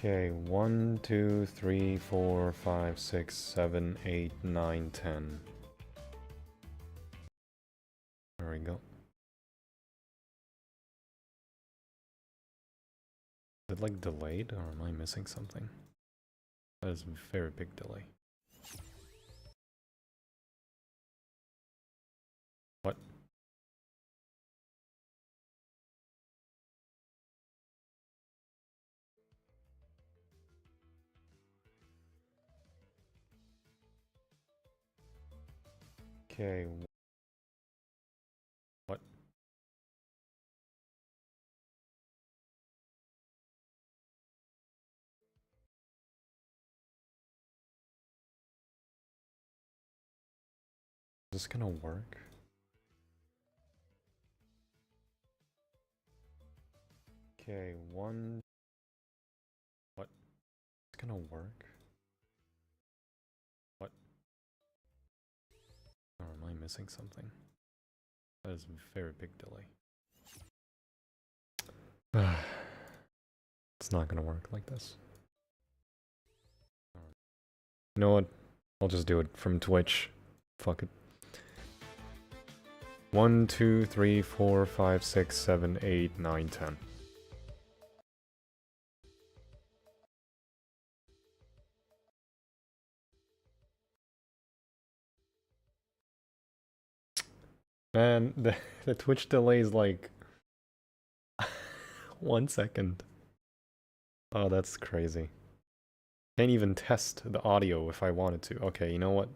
Okay, 1, 2, 3, 4, 5, 6, 7, 8, 9, 10. There we go. Is it like delayed, or am I missing something? That is a very big delay. What? Okay. What? Is this gonna work? Okay, one... What? It's gonna work? What? Or am I missing something? That is a very big delay. It's not gonna work like this. You know what? I'll just do it from Twitch. Fuck it. 1, 2, 3, 4, 5, 6, 7, 8, 9, 10. Man, the Twitch delay is like 1 second. Oh, that's crazy. Can't even test the audio if I wanted to. Okay, you know what?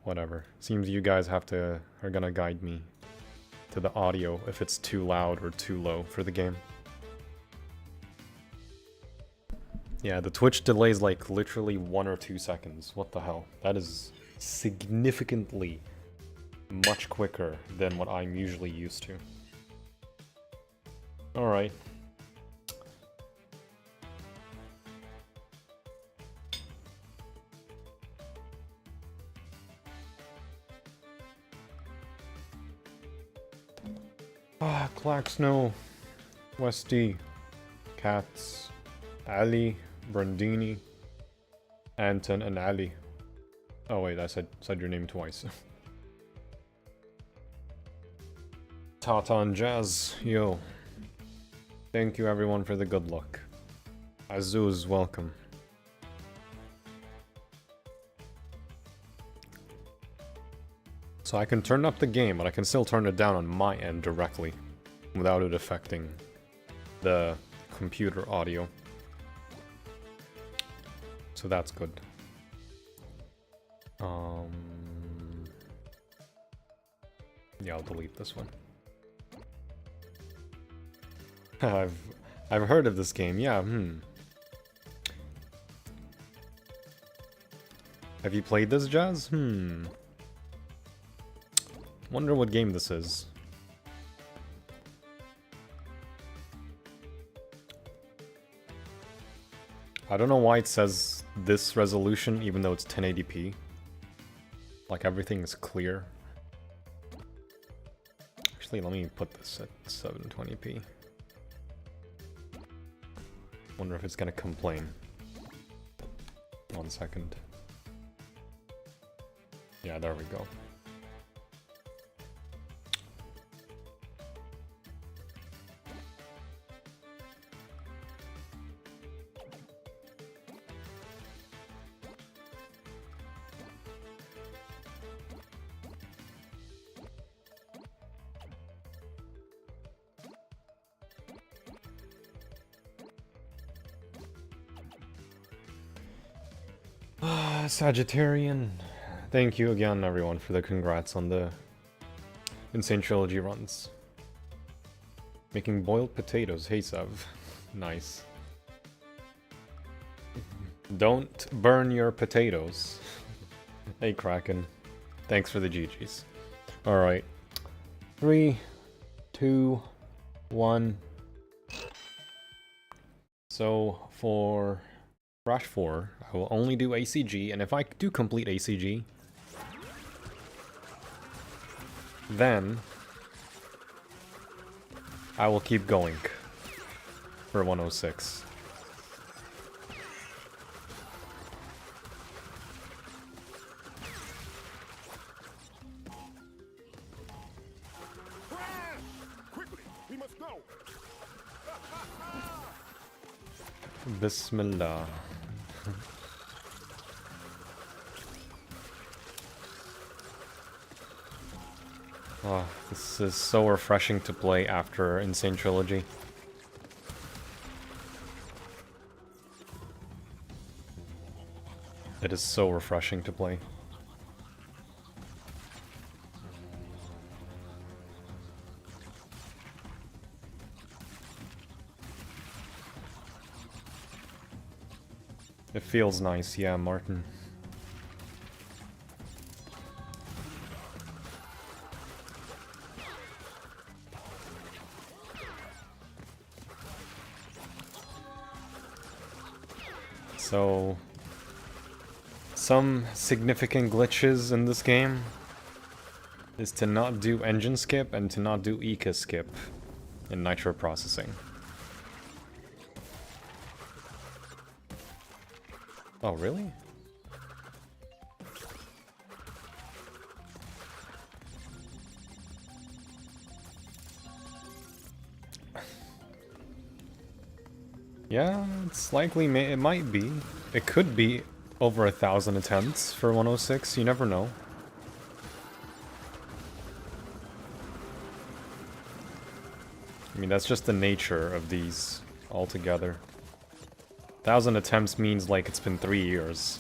Whatever. Seems you guys are gonna guide me to the audio if it's too loud or too low for the game. Yeah, the Twitch delay is like literally 1 or 2 seconds. What the hell? That is significantly much quicker than what I'm usually used to. Alright. Ah, Clack Snow, Westy, Cats, Ali, Brandini, Anton, and Ali. Oh wait, I said your name twice. Tata and Jazz, yo. Thank you everyone for the good luck. Azuz, welcome. So I can turn up the game, but I can still turn it down on my end directly, without it affecting the computer audio. So that's good. Yeah, I'll delete this one. I've heard of this game, yeah, Have you played this, Jazz? Wonder what game this is. I don't know why it says this resolution even though it's 1080p. Like everything is clear. Actually, let me put this at 720p. Wonder if it's gonna complain. 1 second. Yeah, there we go. Sagittarian. Thank you again, everyone, for the congrats on the N.Sane Trilogy runs. Making boiled potatoes. Hey, Sev. Nice. Don't burn your potatoes. Hey, Kraken. Thanks for the GGs. Alright. 3, 2, 1. So, for Rush 4, I will only do ACG, and if I do complete ACG, then I will keep going for 106. Bismillah. Oh, this is so refreshing to play after N.Sane Trilogy. It is so refreshing to play. It feels nice, yeah, Martin. So, some significant glitches in this game is to not do engine skip and to not do eco skip in nitro processing. Oh, really? Yeah, it's likely, it might be. It could be over 1,000 attempts for 106, you never know. I mean, that's just the nature of these altogether. 1,000 attempts means like it's been 3 years.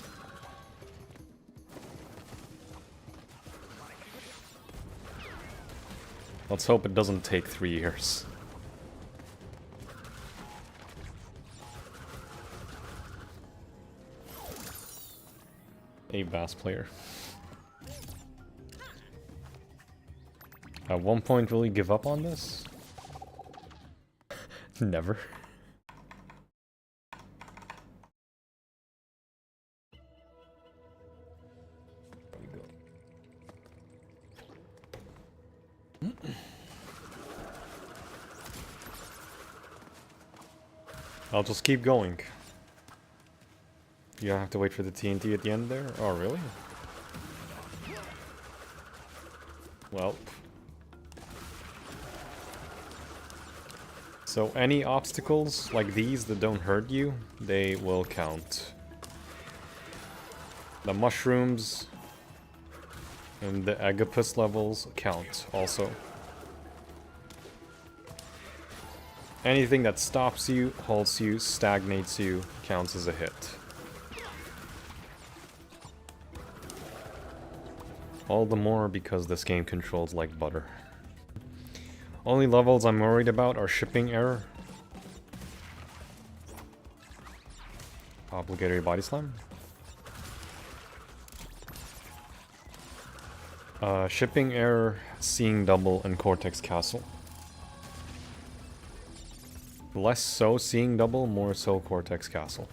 Let's hope it doesn't take 3 years. A bass player. At one point, will he give up on this? Never. I'll just keep going. You don't have to wait for the TNT at the end there? Oh, really? Well. So any obstacles like these that don't hurt you, they will count. The mushrooms and the Agapus levels count also. Anything that stops you, halts you, stagnates you, counts as a hit. All the more because this game controls like butter. Only levels I'm worried about are shipping error. Obligatory body slam. Shipping error, seeing double, and Cortex Castle. Less so seeing double, more so Cortex Castle.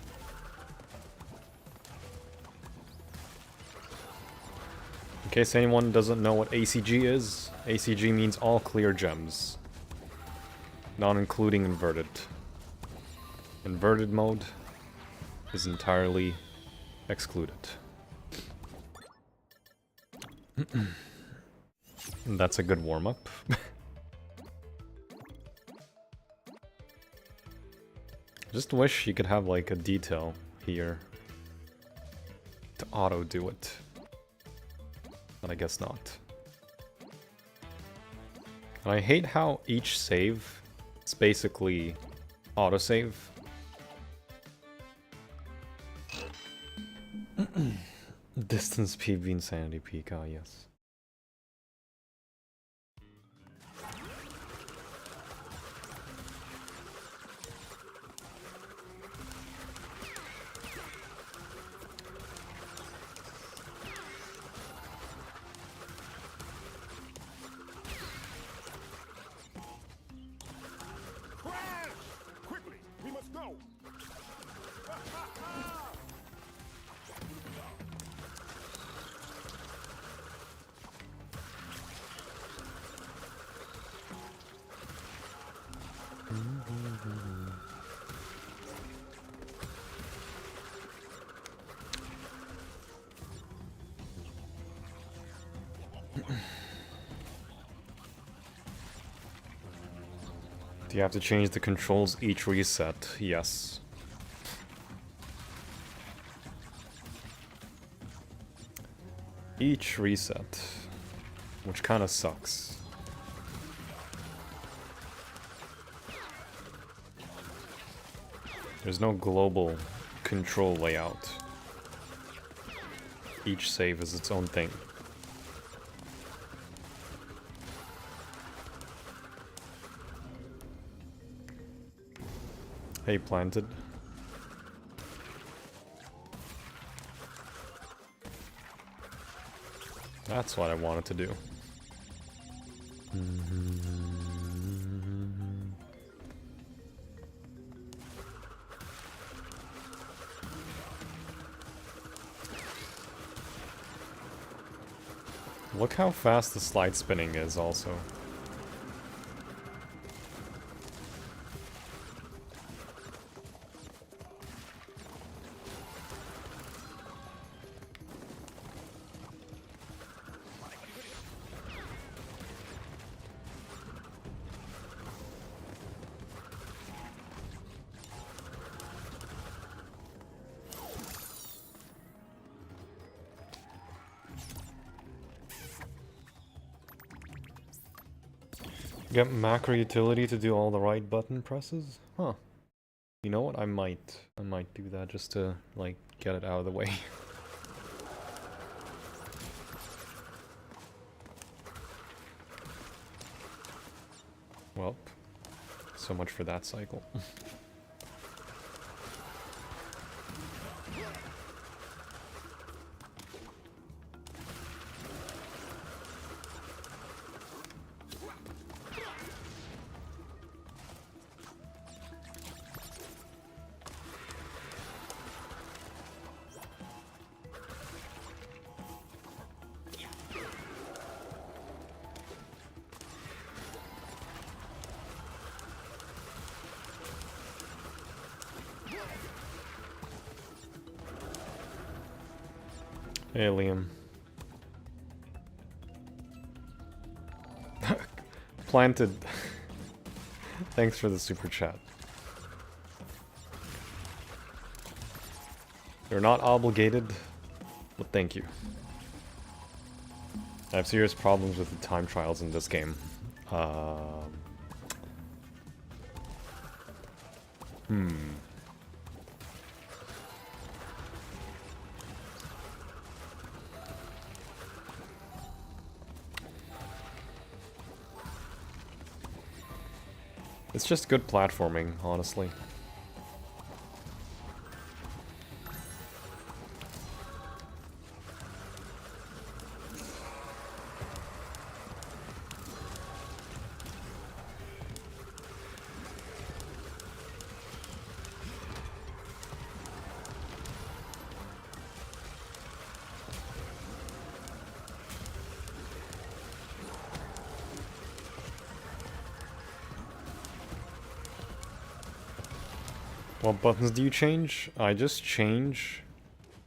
In case anyone doesn't know what ACG is, ACG means all clear gems. Not including inverted. Inverted mode is entirely excluded. That's a good warm-up. Just wish you could have like a detail here to auto do it. But I guess not. And I hate how each save is basically autosave. Distance PV Insanity Peak, ah yes. Do you have to change the controls each reset? Yes. each reset, which kind of sucks. There's no global control layout. Each save is its own thing. Hey, planted. That's what I wanted to do. Look how fast the slide spinning is also. Get macro utility to do all the right button presses? Huh. You know what? I might do that just to, like, get it out of the way. Well, so much for that cycle. Hey, Liam. Planted. Thanks for the super chat. You're not obligated, but thank you. I have serious problems with the time trials in this game. It's just good platforming, honestly. What buttons do you change? I just change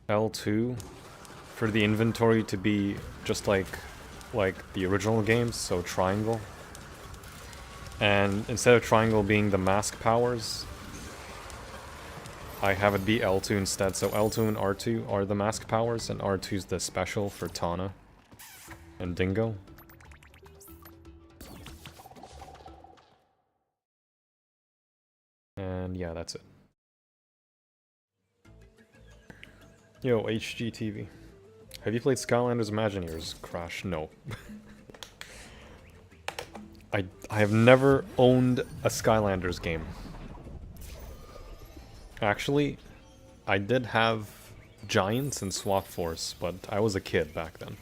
L2 for the inventory to be just like the original games, so triangle. And instead of triangle being the mask powers, I have it be L2 instead. So L2 and R2 are the mask powers, and R2 is the special for Tana and Dingo. And yeah, that's it. Yo, HGTV. Have you played Skylanders Imagineers? Crash? No. I have never owned a Skylanders game. Actually, I did have Giants and Swap Force, but I was a kid back then.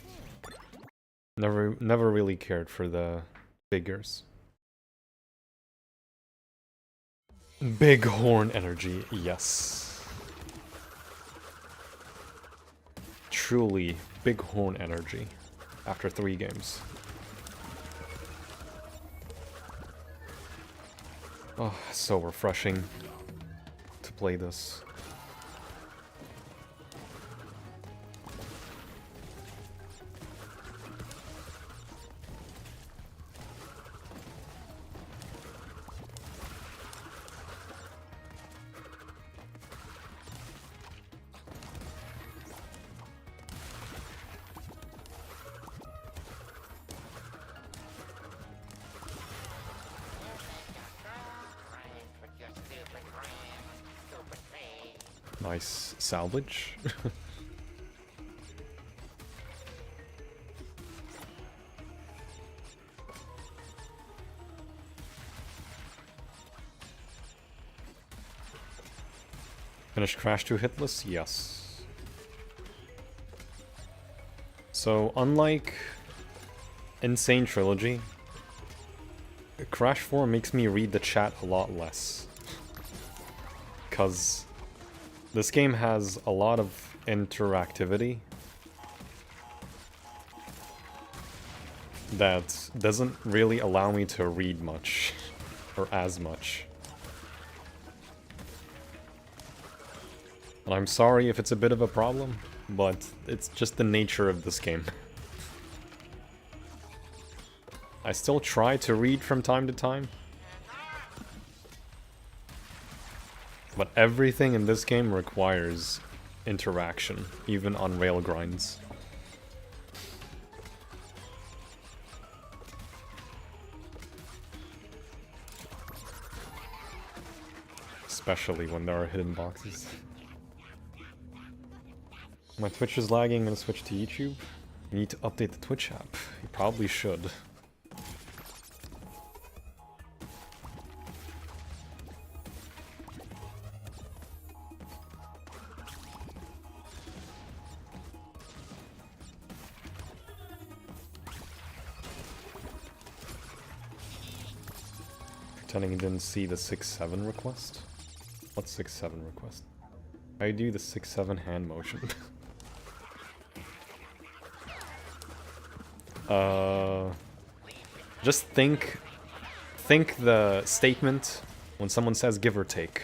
Never really cared for the figures. Bighorn energy, yes. Truly Bighorn energy after 3 games. Oh, so refreshing to play this. Nice salvage. Finish Crash 2 Hitless? Yes. So, unlike N.Sane Trilogy, Crash 4 makes me read the chat a lot less. Because this game has a lot of interactivity that doesn't really allow me to read much, or as much. And I'm sorry if it's a bit of a problem, but it's just the nature of this game. I still try to read from time to time, but everything in this game requires interaction, even on rail grinds. Especially when there are hidden boxes. My Twitch is lagging, I'm gonna switch to YouTube. You need to update the Twitch app. You probably should. Pretending you didn't see the 6-7 request? What's 6-7 request? I do the 6-7 hand motion. Just think the statement when someone says give or take.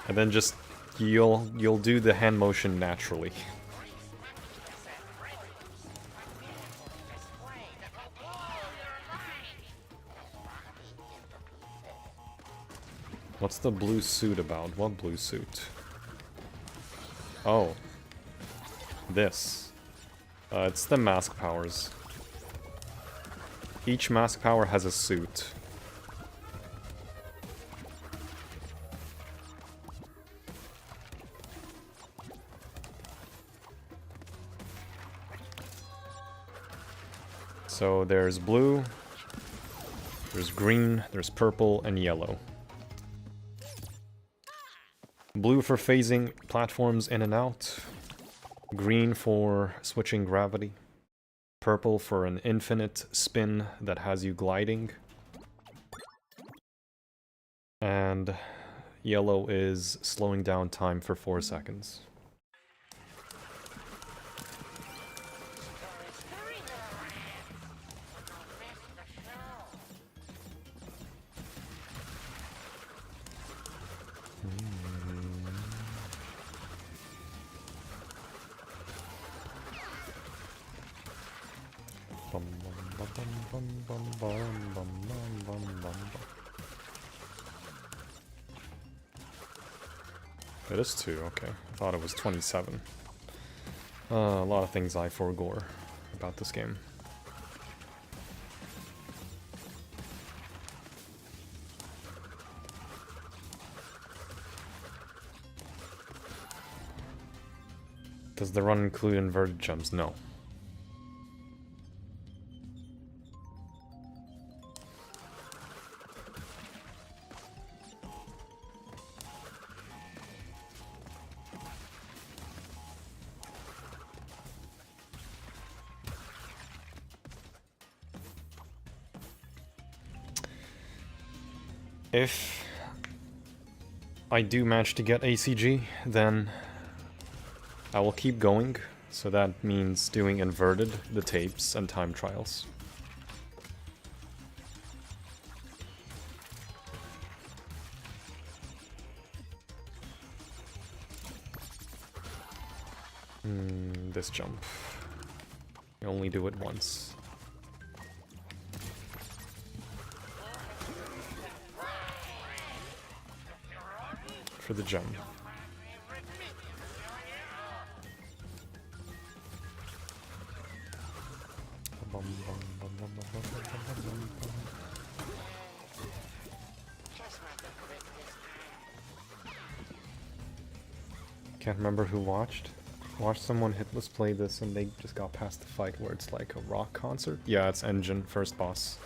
And then just you'll do the hand motion naturally. What's the blue suit about? What blue suit? Oh. This. It's the mask powers. Each mask power has a suit. So there's blue, there's green, there's purple, and yellow. Blue for phasing platforms in and out. Green for switching gravity. Purple for an infinite spin that has you gliding. And yellow is slowing down time for 4 seconds. It is 2, okay. I thought it was 27. A lot of things I forego about this game. Does the run include inverted jumps? No. If I do manage to get ACG, then I will keep going, so that means doing inverted, the tapes, and time trials. This jump. You only do it once. For the gem. Can't remember who watched. Watched someone Hitless play this and they just got past the fight where it's like a rock concert. Yeah, it's Engine, first boss.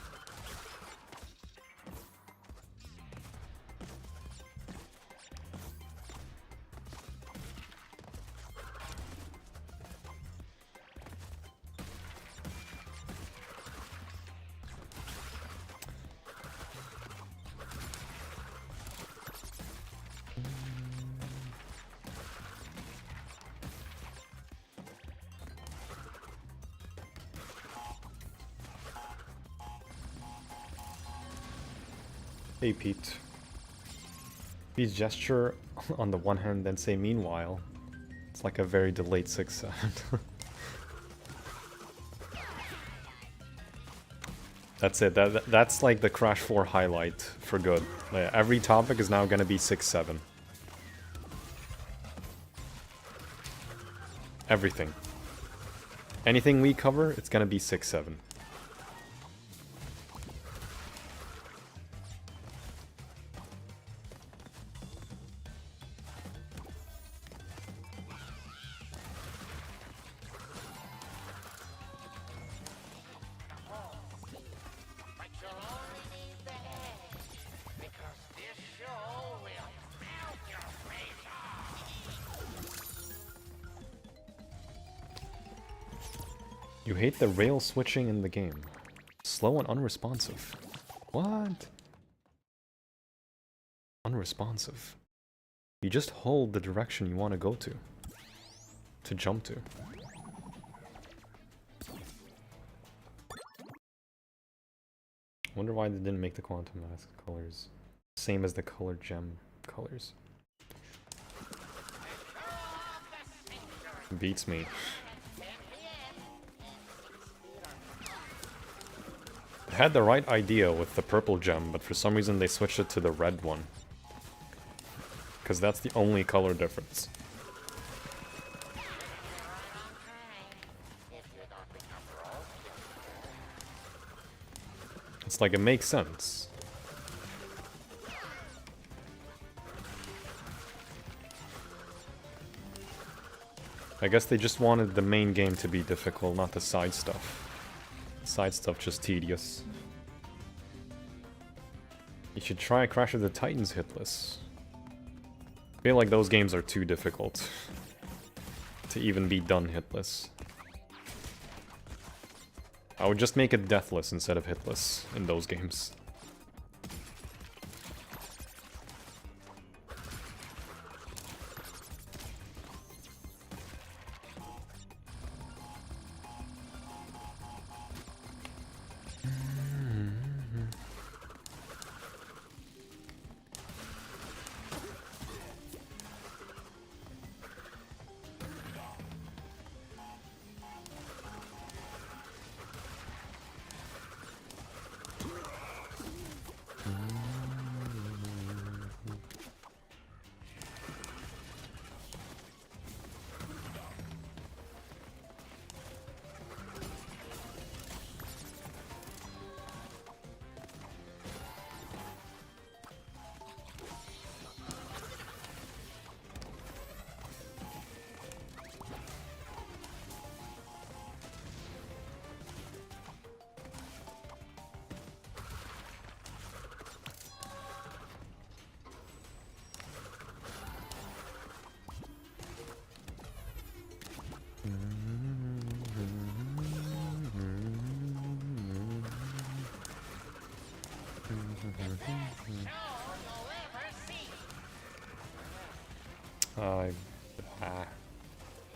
Hey Pete. Pete's gesture on the one hand, then say meanwhile. It's like a very delayed 6-7. That's it. That's like the Crash 4 highlight for good. Like, every topic is now gonna be 6-7. Everything. Anything we cover, it's gonna be 6-7. You hate the rail switching in the game. Slow and unresponsive. What? Unresponsive. You just hold the direction you want to go to jump to. Wonder why they didn't make the quantum mask colors same as the color gem colors. Beats me. They had the right idea with the purple gem, but for some reason they switched it to the red one. Because that's the only color difference. It's like, it makes sense. I guess they just wanted the main game to be difficult, not the side stuff. Side stuff just tedious. You should try Crash of the Titans Hitless. I feel like those games are too difficult to even be done hitless. I would just make it deathless instead of hitless in those games.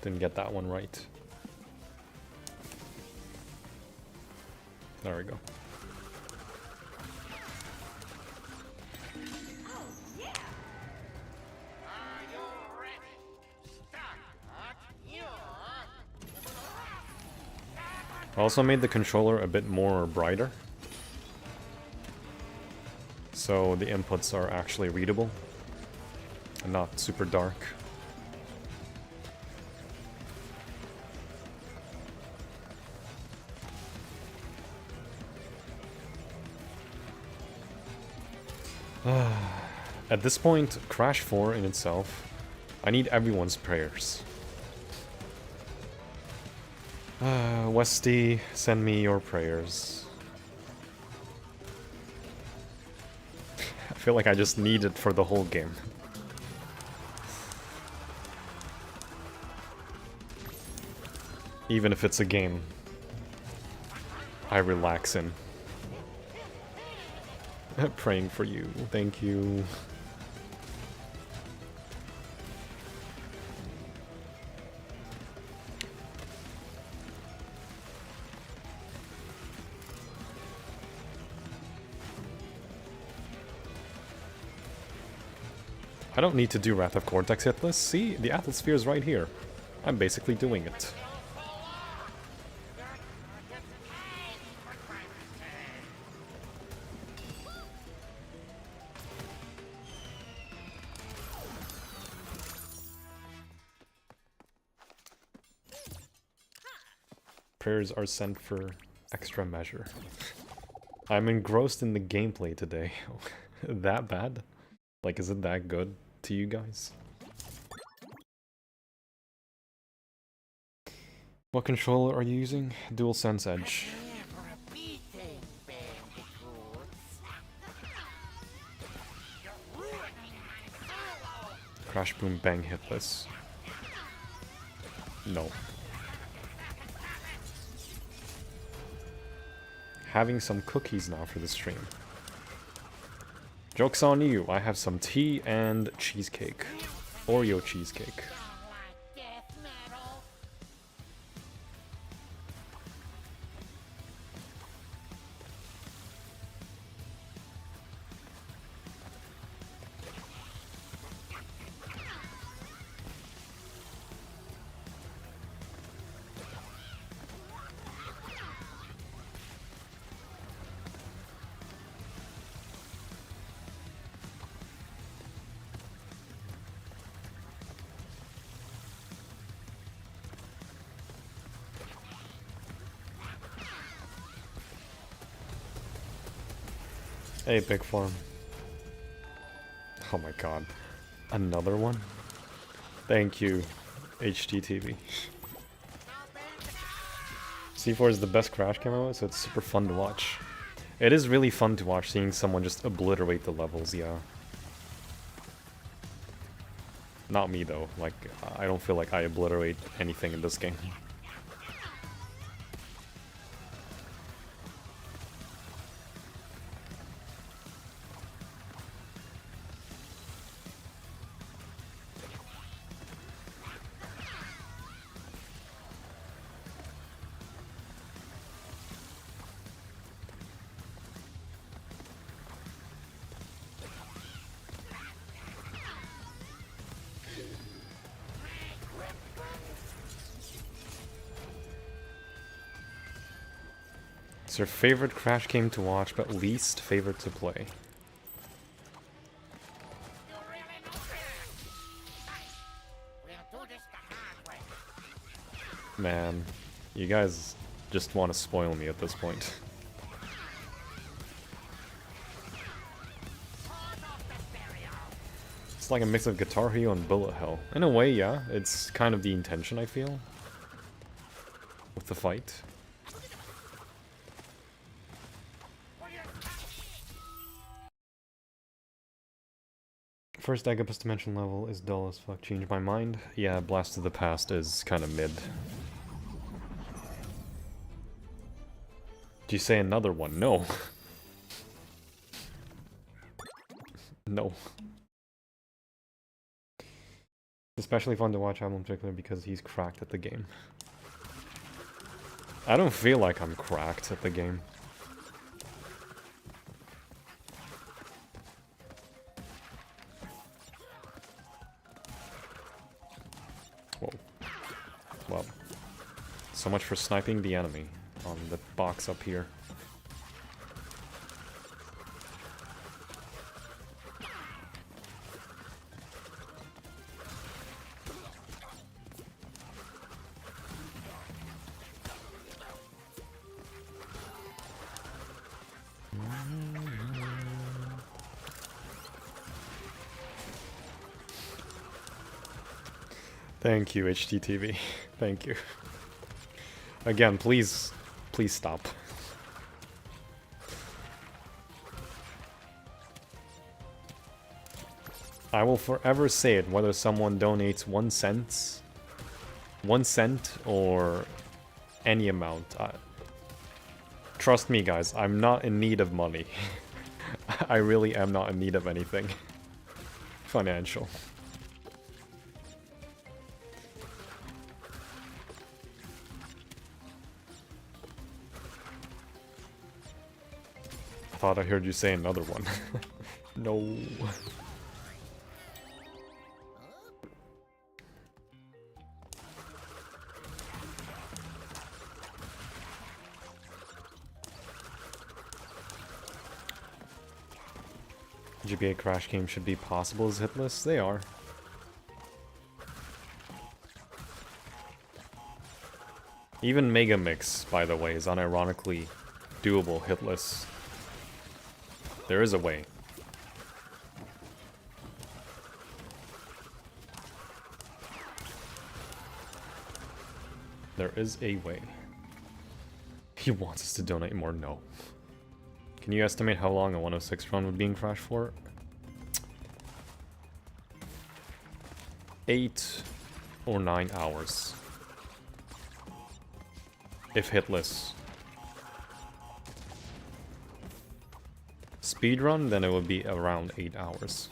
Didn't get that one right. There we go. I also made the controller a bit more brighter, so the inputs are actually readable and not super dark. At this point, Crash 4 in itself I need everyone's prayers. Westy, send me your prayers. I feel like I just need it for the whole game. Even if it's a game I relax in. Praying for you, thank you. I don't need to do Wrath of Cortex Hitless. See, the Atmosphere is right here. I'm basically doing it. Prayers are sent for extra measure. I'm engrossed in the gameplay today. That bad? Like, is it that good to you guys? What controller are you using? DualSense Edge. Crash Boom Bang Hitless. No. Having some cookies now for the stream. Joke's on you, I have some tea and cheesecake. Oreo cheesecake. Hey, Big Farm. Oh my god. Another one? Thank you, HGTV. C4 is the best Crash camo, so it's super fun to watch. It is really fun to watch seeing someone just obliterate the levels, yeah. Not me though, like, I don't feel like I obliterate anything in this game. It's your favorite Crash game to watch, but least favorite to play. Man, you guys just want to spoil me at this point. It's like a mix of Guitar Hero and Bullet Hell. In a way, yeah, it's kind of the intention, I feel, with the fight. First Agabus Dimension level is dull as fuck. Changed my mind. Yeah, Blast of the Past is kind of mid. Do you say another one? No. No. Especially fun to watch Adam in particular because he's cracked at the game. I don't feel like I'm cracked at the game. Whoa. Well, so much for sniping the enemy on the box up here. Thank you, HTTV. Thank you. Again, please stop. I will forever say it, whether someone donates 1 cent, 1 cent, or any amount. Trust me, guys, I'm not in need of money. I really am not in need of anything financial. I thought I heard you say another one. No. GBA Crash games should be possible as hitless? They are. Even Mega Mix, by the way, is unironically doable hitless. There is a way. There is a way. He wants us to donate more? No. Can you estimate how long a 106 run would be in Crash for? 8 or 9 hours. If hitless. Speedrun, then it would be around 8 hours.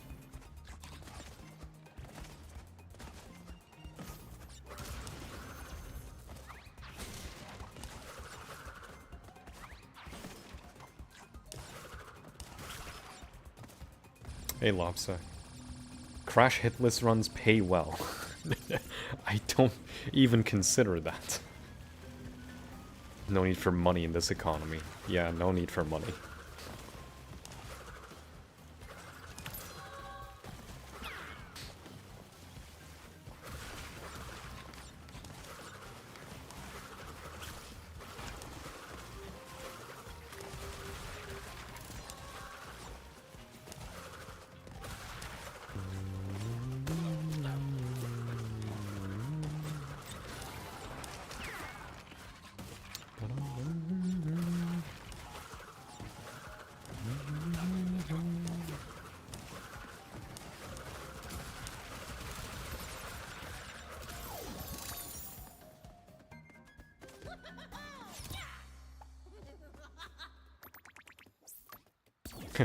Hey Lopsa. Crash hitless runs pay well. I don't even consider that. No need for money in this economy. Yeah, no need for money.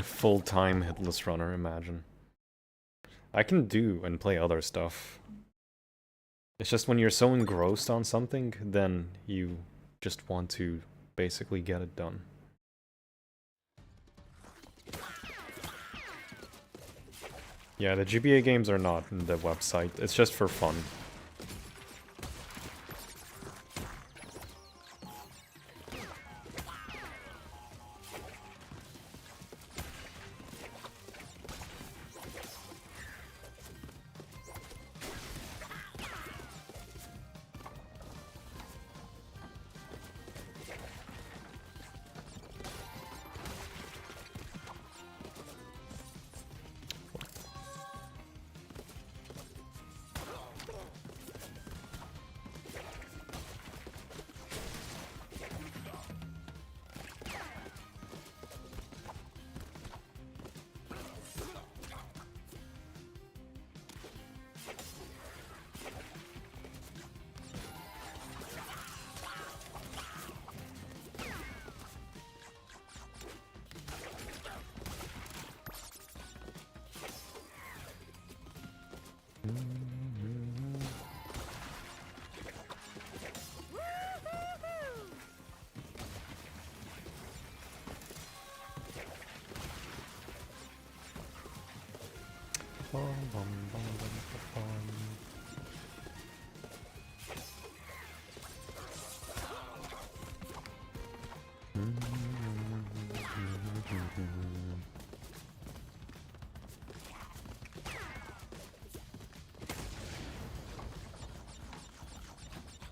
Full-time hitless runner, imagine. I can do and play other stuff. It's just when you're so engrossed on something, then you just want to basically get it done. Yeah, the GBA games are not in the website, it's just for fun.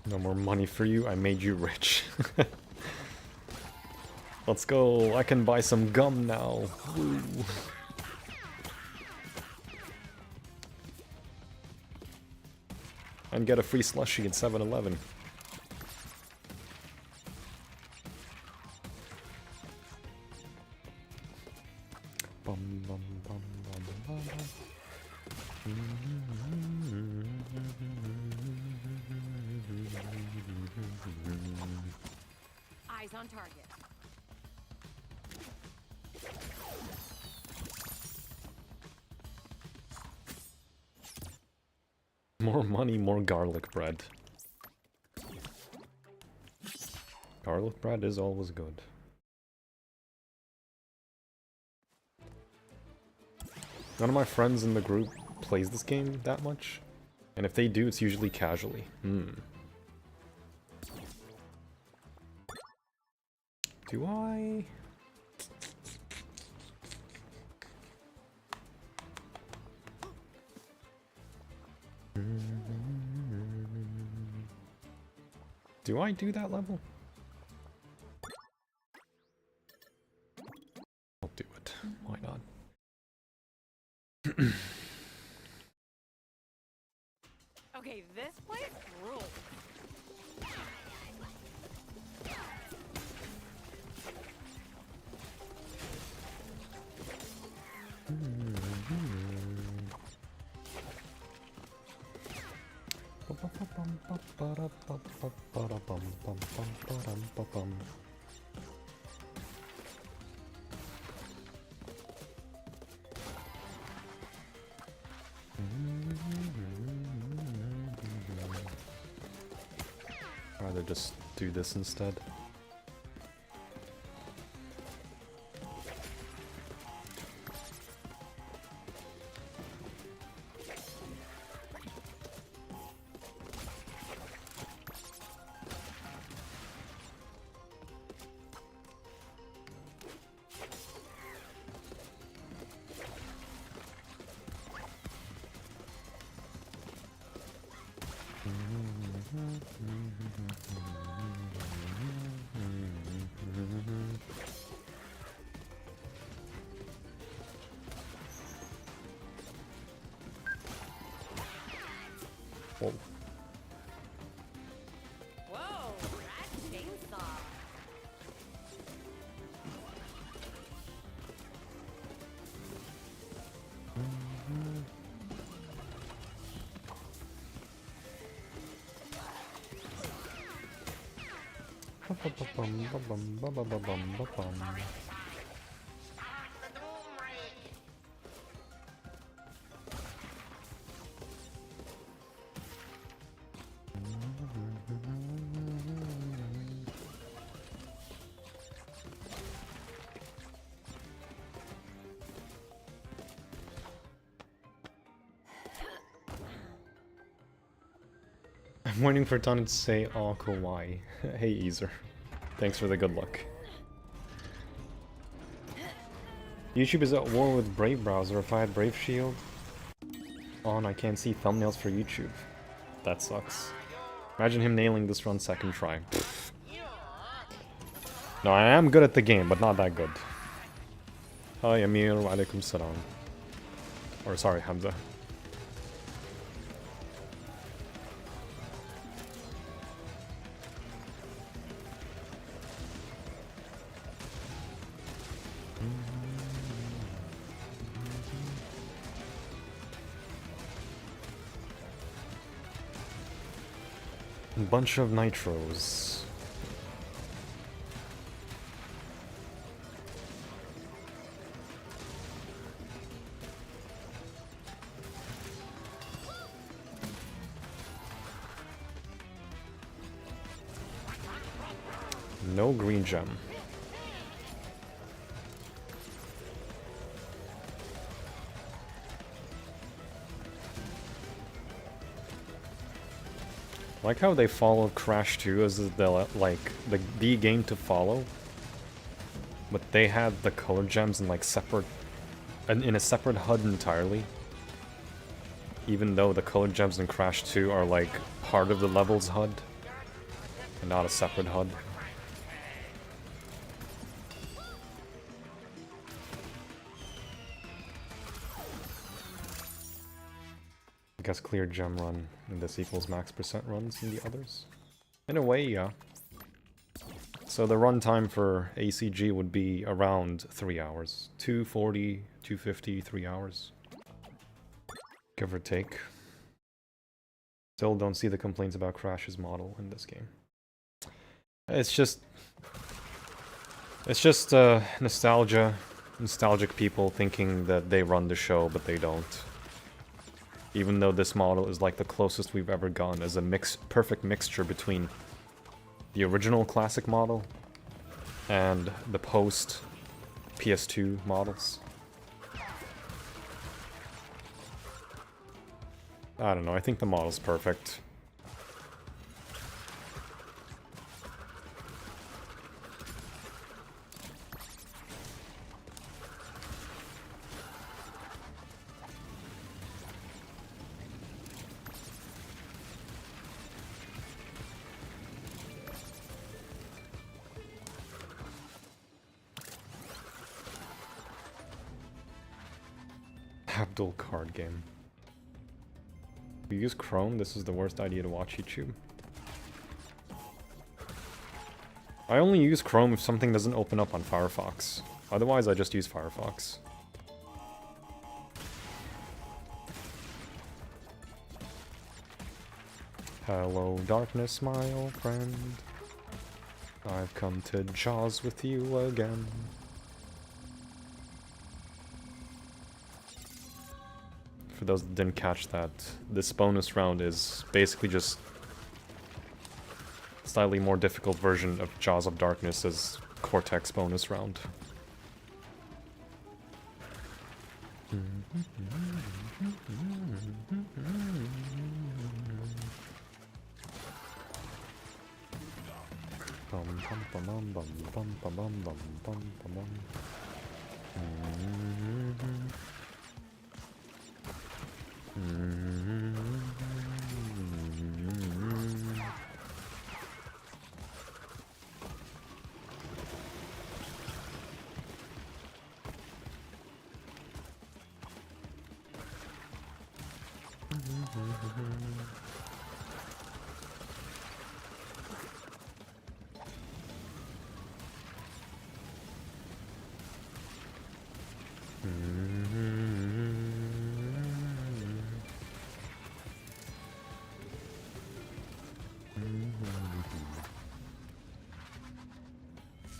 No more money for you, I made you rich. Let's go, I can buy some gum now. Woo. And get a free slushie at 7-Eleven. Eyes on target. More money, more garlic bread. Garlic bread is always good. None of my friends in the group plays this game that much. And if they do, it's usually casually. Do I? Do I do that level? I'll do it. Why not? Okay, this place rules. Rather just do this instead. Whoa. Whoa, that chainsaw. I'm waiting for Tana to say "Aw, kawaii." Hey, Easer. Thanks for the good luck. YouTube is at war with Brave browser. If I had Brave Shield on, I can't see thumbnails for YouTube. That sucks. Imagine him nailing this run second try. No, I am good at the game, but not that good. Hi, Amir. Wa alaikum salam. Or sorry, Hamza. Bunch of nitros. No green gem. I like how they follow Crash 2 as the game to follow, but they had the color gems in like in a separate HUD entirely. Even though the color gems in Crash 2 are like part of the level's HUD and not a separate HUD. guess clear gem run and this equals max percent runs in the others. In a way, yeah. So the runtime for ACG would be around 3 hours. 240, 250, 3 hours. Give or take. Still don't see the complaints about Crash's model in this game. It's just nostalgia. Nostalgic people thinking that they run the show, but they don't. Even though this model is like the closest we've ever gone as a perfect mixture between the original classic model and the post PS2 models. I don't know, I think the model's perfect. Abdul card game. If you use Chrome, this is the worst idea to watch YouTube. I only use Chrome if something doesn't open up on Firefox. Otherwise, I just use Firefox. Hello, darkness, my old friend. I've come to Jaws with you again. For those that didn't catch that, this bonus round is basically just a slightly more difficult version of Jaws of Darkness's Cortex bonus round.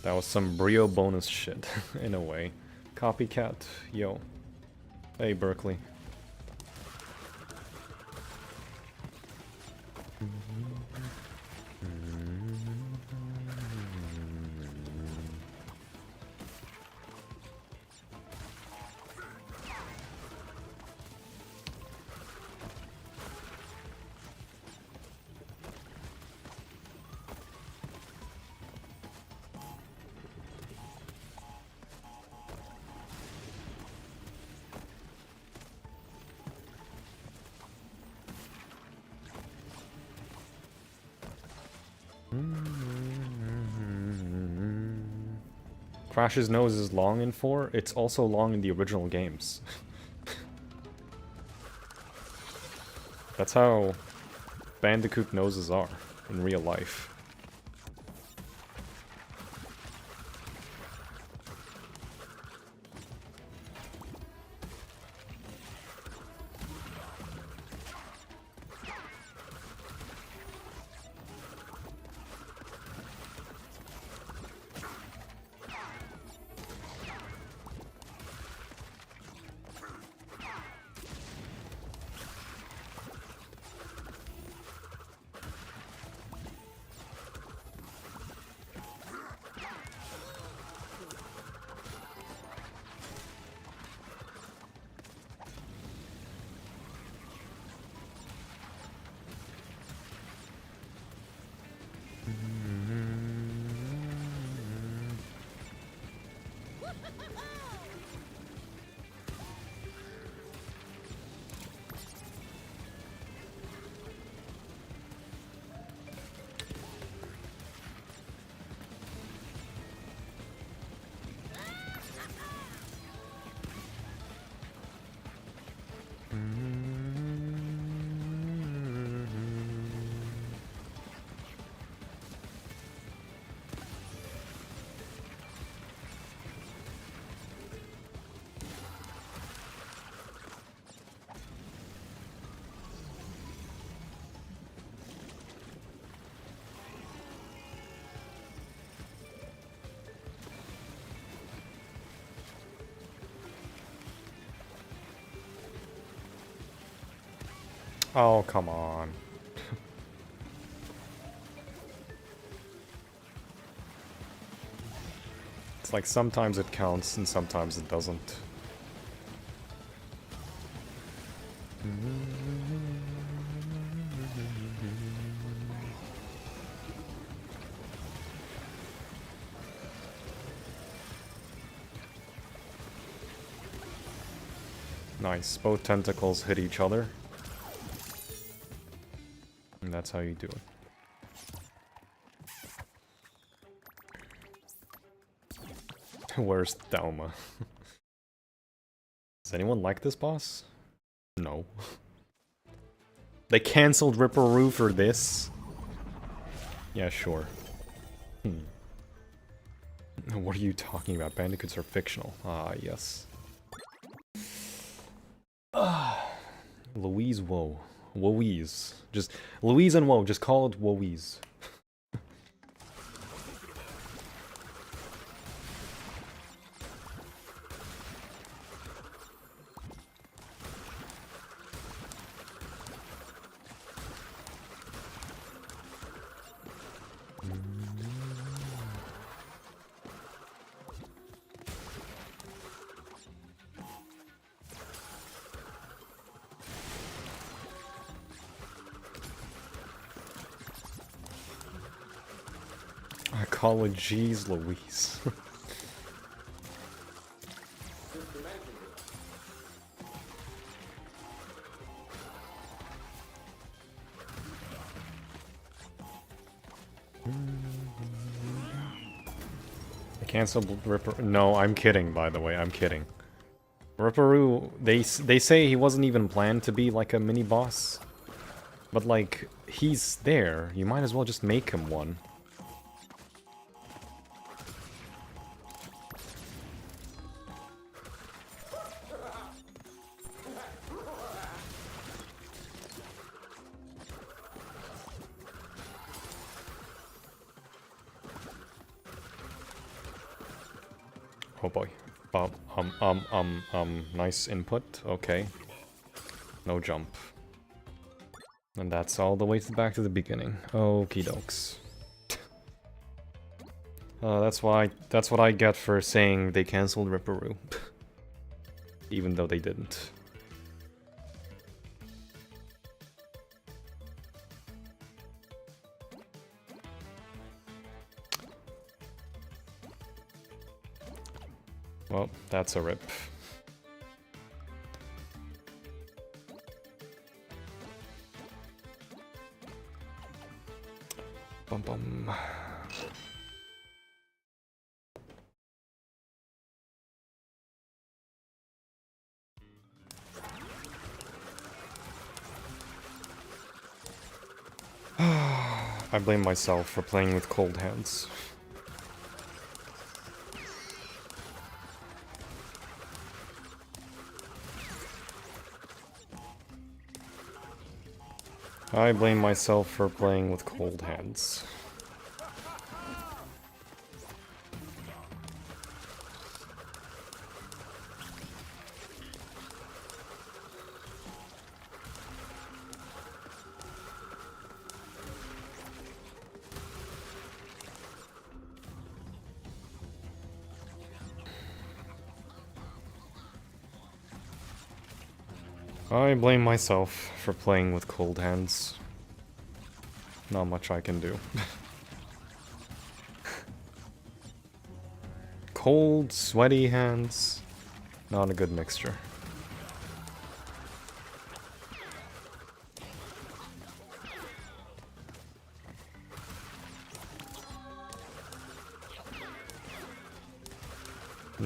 That was some Brio bonus shit, in a way. Copycat, yo. Hey, Berkeley. Crash's nose is long in 4, it's also long in the original games. That's how Bandicoot noses are in real life. Oh, come on. It's like sometimes it counts and sometimes it doesn't. Nice. Both tentacles hit each other. And that's how you do it. Where's Thelma? Does anyone like this boss? No. They cancelled Ripperoo for this? Yeah, sure. What are you talking about? Bandicoots are fictional. Ah, yes. Louise Woe. Woeeze. Just Louise and Woe, just call it Woeeze. I call it Jeez Louise. I canceled Ripper. No, I'm kidding, by the way, I'm kidding. Ripperoo, they say he wasn't even planned to be like a mini boss. But like, he's there. You might as well just make him one. Oh boy. Nice input. Okay. No jump. And that's all the way back to the beginning. Okie dokes. That's what I get for saying they cancelled Ripperoo. Even though they didn't. Well, that's a rip. Bum bum. I blame myself for playing with cold hands. I blame myself for playing with cold hands. I blame myself for playing with cold hands. Not much I can do. Cold, sweaty hands. Not a good mixture.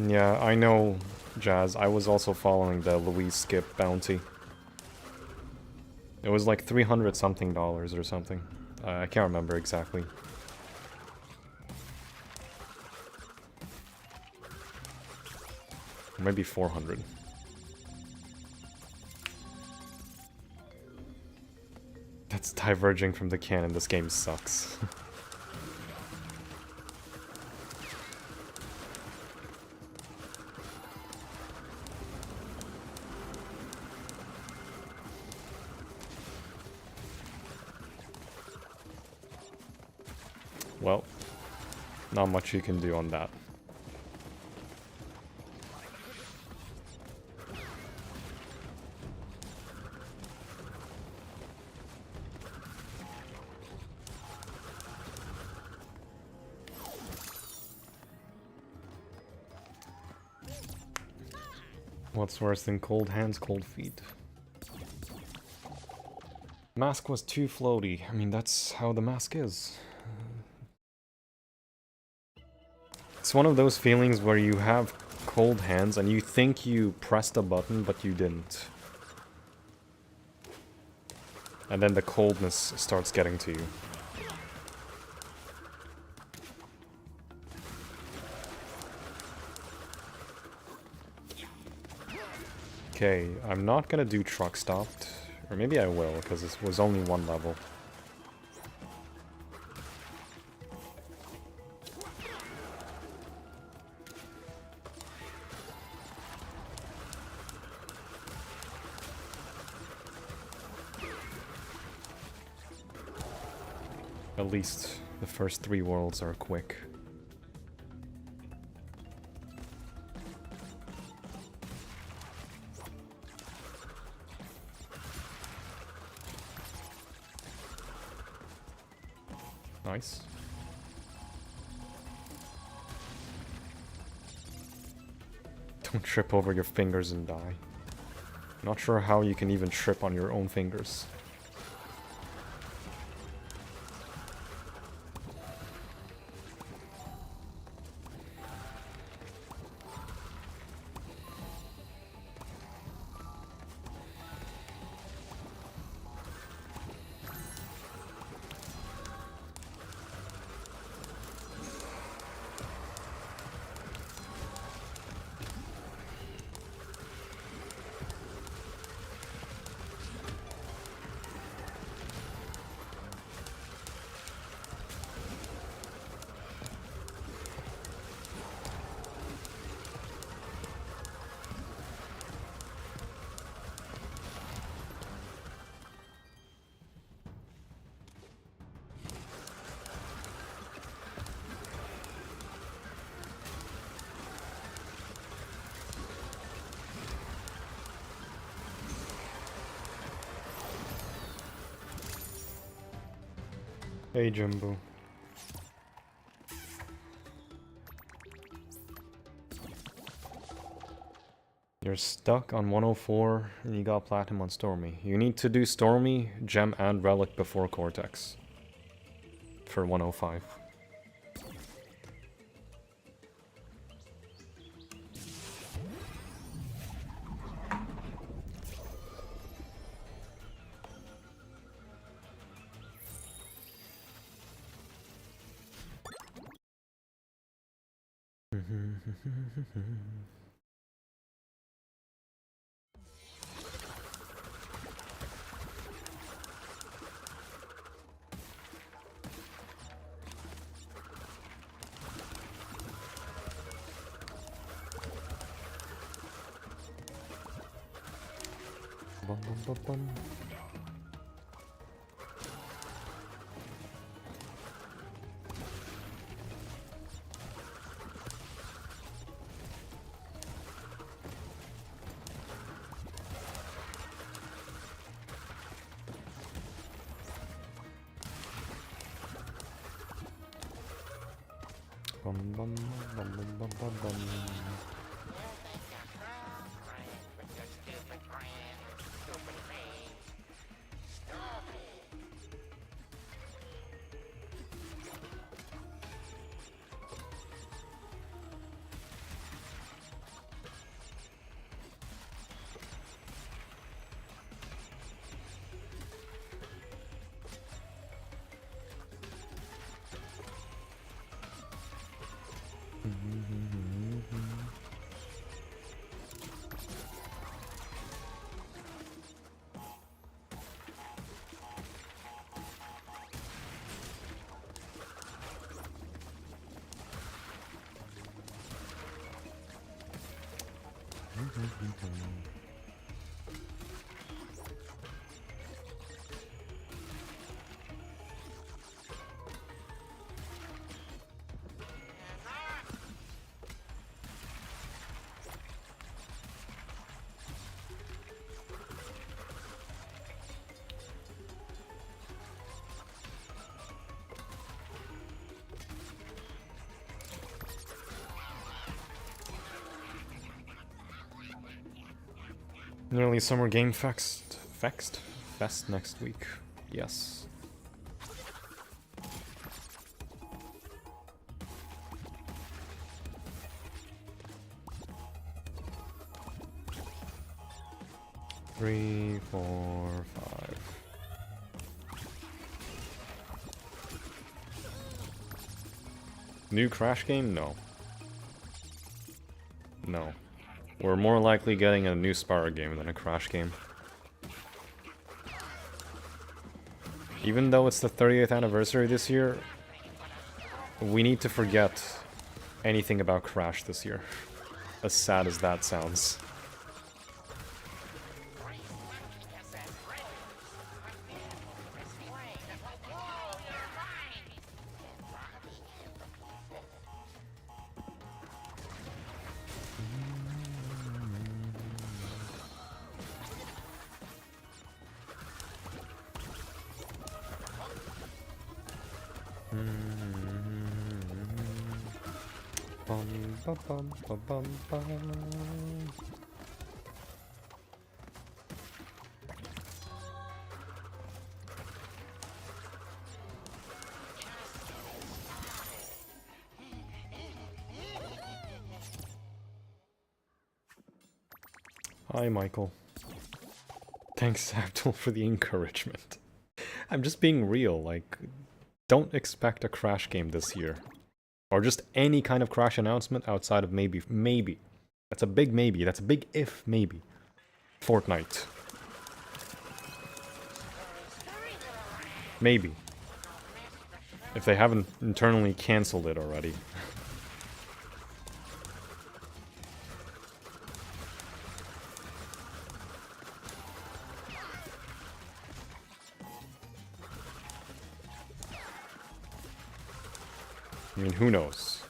Yeah, I know, Jazz. I was also following the Louise Skip bounty. It was like $300 something or something. I can't remember exactly. Maybe 400. That's diverging from the canon. This game sucks. Not much you can do on that. What's worse than cold hands, cold feet? Mask was too floaty. I mean, that's how the mask is. It's one of those feelings where you have cold hands and you think you pressed a button, but you didn't. And then the coldness starts getting to you. Okay, I'm not gonna do truck stopped. Or maybe I will, because this was only one level. At least the first 3 worlds are quick. Nice. Don't trip over your fingers and die. Not sure how you can even trip on your own fingers. Hey, Jumbo. You're stuck on 104 and you got Platinum on Stormy. You need to do Stormy, Gem, and Relic before Cortex. For 105. Bum, bum, bum, bum. Bum, bum, bum, bum, bum, bum, bum. Nearly Summer Game Fest next week. Yes. Three, four, five. New Crash game? No. No. We're more likely getting a new Spyro game than a Crash game. Even though it's the 30th anniversary this year, we need to forget anything about Crash this year. As sad as that sounds. Hi, Michael. Thanks, Abdul, for the encouragement. I'm just being real, like, don't expect a Crash game this year. Or just any kind of Crash announcement outside of maybe. That's a big maybe, that's a big if maybe. Fortnite. Maybe. If they haven't internally cancelled it already. I mean, who knows?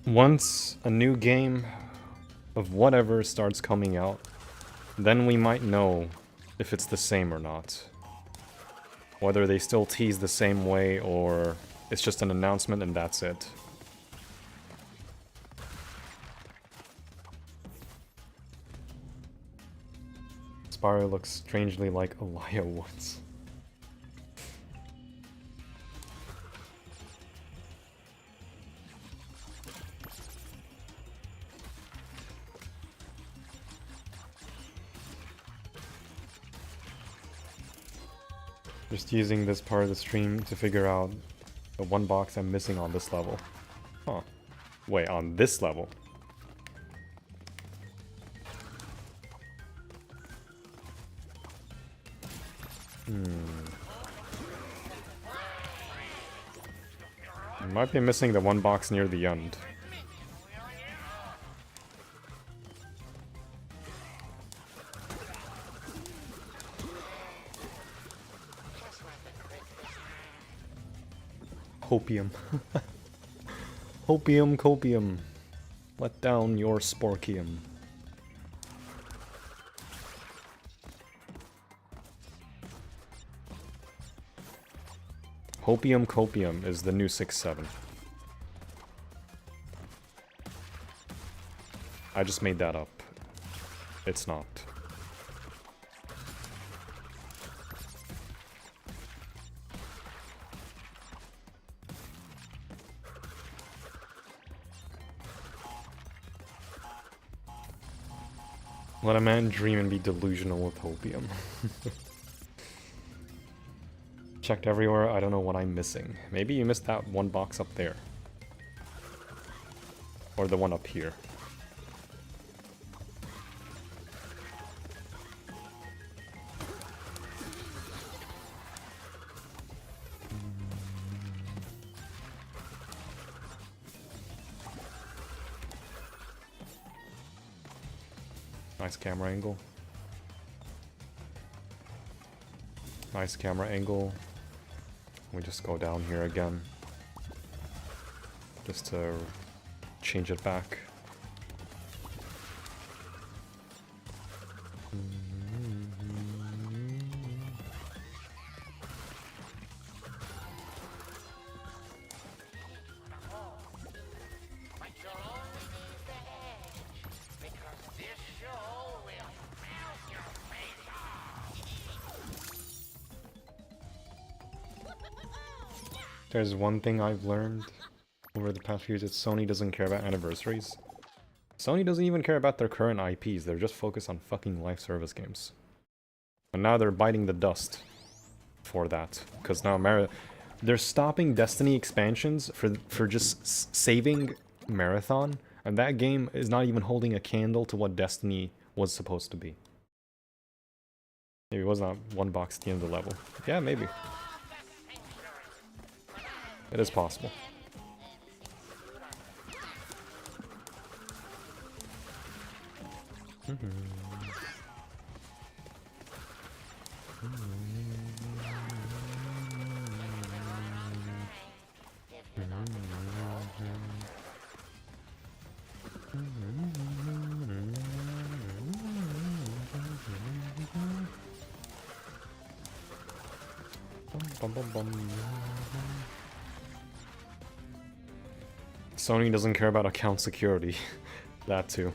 Once a new game of whatever starts coming out, then we might know if it's the same or not. Whether they still tease the same way or it's just an announcement and that's it. Spyro looks strangely like Elijah Woods. Just using this part of the stream to figure out the one box I'm missing on this level. Huh. Wait, on this level? I might be missing the one box near the end. Hopium. Hopium copium. Let down your sporkium. Hopium copium is the new 6-7. I just made that up. It's not. Let a man dream and be delusional with hopium. Checked everywhere, I don't know what I'm missing. Maybe you missed that one box up there. Or the one up here. Nice camera angle. Nice camera angle. We just go down here again. Just to change it back. there's one thing I've learned over the past few years, it's Sony doesn't care about anniversaries. Sony doesn't even care about their current IPs, they're just focused on fucking live service games. And now they're biting the dust for that. Because now they're stopping Destiny expansions for just saving Marathon, and that game is not even holding a candle to what Destiny was supposed to be. Maybe it was not one box at the end of the level. Yeah, maybe. It is possible. Sony doesn't care about account security. That too.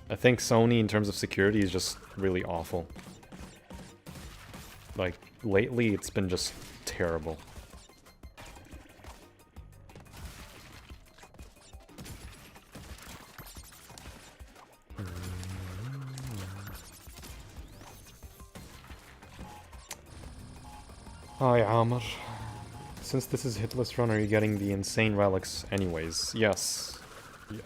I think Sony, in terms of security, is just really awful. Like, lately, it's been just terrible. Hi, Amr. Since this is Hitless run, are you getting the N.Sane relics anyways? Yes. Yeah.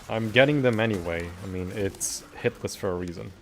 I'm getting them anyway. I mean, it's Hitless for a reason.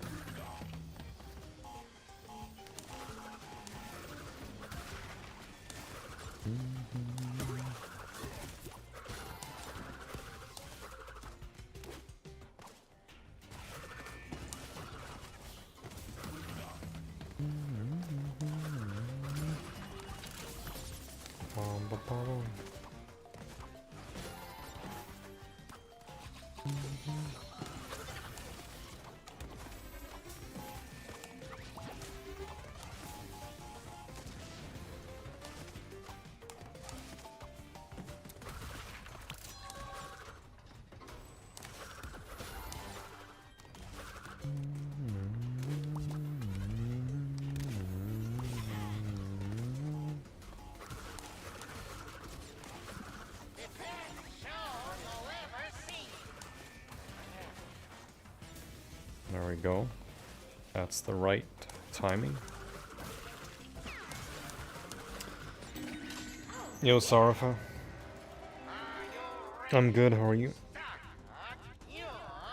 There we go. That's the right timing. Yo, Sarafa. I'm good, how are you?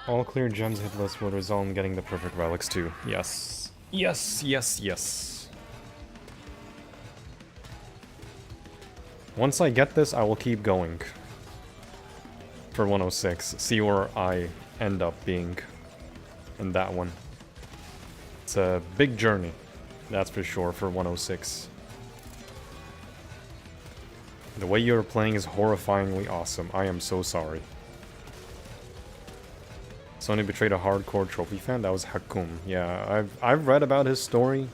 All clear gems Hitless will result in getting the perfect relics too. Yes. Yes, yes, yes. Once I get this, I will keep going. For 106. See where I end up being. In that one. It's a big journey, that's for sure, for 106. The way you're playing is horrifyingly awesome. I am so sorry. Sony betrayed a hardcore trophy fan? That was Hakum. Yeah, I've read about his story.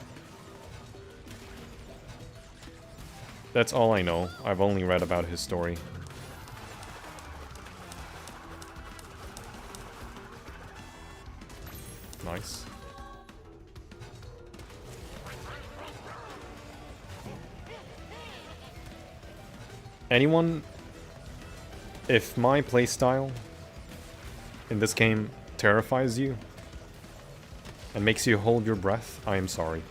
That's all I know. I've only read about his story. Nice. Anyone, if my playstyle in this game terrifies you and makes you hold your breath, I am sorry.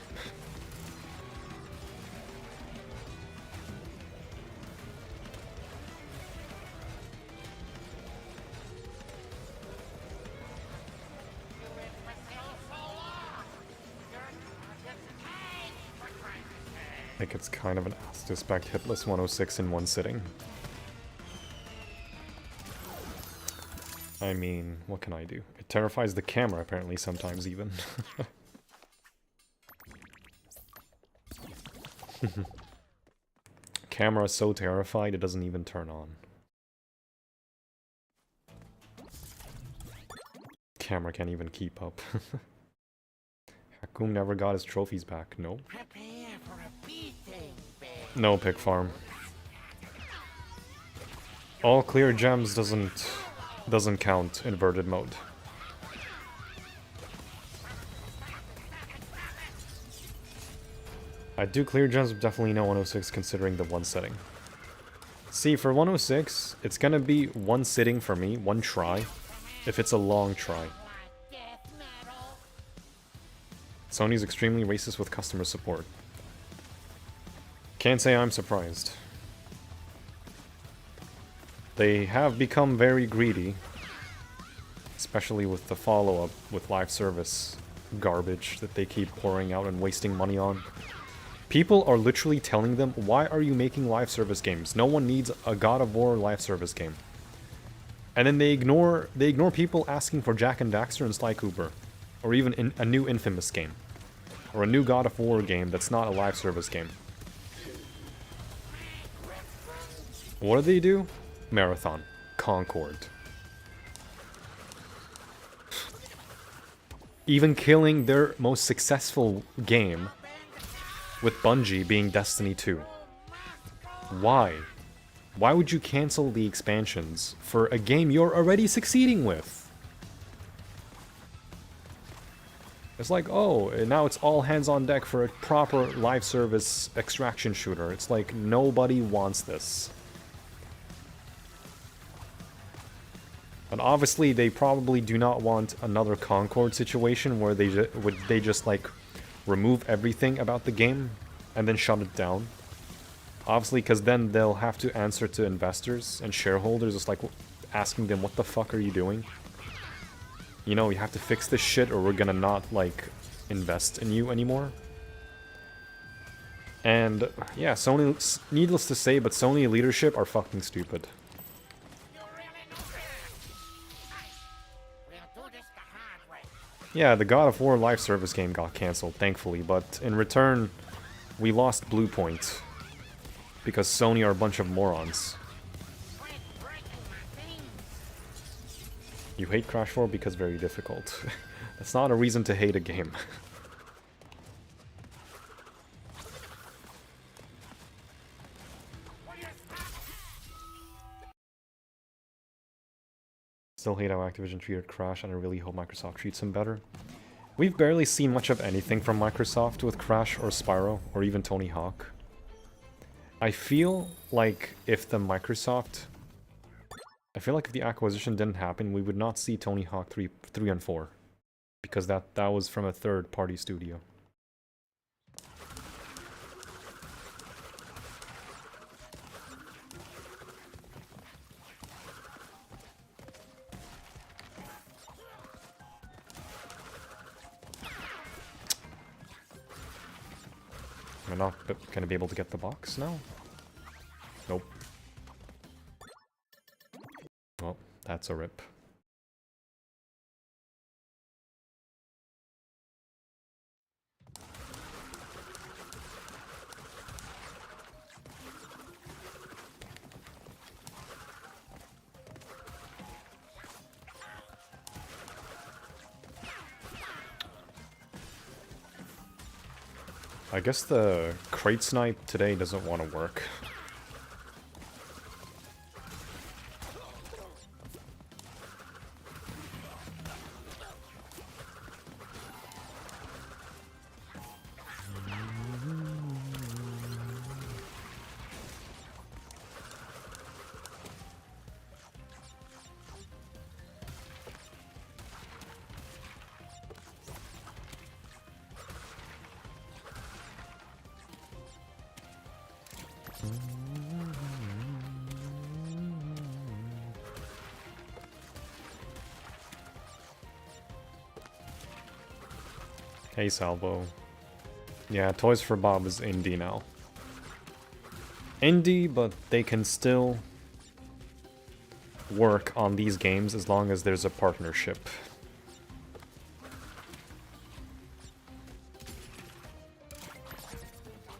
I think it's kind of an ass to spec Hitless 106 in one sitting. I mean, what can I do? It terrifies the camera, apparently, sometimes even. Camera is so terrified it doesn't even turn on. Camera can't even keep up. Hakum never got his trophies back. No. No, Pig Farm. All clear gems doesn't count inverted mode. I do clear gems, but definitely no 106 considering the one setting. See, for 106, it's gonna be one sitting for me, one try, if it's a long try. Sony's extremely racist with customer support. Can't say I'm surprised. They have become very greedy, especially with the follow-up with live service garbage that they keep pouring out and wasting money on. People are literally telling them, why are you making live service games? No one needs a God of War live service game. And then they ignore people asking for Jak and Daxter and Sly Cooper, or even a new Infamous game, or a new God of War game that's not a live service game. What do? Marathon. Concord. Even killing their most successful game with Bungie being Destiny 2. Why? Why would you cancel the expansions for a game you're already succeeding with? It's like, oh, now it's all hands on deck for a proper live service extraction shooter. It's like, nobody wants this. And obviously, they probably do not want another Concord situation where they just like remove everything about the game and then shut it down. Obviously, because then they'll have to answer to investors and shareholders. It's like asking them, what the fuck are you doing? You know, you have to fix this shit or we're gonna not, like, invest in you anymore. And, yeah, Sony, needless to say, but Sony leadership are fucking stupid. Yeah, the God of War live service game got cancelled, thankfully, but in return, we lost Blue Point. Because Sony are a bunch of morons. You hate Crash 4 because very difficult. That's not a reason to hate a game. Still hate how Activision treated Crash, and I really hope Microsoft treats him better. We've barely seen much of anything from Microsoft with Crash or Spyro, or even Tony Hawk. I feel like if the acquisition didn't happen, we would not see Tony Hawk 3 and 4. Because that was from a third-party studio. Am I not gonna be able to get the box now? Nope. Well, that's a rip. I guess the crate snipe today doesn't want to work. Hey, Salvo. Yeah, Toys for Bob is indie now. Indie, but they can still work on these games as long as there's a partnership.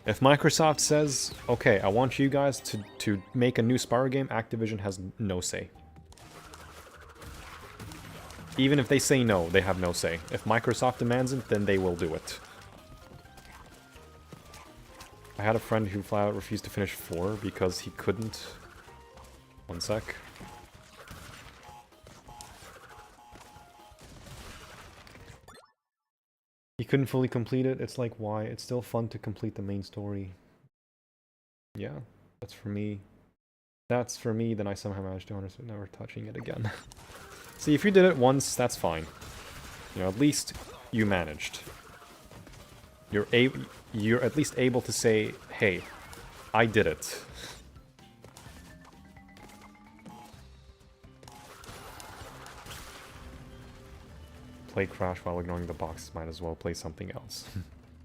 If Microsoft says, okay, I want you guys to make a new Spyro game, Activision has no say. Even if they say no, they have no say. If Microsoft demands it, then they will do it. I had a friend who flat out refused to finish 4 because he couldn't... One sec. couldn't fully complete it. It's like, why? It's still fun to complete the main story. Yeah, that's for me. That's for me, then I somehow managed to understand never touching it again. See, if you did it once, that's fine. You know, at least you managed. You're at least able to say, hey, I did it. Play Crash while ignoring the boxes, might as well play something else.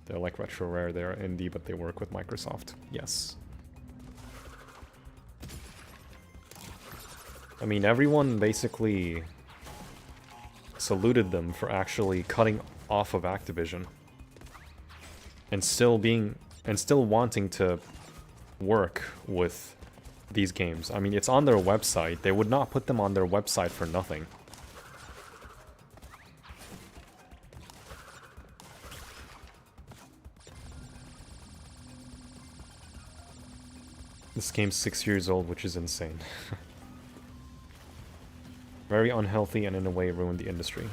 They're like retro rare, they're indie, but they work with Microsoft. Yes. I mean, everyone basically saluted them for actually cutting off of Activision. And still wanting to work with these games. I mean, it's on their website. They would not put them on their website for nothing. This game's 6 years old, which is insane. Very unhealthy and in a way ruined the industry.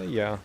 Yeah.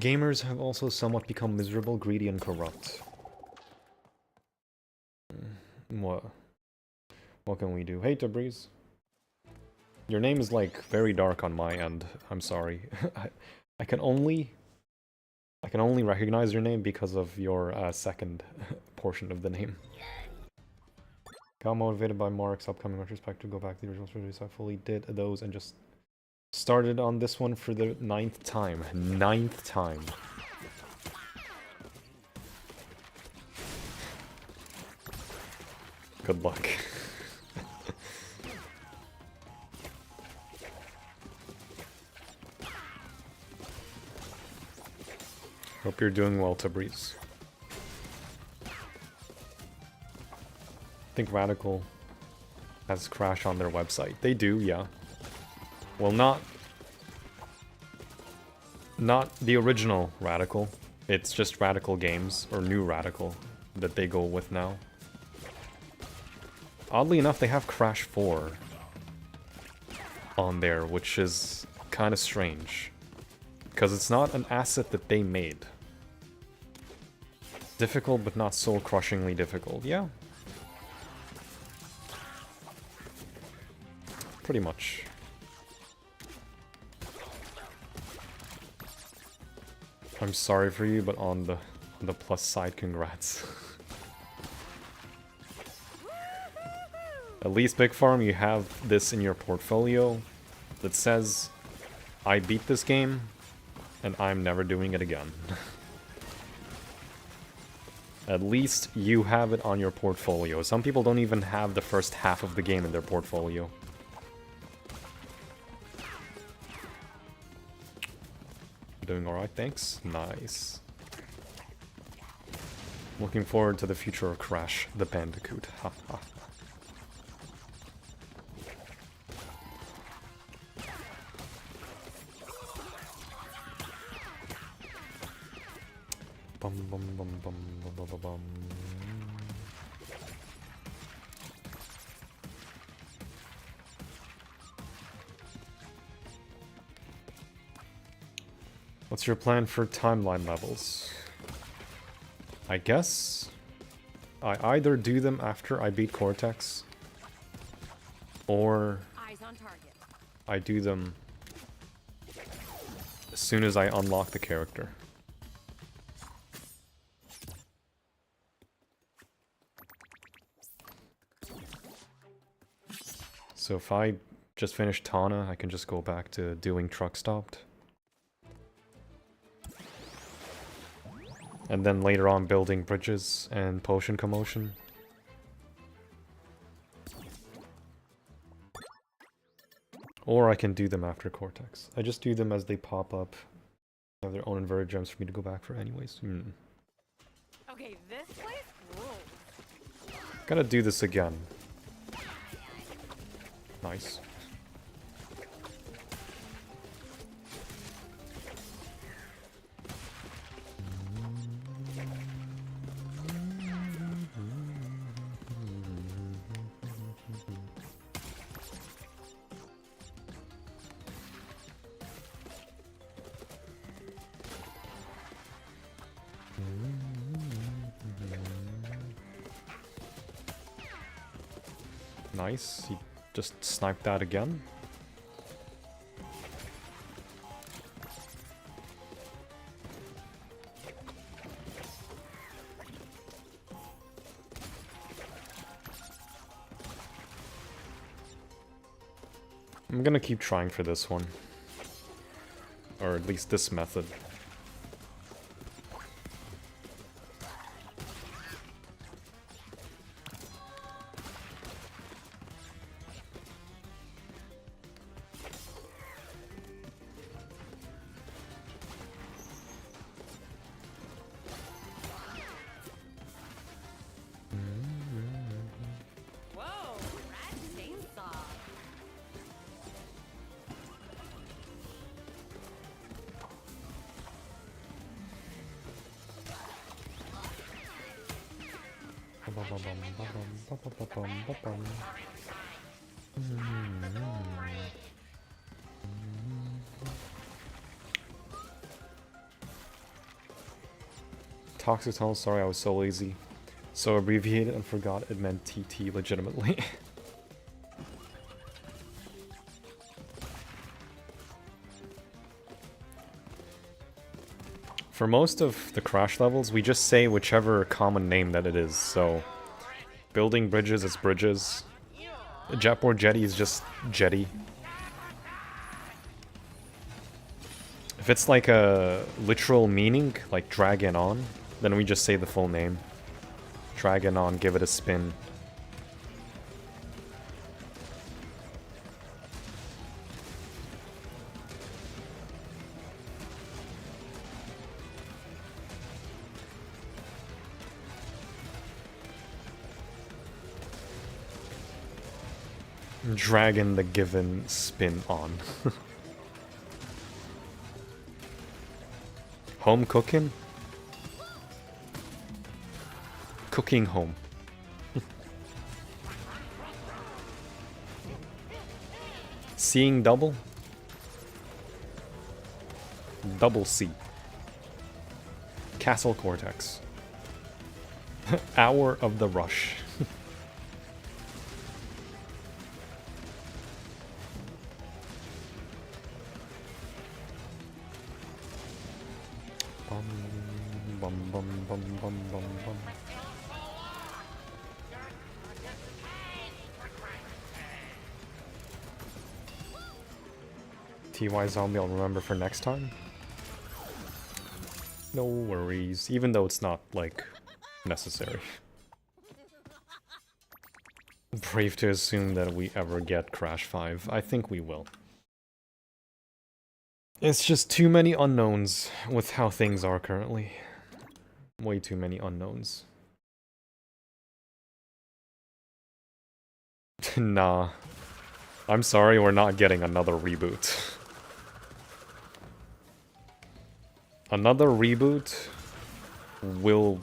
Gamers have also somewhat become miserable, greedy, and corrupt. What? What can we do? Hey, Tabriz. Your name is, like, very dark on my end. I'm sorry. I can only recognize your name because of your second portion of the name. Got motivated by Mark's upcoming retrospect to go back to the original series. I fully did those and just started on this one for the 9th time. 9th time. Good luck. Hope you're doing well, Tabriz. I think Radical has Crash on their website. They do, yeah. Well, not the original Radical. It's just Radical Games, or New Radical, that they go with now. Oddly enough, they have Crash 4 on there, which is kind of strange. Because it's not an asset that they made. Difficult, but not soul-crushingly difficult. Yeah. Pretty much. I'm sorry for you, but on the plus side, congrats. At least, Big Farm, you have this in your portfolio that says, I beat this game, and I'm never doing it again. At least you have it on your portfolio. Some people don't even have the first half of the game in their portfolio. Doing alright, thanks. Nice. Looking forward to the future of Crash the Bandicoot. Ha ha. Bum bum bum bum bum bum bum bum. What's your plan for timeline levels? I guess I either do them after I beat Cortex, or Eyes on target. I do them as soon as I unlock the character. So if I just finish Tana, I can just go back to doing Truck Stopped. And then later on building bridges and potion commotion. Or I can do them after Cortex. I just do them as they pop up. They have their own inverted gems for me to go back for anyways. Okay, this place rules. Gotta do this again. Nice. Nice. He just sniped that again. I'm gonna keep trying for this one. Or at least this method. Whoa, rat chainsaw. Toxic Tunnel, sorry I was so lazy. So abbreviated and forgot it meant TT legitimately. For most of the Crash levels, we just say whichever common name that it is, so... Building bridges is bridges. Jetboard jetty is just jetty. If it's like a literal meaning, like dragon on, then we just say the full name. Dragon on, give it a spin. Dragon the given spin on. Home cooking? Cooking home. Seeing double? Double C. Castle Cortex. Hour of the Rush. Bum, bum, bum, bum, bum, bum. TY Zombie I'll remember for next time. No worries, even though it's not, like, necessary. Brave to assume that we ever get Crash 5. I think we will. It's just too many unknowns with how things are currently. Way too many unknowns. Nah. I'm sorry, we're not getting another reboot. Another reboot will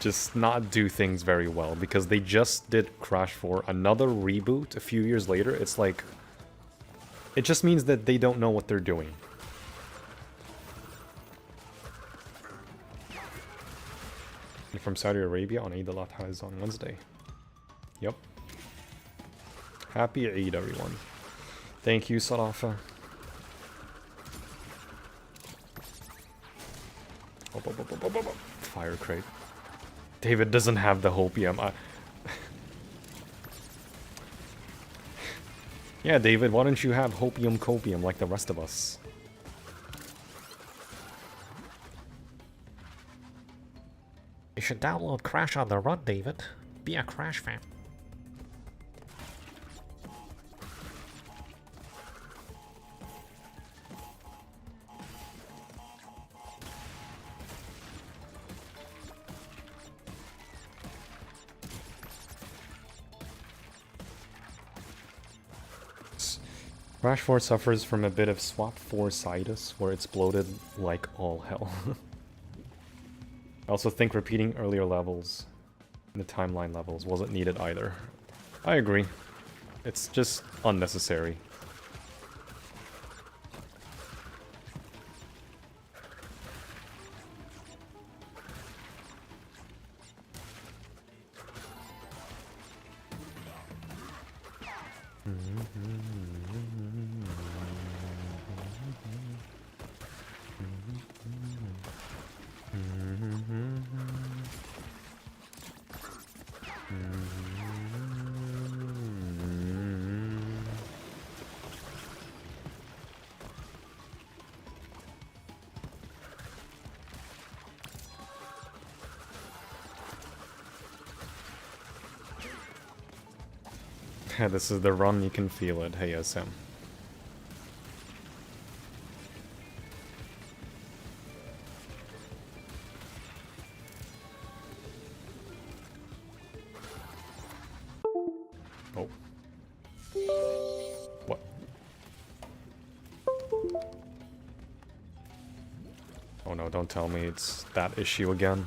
just not do things very well, because they just did Crash 4. Another reboot a few years later, it's like... It just means that they don't know what they're doing. And from Saudi Arabia on Eid al-Adha is on Wednesday. Yep. Happy Eid, everyone. Thank you, Sarafa. Fire crate. David doesn't have the hopium. Yeah, David, why don't you have hopium copium like the rest of us? You should download Crash on the Run, David. Be a Crash fan. Crash 4 suffers from a bit of swap 4-sidus, where it's bloated like all hell. I also think repeating earlier levels, the timeline levels, wasn't needed either. I agree. It's just unnecessary. This is the run, you can feel it. Hey, SM. Oh. What? Oh no, don't tell me it's that issue again.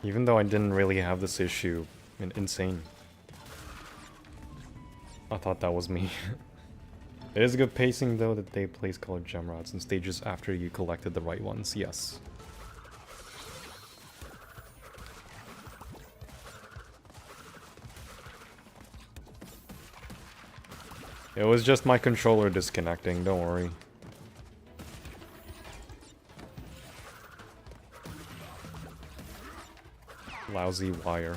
Even though I didn't really have this issue in N.Sane. I thought that was me. It is good pacing though that they place colored gem rods in stages after you collected the right ones, yes. It was just my controller disconnecting, don't worry. Lousy wire.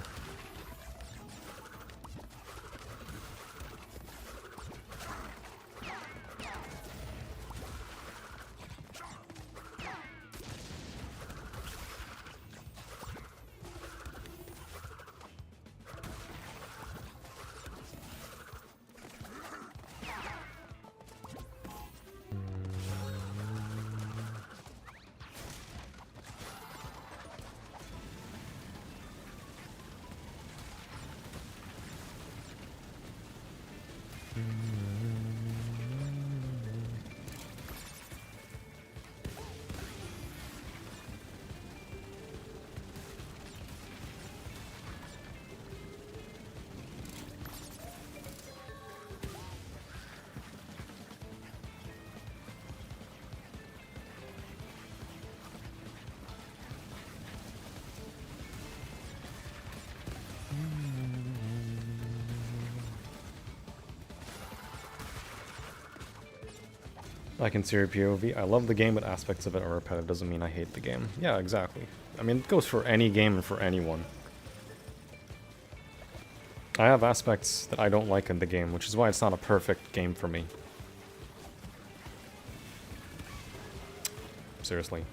I can see your POV. I love the game, but aspects of it are repetitive. Doesn't mean I hate the game. Yeah, exactly. I mean, it goes for any game and for anyone. I have aspects that I don't like in the game, which is why it's not a perfect game for me. Seriously.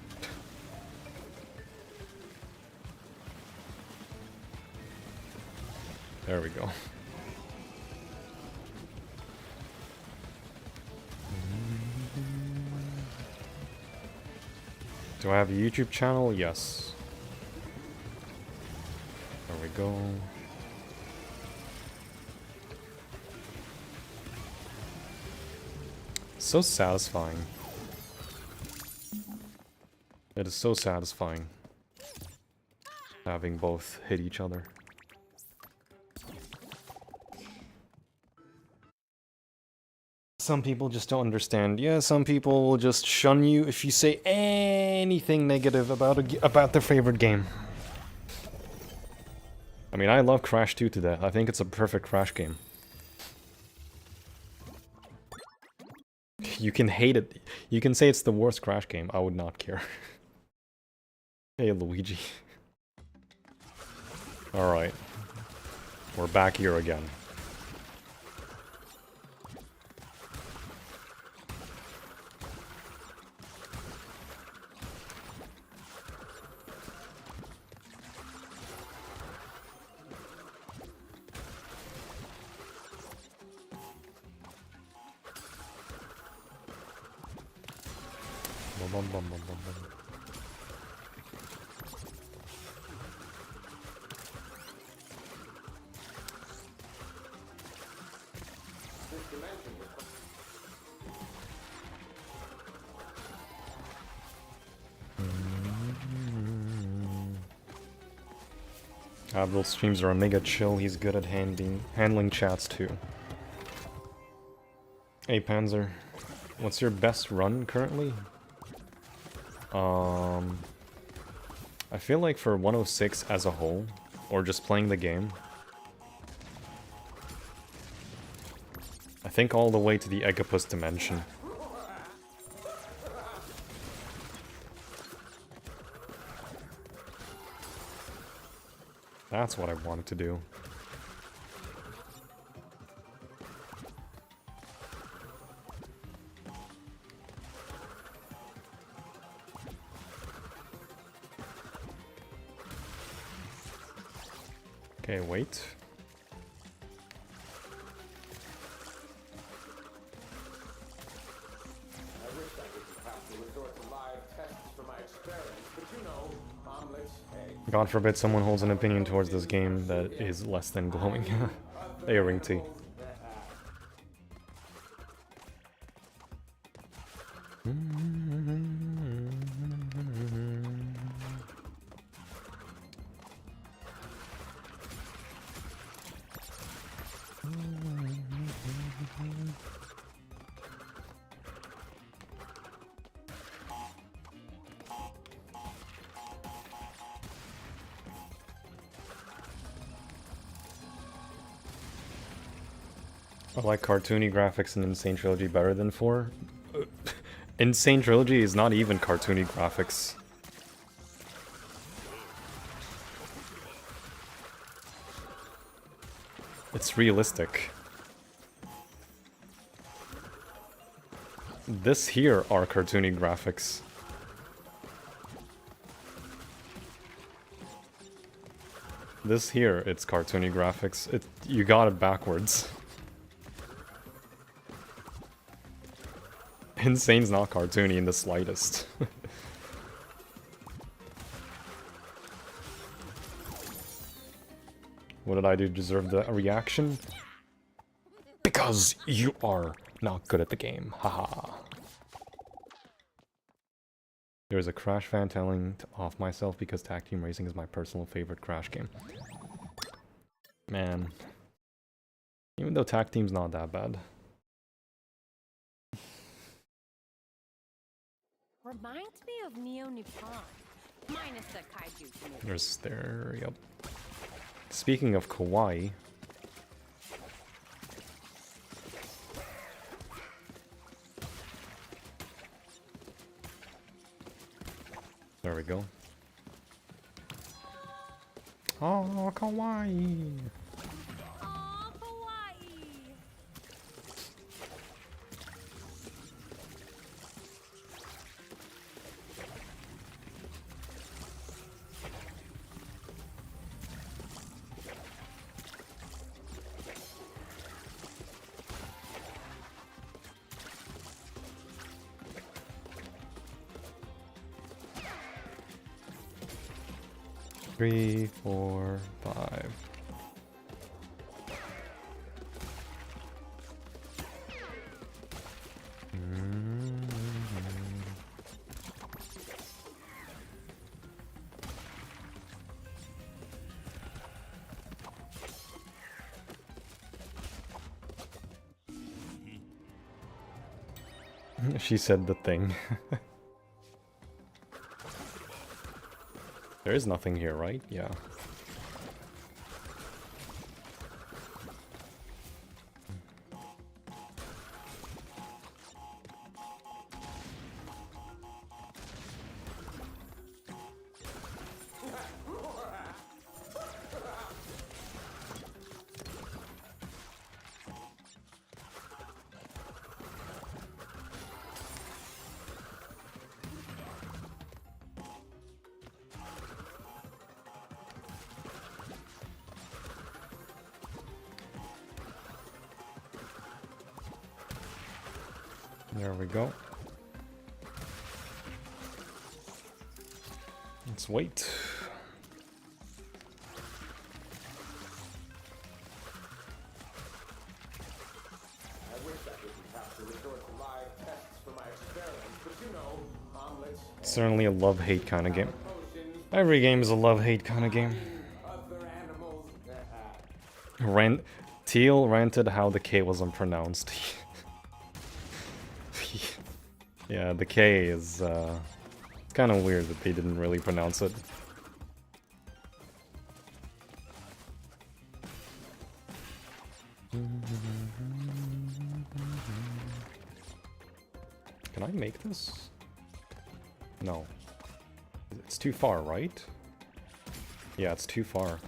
There we go. Do I have a YouTube channel? Yes. There we go. So satisfying. It is so satisfying. Having both hit each other. Some people just don't understand. Yeah, some people will just shun you if you say anything negative about their favorite game. I mean, I love Crash 2 to death. I think it's a perfect Crash game. You can hate it. You can say it's the worst Crash game. I would not care. Hey, Luigi. Alright. We're back here again. Bum, bum, bum, bum, bum. Abdul's streams are mega chill. He's good at handling chats too. Hey Panzer, what's your best run currently? I feel like for 106 as a whole, or just playing the game, I think all the way to the Egopus dimension. That's what I wanted to do. Okay, wait. God forbid someone holds an opinion towards this game that is less than glowing. Hey, Ring T. I like cartoony graphics in N.Sane Trilogy better than 4. N.Sane Trilogy is not even cartoony graphics. It's realistic. This here are cartoony graphics. This here, it's cartoony graphics. You got it backwards. N.Sane's not cartoony in the slightest. What did I do to deserve the reaction? Because you are not good at the game. Haha. There's a Crash fan telling off myself because Tag Team Racing is my personal favorite Crash game. Man. Even though Tag Team's not that bad. Reminds me of Neo Nippon, minus the kaiju community. There's there, yep. Speaking of kawaii. There we go. Oh, kawaii. Aw, kawaii. Three, 4, 5. She said the thing. There is nothing here, right? Yeah. There we go. Let's wait. Certainly a love-hate kind of game. Every game is a love-hate kind of game. Teal ranted how the K was unpronounced. Yeah, the K is it's kind of weird that they didn't really pronounce it. Can I make this? No. It's too far, right? Yeah, it's too far.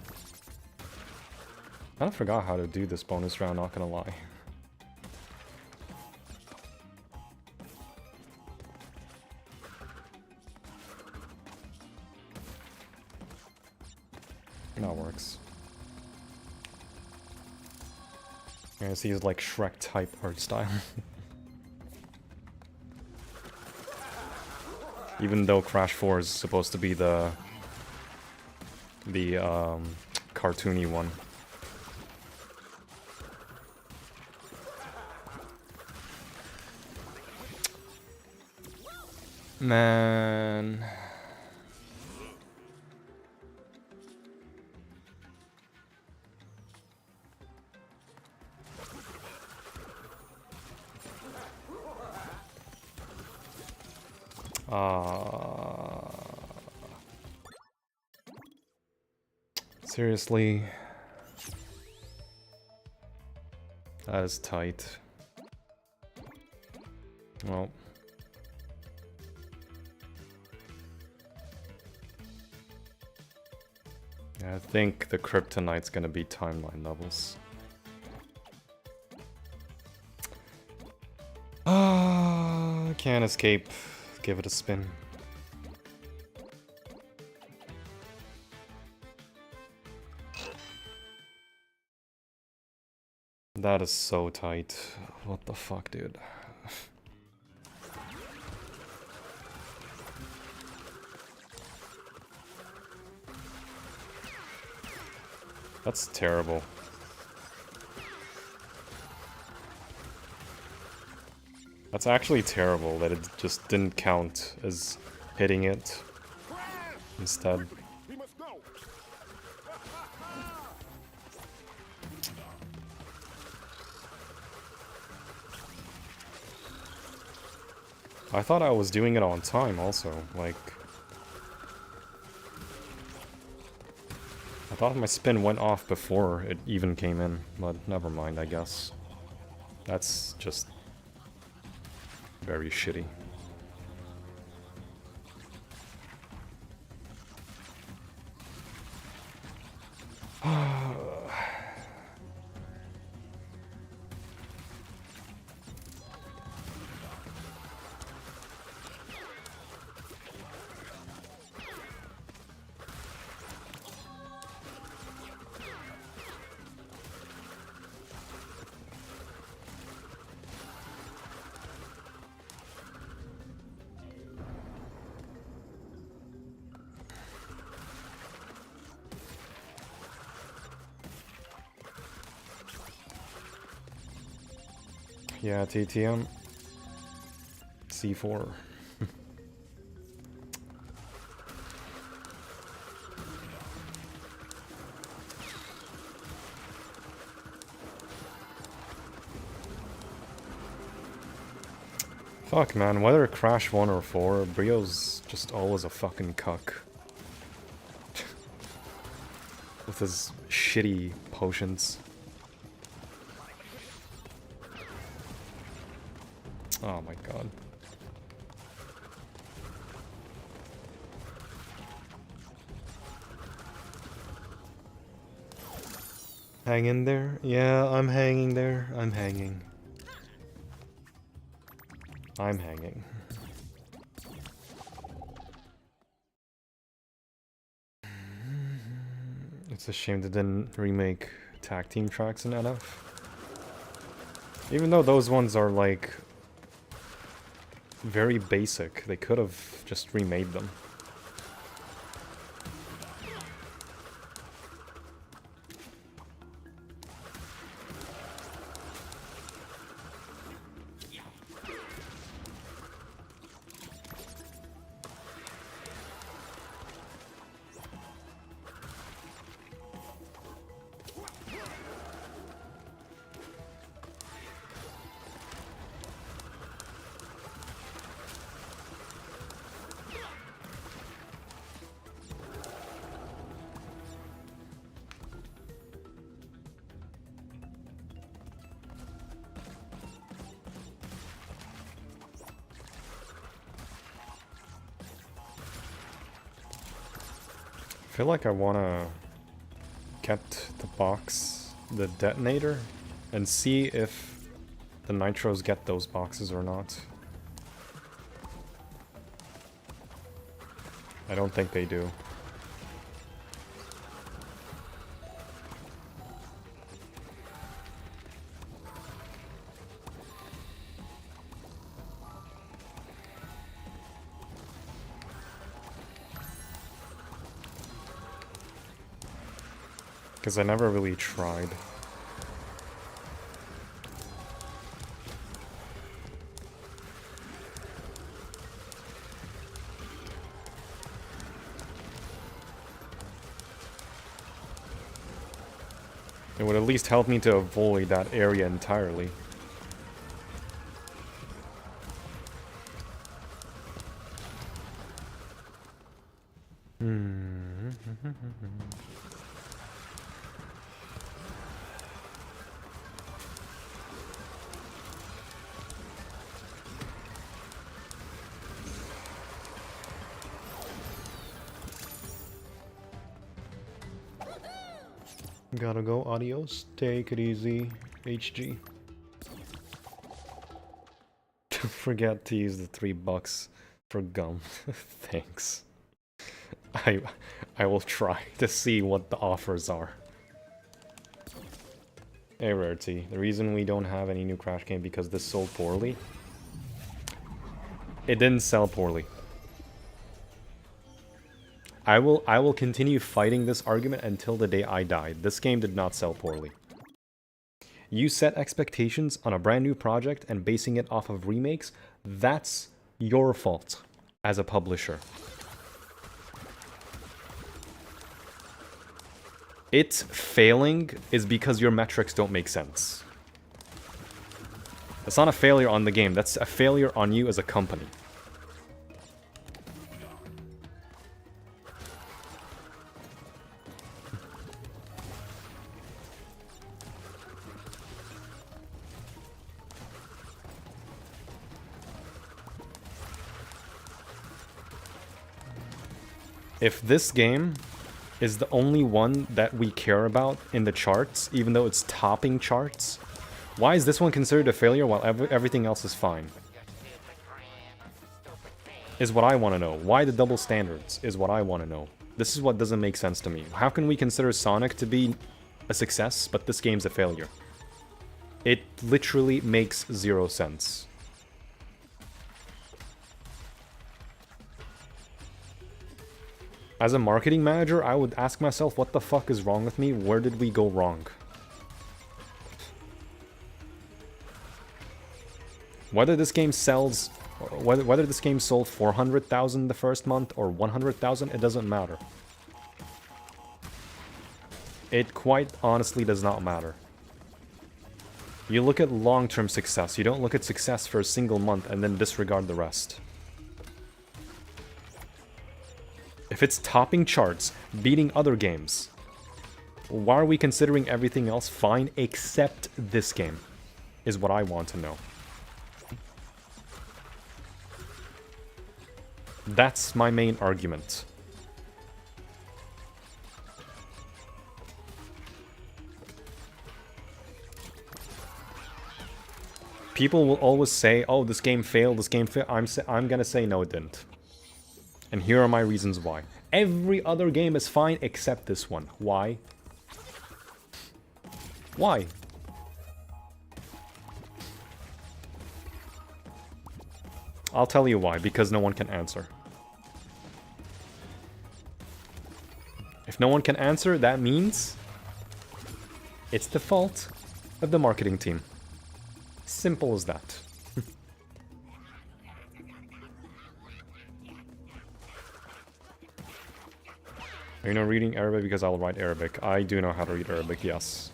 I forgot how to do this bonus round, not gonna lie. That works. Yeah, see his like Shrek type art style. Even though Crash 4 is supposed to be the cartoony one. Man. Seriously. That is tight. Well. I think the kryptonite's gonna be timeline levels. Can't escape. Give it a spin. That is so tight. What the fuck, dude? That's terrible. That's actually terrible that it just didn't count as hitting it instead. I thought I was doing it on time also, like... I thought my spin went off before it even came in, but never mind, I guess. That's just... very shitty. Yeah, TTM. C4. Fuck, man, whether Crash 1 or 4, Brio's just always a fucking cuck. With his shitty potions. Oh my god. Hang in there? Yeah, I'm hanging there. I'm hanging. I'm hanging. It's a shame they didn't remake tag team tracks in NF. Even though those ones are like very basic. They could have just remade them. I feel like I wanna get the box, the detonator, and see if the nitros get those boxes or not. I don't think they do. Because I never really tried. It would at least help me to avoid that area entirely. Gotta go, adios. Take it easy, HG. Don't forget to use the $3 for gum. Thanks. I will try to see what the offers are. Hey Rarity, the reason we don't have any new Crash game because this sold poorly. It didn't sell poorly. I will continue fighting this argument until the day I die. This game did not sell poorly. You set expectations on a brand new project and basing it off of remakes, that's your fault as a publisher. It failing is because your metrics don't make sense. That's not a failure on the game, that's a failure on you as a company. If this game is the only one that we care about in the charts, even though it's topping charts, why is this one considered a failure while everything else is fine? Is what I want to know. Why the double standards is what I want to know. This is what doesn't make sense to me. How can we consider Sonic to be a success, but this game's a failure? It literally makes zero sense. As a marketing manager, I would ask myself, what the fuck is wrong with me? Where did we go wrong? Whether this game sells, whether this game sold 400,000 the first month or 100,000, it doesn't matter. It quite honestly does not matter. You look at long-term success. You don't look at success for a single month and then disregard the rest. If it's topping charts, beating other games, why are we considering everything else fine except this game? Is what I want to know. That's my main argument. People will always say, oh, this game failed, this game failed. I'm gonna say, no, it didn't. And here are my reasons why. Every other game is fine except this one. Why? Why? I'll tell you why, because no one can answer. If no one can answer, that means it's the fault of the marketing team. Simple as that. Are you not reading Arabic because I'll write Arabic? I do know how to read Arabic, yes.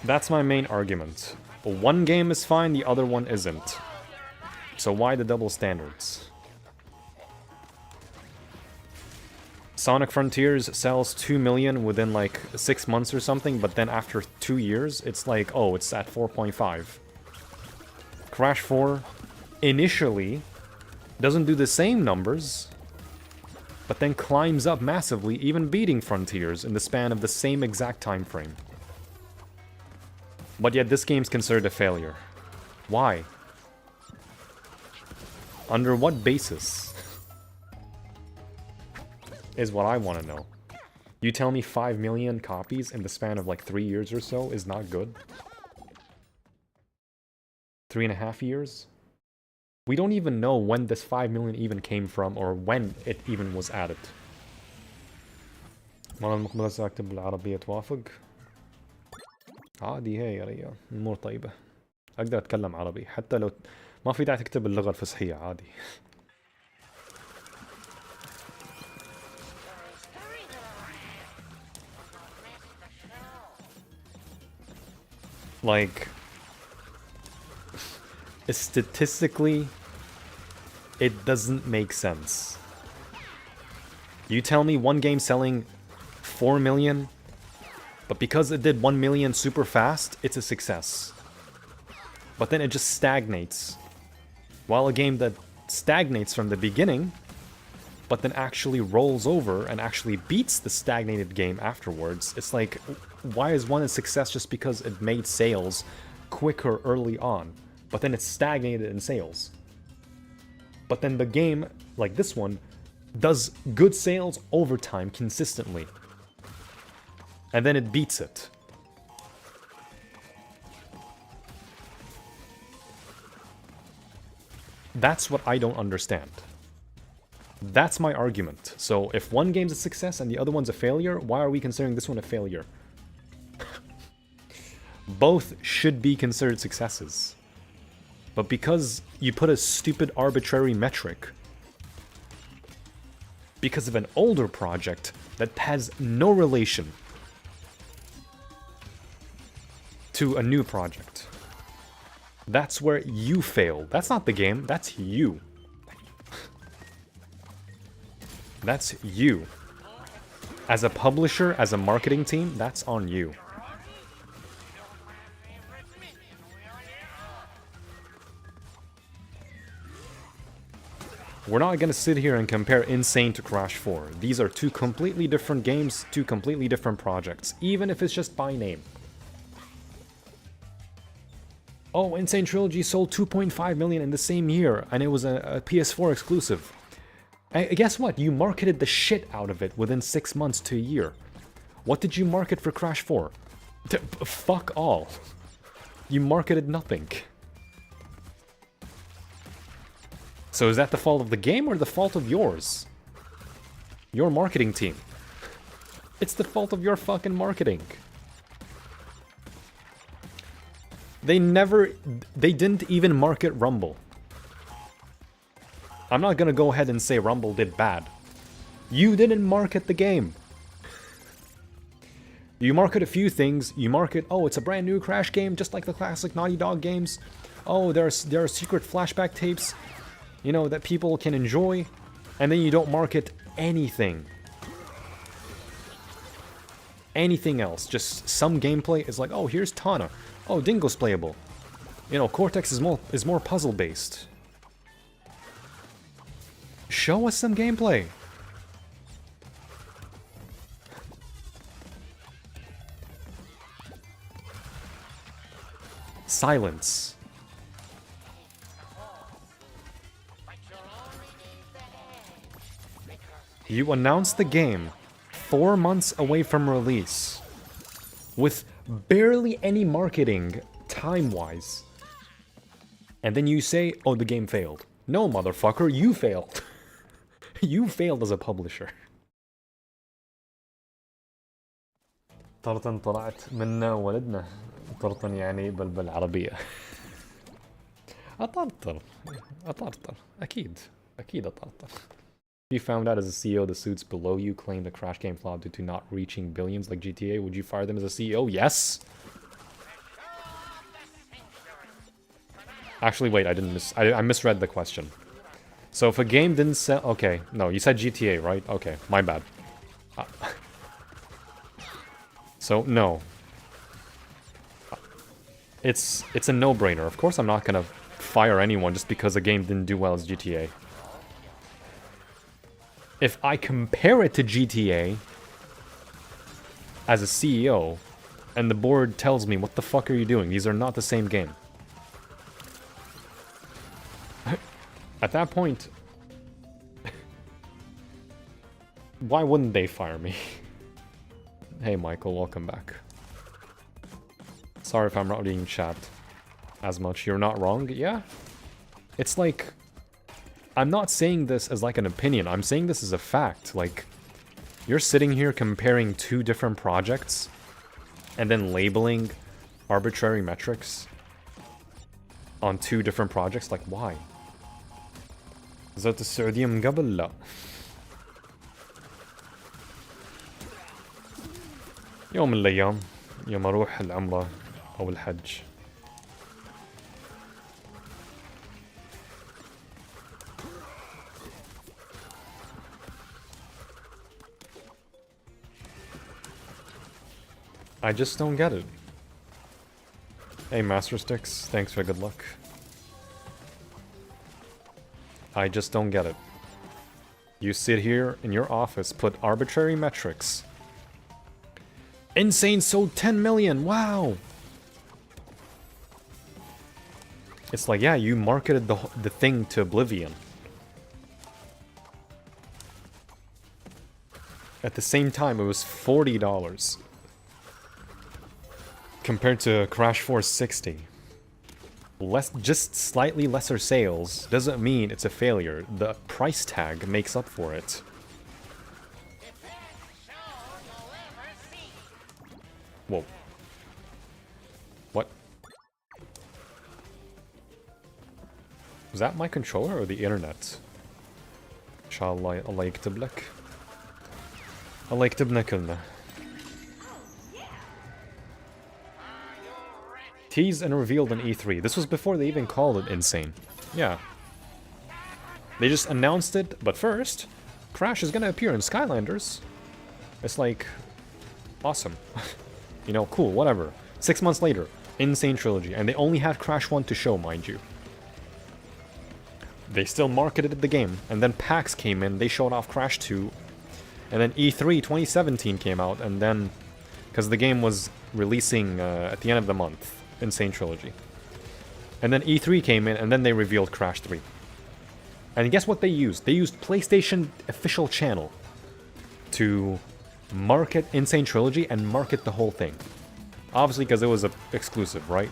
That's my main argument. One game is fine, the other one isn't. So why the double standards? Sonic Frontiers sells 2 million within like 6 months or something, but then after 2 years, it's like, oh, it's at 4.5. Crash 4 initially doesn't do the same numbers, but then climbs up massively, even beating Frontiers in the span of the same exact time frame. But yet this game's considered a failure. Why? Under what basis? Is what I want to know. You tell me 5 million copies in the span of like 3 years or so is not good? 3.5 years? We don't even know when this 5 million even came from or when it even was added. مرة المقبلة سأكتب بالعربية توافق؟ عادي هي يا ريال الأمور طيبة. أقدر أتكلم عربي حتى لو ما في داعي تكتب اللغة الفصحية عادي. Like, statistically, it doesn't make sense. You tell me one game selling 4 million, but because it did 1 million super fast, it's a success. But then it just stagnates. While a game that stagnates from the beginning, but then actually rolls over and actually beats the stagnated game afterwards, it's like, why is one a success just because it made sales quicker early on, but then it stagnated in sales? But then the game, like this one, does good sales over time consistently. And then it beats it. That's what I don't understand. That's my argument. So if one game's a success and the other one's a failure, why are we considering this one a failure? Both should be considered successes. But because you put a stupid arbitrary metric, because of an older project that has no relation to a new project, that's where you fail. That's not the game, that's you. That's you. As a publisher, as a marketing team, that's on you. We're not gonna sit here and compare N.Sane to Crash 4. These are two completely different games, two completely different projects, even if it's just by name. Oh, N.Sane Trilogy sold 2.5 million in the same year, and it was a PS4 exclusive. Guess what? You marketed the shit out of it within 6 months to a year. What did you market for Crash 4? Fuck all. You marketed nothing. So is that the fault of the game or the fault of yours? Your marketing team. It's the fault of your fucking marketing. They didn't even market Rumble. I'm not gonna go ahead and say Rumble did bad. You didn't market the game. You market a few things. You market, oh, it's a brand new Crash game, just like the classic Naughty Dog games. Oh, there are secret flashback tapes, you know, that people can enjoy. And then you don't market anything. Anything else. Just some gameplay is like, oh, here's Tana. Oh, Dingo's playable. You know, Cortex is more puzzle-based. Show us some gameplay. Silence. You announced the game 4 months away from release with barely any marketing time-wise. And then you say, oh, the game failed. No, motherfucker, you failed. You failed as a publisher. طرطن طلعت منا ولدنا طرطن يعني بالعربية. أطرطر أكيد أطرطر. If you found out as a CEO the suits below you claimed a Crash game flop due to not reaching billions like GTA, would you fire them as a CEO? Yes! Actually, wait, I misread the question. So if a game didn't sell... Okay, no, you said GTA, right? Okay, my bad. So, no. It's a no-brainer. Of course I'm not gonna fire anyone just because a game didn't do well as GTA. If I compare it to GTA as a CEO, and the board tells me, what the fuck are you doing? These are not the same game. At that point, why wouldn't they fire me? Hey Michael, welcome back. Sorry if I'm not reading chat as much. You're not wrong? Yeah. It's like, I'm not saying this as like an opinion. I'm saying this as a fact. Like, you're sitting here comparing 2 different projects and then labeling arbitrary metrics on 2 different projects. Like, why? زرت السعودية من قبل؟ لا. يوم من الأيام يوم أروح العمرة أو الحج. I just don't get it. Hey Master Sticks, thanks for good luck. I just don't get it. You sit here in your office, put arbitrary metrics. N.Sane sold 10 million, wow! It's like, yeah, you marketed the thing to oblivion. At the same time, it was $40. Compared to Crash 4 60. Just slightly lesser sales doesn't mean it's a failure. The price tag makes up for it. Whoa. What? Was that my controller or the internet? Inshallah, Allah يكتب لك. الله يكتبنا كلنا. Teased and revealed in E3. This was before they even called it N.Sane. Yeah. They just announced it, but first, Crash is gonna appear in Skylanders. It's like, awesome. You know, cool, whatever. 6 months later, N.Sane Trilogy, and they only had Crash 1 to show, mind you. They still marketed the game, and then PAX came in, they showed off Crash 2, and then E3 2017 came out, and then, because the game was releasing at the end of the month, N.Sane Trilogy. And then E3 came in, and then they revealed Crash 3. And guess what they used? They used PlayStation official channel to market N.Sane Trilogy and market the whole thing. Obviously, because it was a exclusive, right?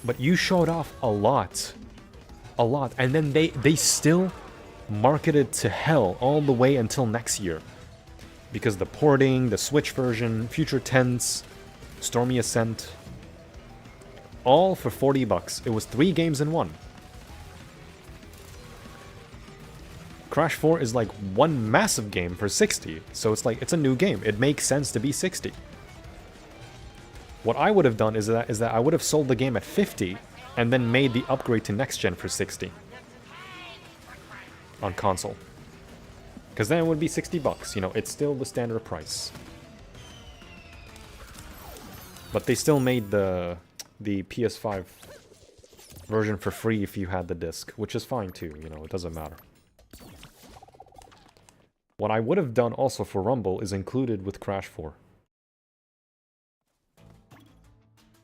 But you showed off a lot. A lot. And then they still marketed to hell all the way until next year. Because the porting, the Switch version, future tense, Stormy Ascent, all for $40. It was 3 games in 1. Crash 4 is like one massive game for 60, so it's like, it's a new game. It makes sense to be 60. What I would have done is that I would have sold the game at 50, and then made the upgrade to next gen for 60. On console. Because then it would be $60, you know, it's still the standard price. But they still made the PS5 version for free if you had the disc, which is fine too, you know, it doesn't matter. What I would have done also for Rumble is included with Crash 4.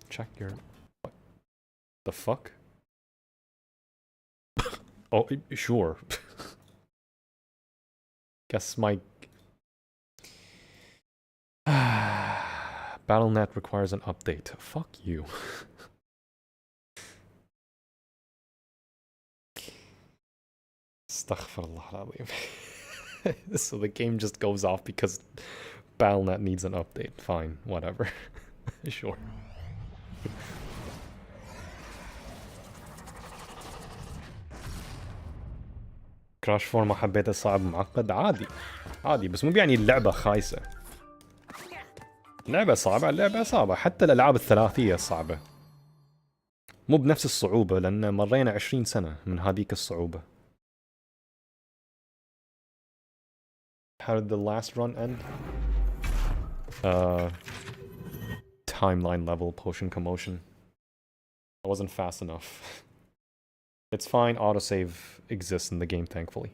Check your... What? The fuck? Oh, sure. Guess my... Battle.net requires an update. Fuck you. Astaghfirullah al-Azim. So the game just goes off because Battle.net needs an update. Fine, whatever. Sure. كراش 4 ما حبيته صعب معقد عادي عادي بس مو يعني اللعبة خايسة اللعبة صعبة اللعبة صعبة حتى الألعاب الثلاثية صعبة مو بنفس الصعوبة لأن مرينا 20 سنة من هذيك الصعوبة. How did the last run end? Timeline level potion commotion. I wasn't fast enough. It's fine, autosave exists in the game, thankfully.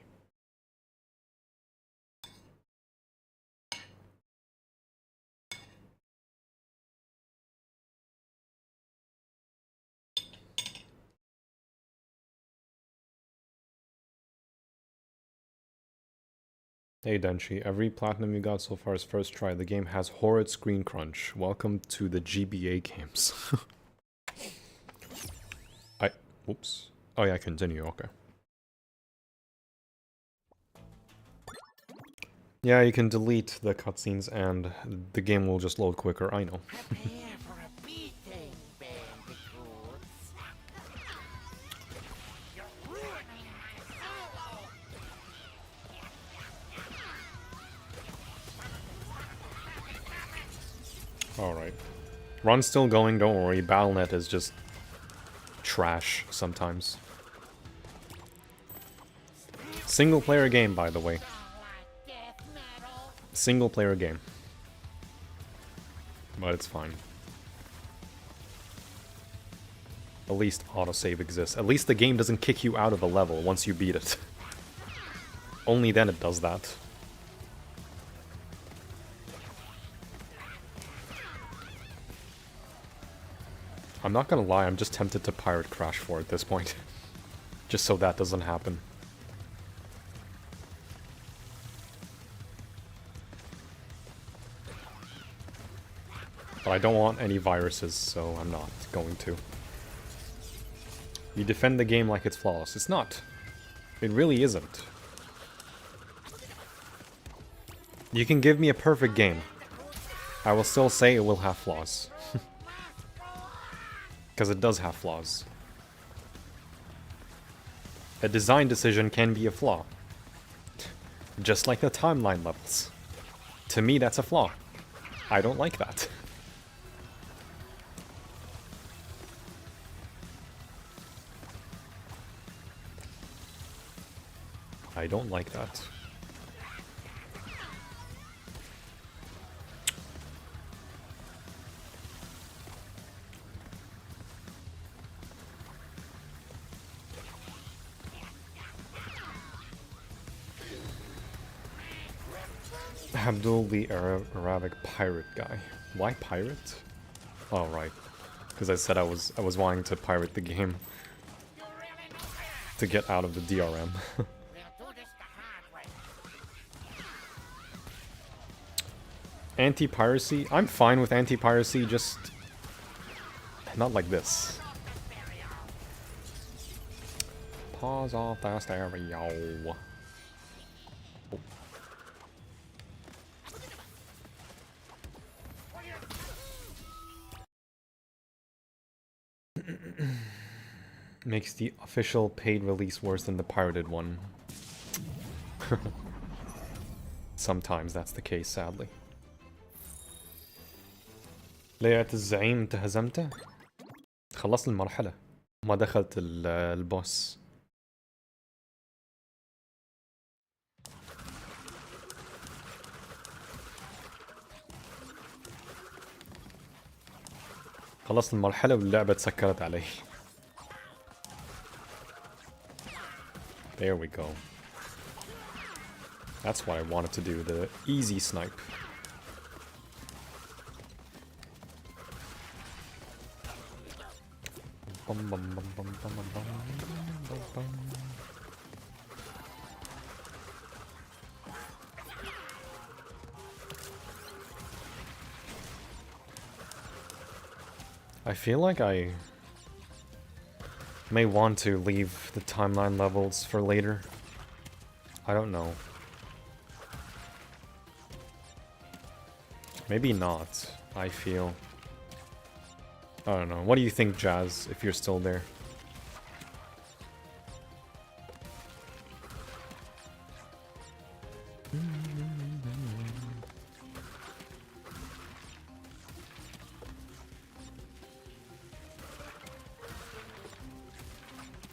Hey Denshi, every platinum you got so far is first try. The game has horrid screen crunch. Welcome to the GBA games. Oops. Oh yeah, continue, okay. Yeah, you can delete the cutscenes and the game will just load quicker, I know. Alright. Run's still going, don't worry. Battle.net is just trash sometimes. Single player game, by the way. Single player game. But it's fine. At least autosave exists. At least the game doesn't kick you out of a level once you beat it. Only then it does that. I'm not gonna lie, I'm just tempted to pirate Crash 4 at this point. Just so that doesn't happen. But I don't want any viruses, so I'm not going to. You defend the game like it's flawless. It's not. It really isn't. You can give me a perfect game. I will still say it will have flaws. Because it does have flaws. A design decision can be a flaw. Just like the timeline levels. To me, that's a flaw. I don't like that. I don't like that. Abdul, the Arabic pirate guy. Why pirate? Oh, right. Because I said I was wanting to pirate the game to get out of the DRM. Anti-piracy? I'm fine with anti-piracy, just not like this. Pause off that stereo. Makes the official paid release worse than the pirated one. Sometimes that's the case, sadly. ليلة الزعيم انت هزمته؟ خلصت المرحلة ما دخلت البوس. خلصت المرحلة واللعبة تسكرت علي. There we go. That's what I wanted to do, the easy snipe. I feel like I may want to leave the timeline levels for later. I don't know. Maybe not, I feel. I don't know. What do you think, Jazz, if you're still there?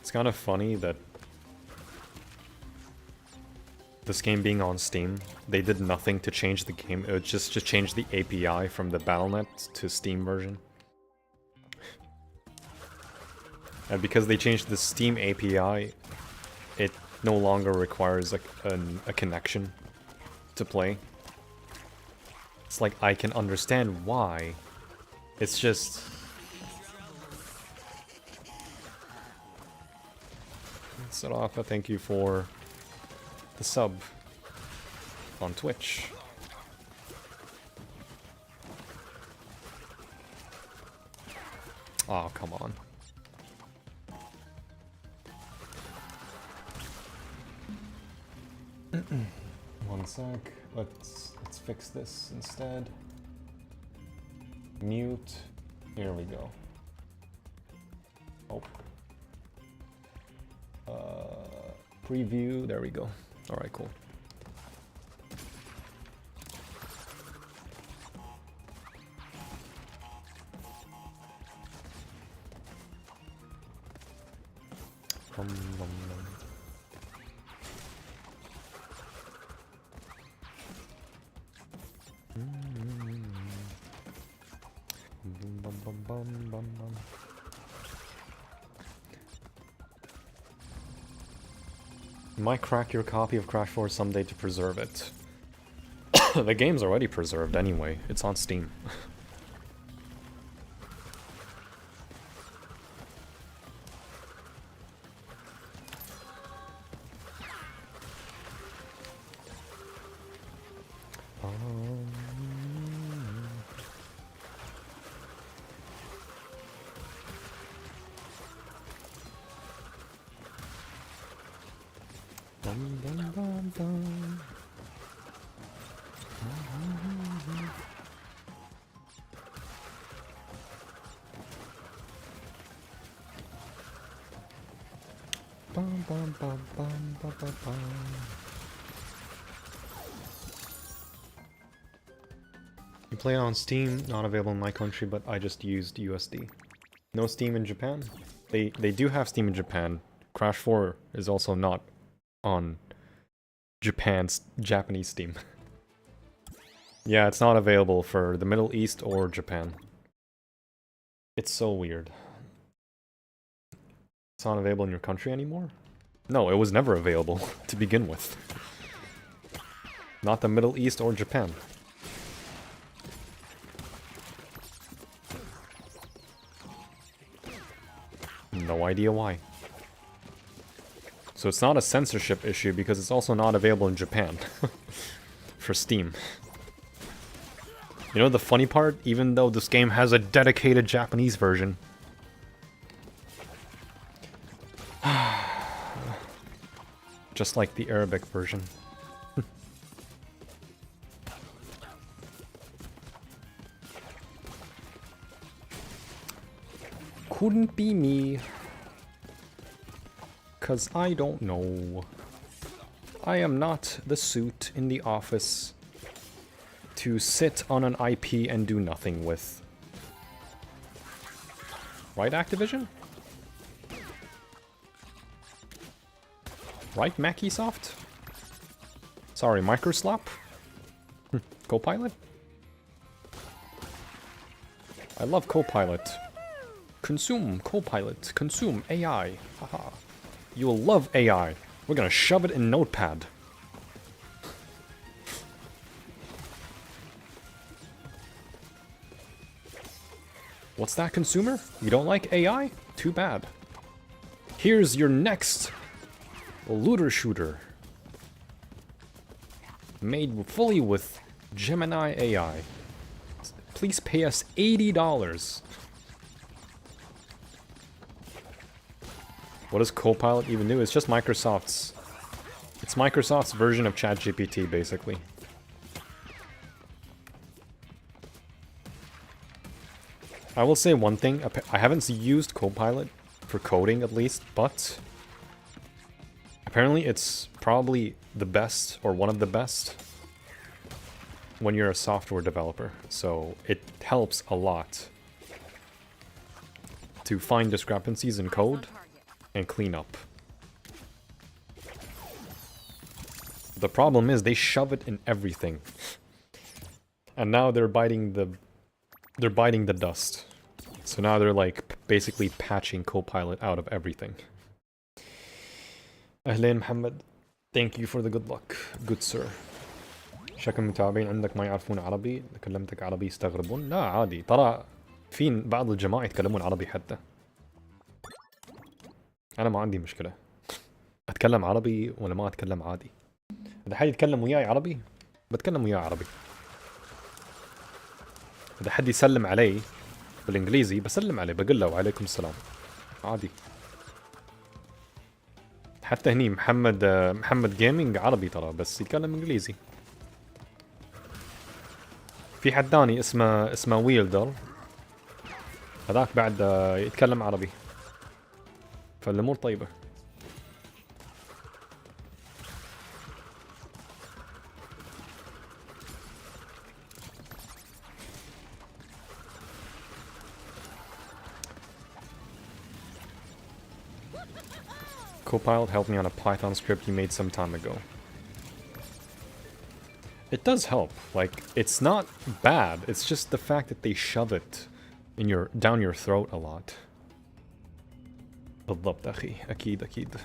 It's kind of funny that this game being on Steam, they did nothing to change the game. It just changed the API from the Battle.net to Steam version. And because they changed the Steam API, it no longer requires a connection to play. It's like, I can understand why. It's just... Sarafa, thank you for the sub on Twitch. Oh, come on. One sec. Let's fix this instead. Mute. Here we go. Oh. Preview. There we go. All right, cool. Might crack your copy of Crash 4 someday to preserve it. The game's already preserved anyway. It's on Steam. You play it on Steam, not available in my country, but I just used USD. No Steam in Japan? They do have Steam in Japan. Crash 4 is also not on Japan's Japanese Steam. Yeah, it's not available for the Middle East or Japan. It's so weird. It's not available in your country anymore? No, it was never available to begin with. Not the Middle East or Japan. No idea why. So it's not a censorship issue because it's also not available in Japan. For Steam. You know the funny part? Even though this game has a dedicated Japanese version. Just like the Arabic version. Couldn't be me. 'Cause I don't know. I am not the suit in the office to sit on an IP and do nothing with. Right, Activision? Right, Mackiesoft? Sorry, Microslop? Copilot? I love Copilot. Consume Copilot. Consume AI. Haha. You will love AI. We're gonna shove it in Notepad. What's that, consumer? You don't like AI? Too bad. Here's your next looter shooter. Made fully with Gemini AI. Please pay us $80. What does Copilot even do? It's just Microsoft's... It's Microsoft's version of ChatGPT, basically. I will say one thing. I haven't used Copilot for coding, at least, but... apparently it's probably the best, or one of the best, when you're a software developer. So it helps a lot to find discrepancies in code and clean up. The problem is they shove it in everything. And now they're biting the dust. So now they're like basically patching Copilot out of everything. أهلين محمد. Thank you for the good luck, good sir. شكل المتابعين عندك ما يعرفون عربي، إذا كلمتك عربي يستغربون. لا عادي، ترى في بعض الجماعة يتكلمون عربي حتى. أنا ما عندي مشكلة. أتكلم عربي ولا ما أتكلم عادي. إذا حد يتكلم وياي عربي بتكلم وياه عربي. إذا حد يسلم علي بالإنجليزي بسلم عليه بقول له وعليكم السلام. عادي. حتى هني محمد جيمنج عربي ترى بس يتكلم انجليزي. في حد ثاني اسمه ويلدر هذاك بعد يتكلم عربي. فالامور طيبه. Copilot helped me on a Python script he made some time ago. It does help. Like, it's not bad. It's just the fact that they shove it in down your throat a lot. بالضبط أخي. أكيد أكيد.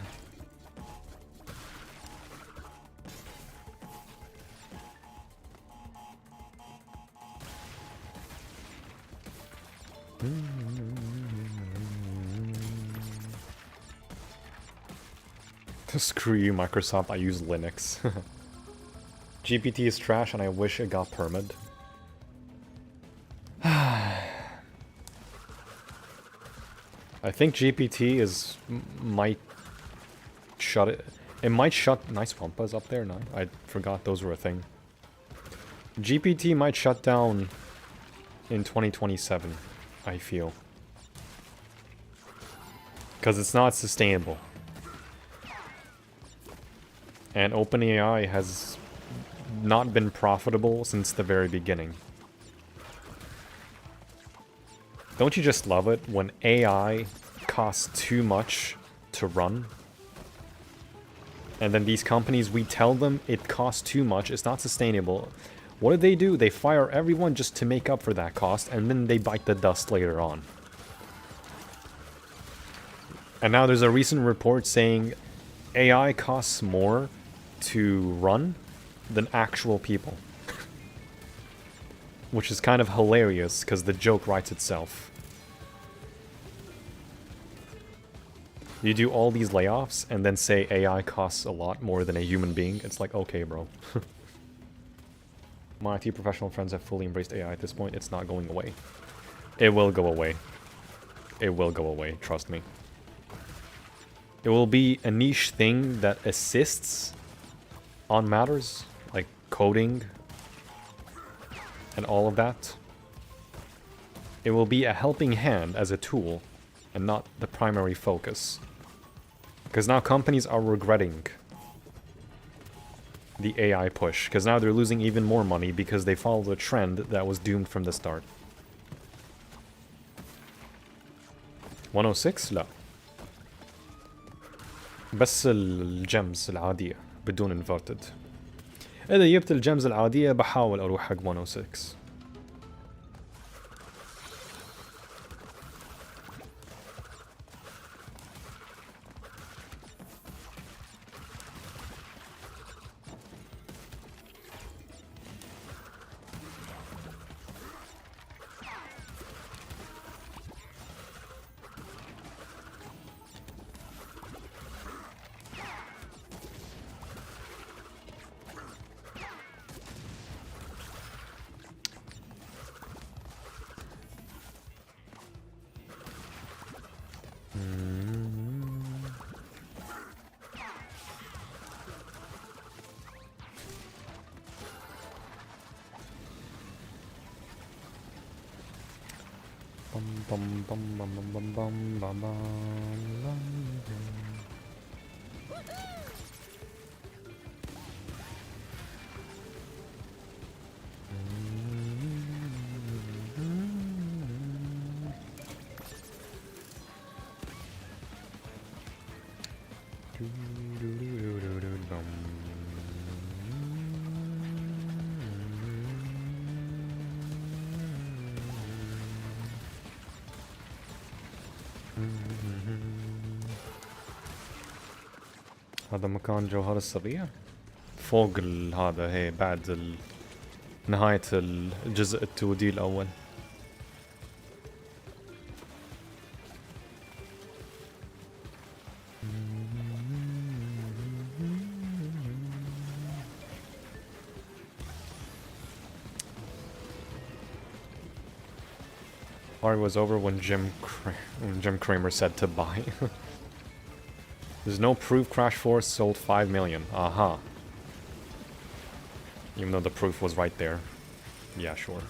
Screw you, Microsoft. I use Linux. GPT is trash and I wish it got permed. I think GPT might shut it. It might shut... Nice Wampas up there, no? I forgot those were a thing. GPT might shut down in 2027, I feel. Because it's not sustainable. And OpenAI has not been profitable since the very beginning. Don't you just love it when AI costs too much to run? And then these companies, we tell them it costs too much, it's not sustainable. What do? They fire everyone just to make up for that cost, and then they bite the dust later on. And now there's a recent report saying AI costs more to run than actual people. Which is kind of hilarious, because the joke writes itself. You do all these layoffs, and then say AI costs a lot more than a human being. It's like, okay, bro. My IT professional friends have fully embraced AI at this point. It's not going away. It will go away. It will go away, trust me. It will be a niche thing that assists on matters, like coding and all of that. It will be a helping hand as a tool and not the primary focus. Because now companies are regretting the AI push, because now they're losing even more money because they followed a trend that was doomed from the start. 106 لا بس الجيمز العادية بدون انفرتد. إذا جبت الجيمز العادية بحاول أروح حق 106. Bum bum bum bum bum bum bum bum bum. هذا مكان جوهر الصبية. فوق هذا هي بعد نهاية الجزء التودي الأول. Party was over when Jim Cramer said to buy. There's no proof Crash 4 sold 5 million. Aha. Even though the proof was right there. Yeah, sure.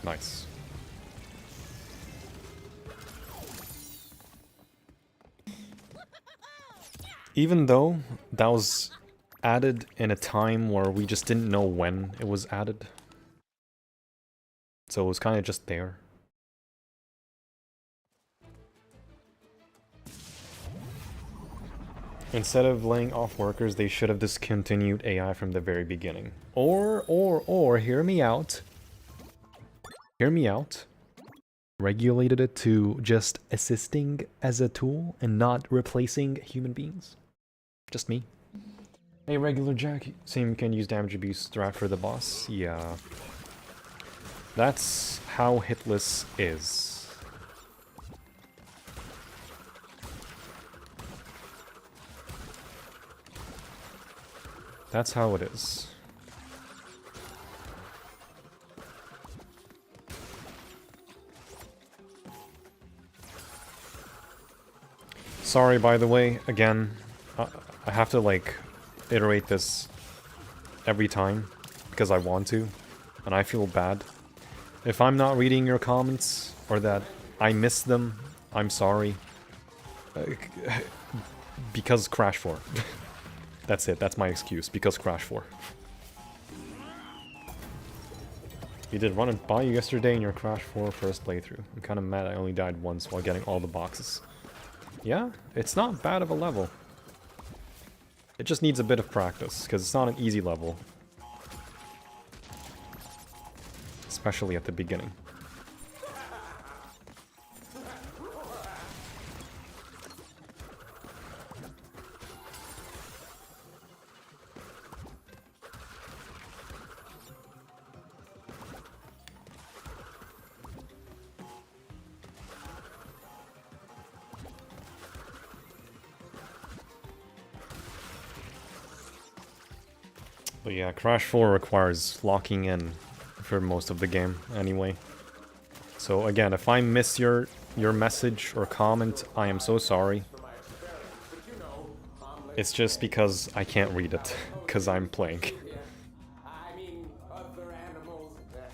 Nice. Even though that was added in a time where we just didn't know when it was added. So it was kind of just there. Instead of laying off workers, they should have discontinued AI from the very beginning. Or, hear me out. Hear me out. Regulated it to just assisting as a tool and not replacing human beings. Just me. Hey, regular Jack, same can use damage abuse strat for the boss? Yeah. That's how Hitless is. That's how it is. Sorry, by the way, again, I have to, like, iterate this every time because I want to, and I feel bad. If I'm not reading your comments, or that I miss them, I'm sorry. Because Crash 4. That's it, that's my excuse, because Crash 4. You did run it by you yesterday in your Crash 4 first playthrough. I'm kinda mad I only died once while getting all the boxes. Yeah, it's not bad of a level. It just needs a bit of practice, because it's not an easy level. Especially at the beginning. But yeah, Crash 4 requires locking in for most of the game anyway. So again, if I miss your message or comment, I am so sorry. It's just because I can't read it, because I'm playing.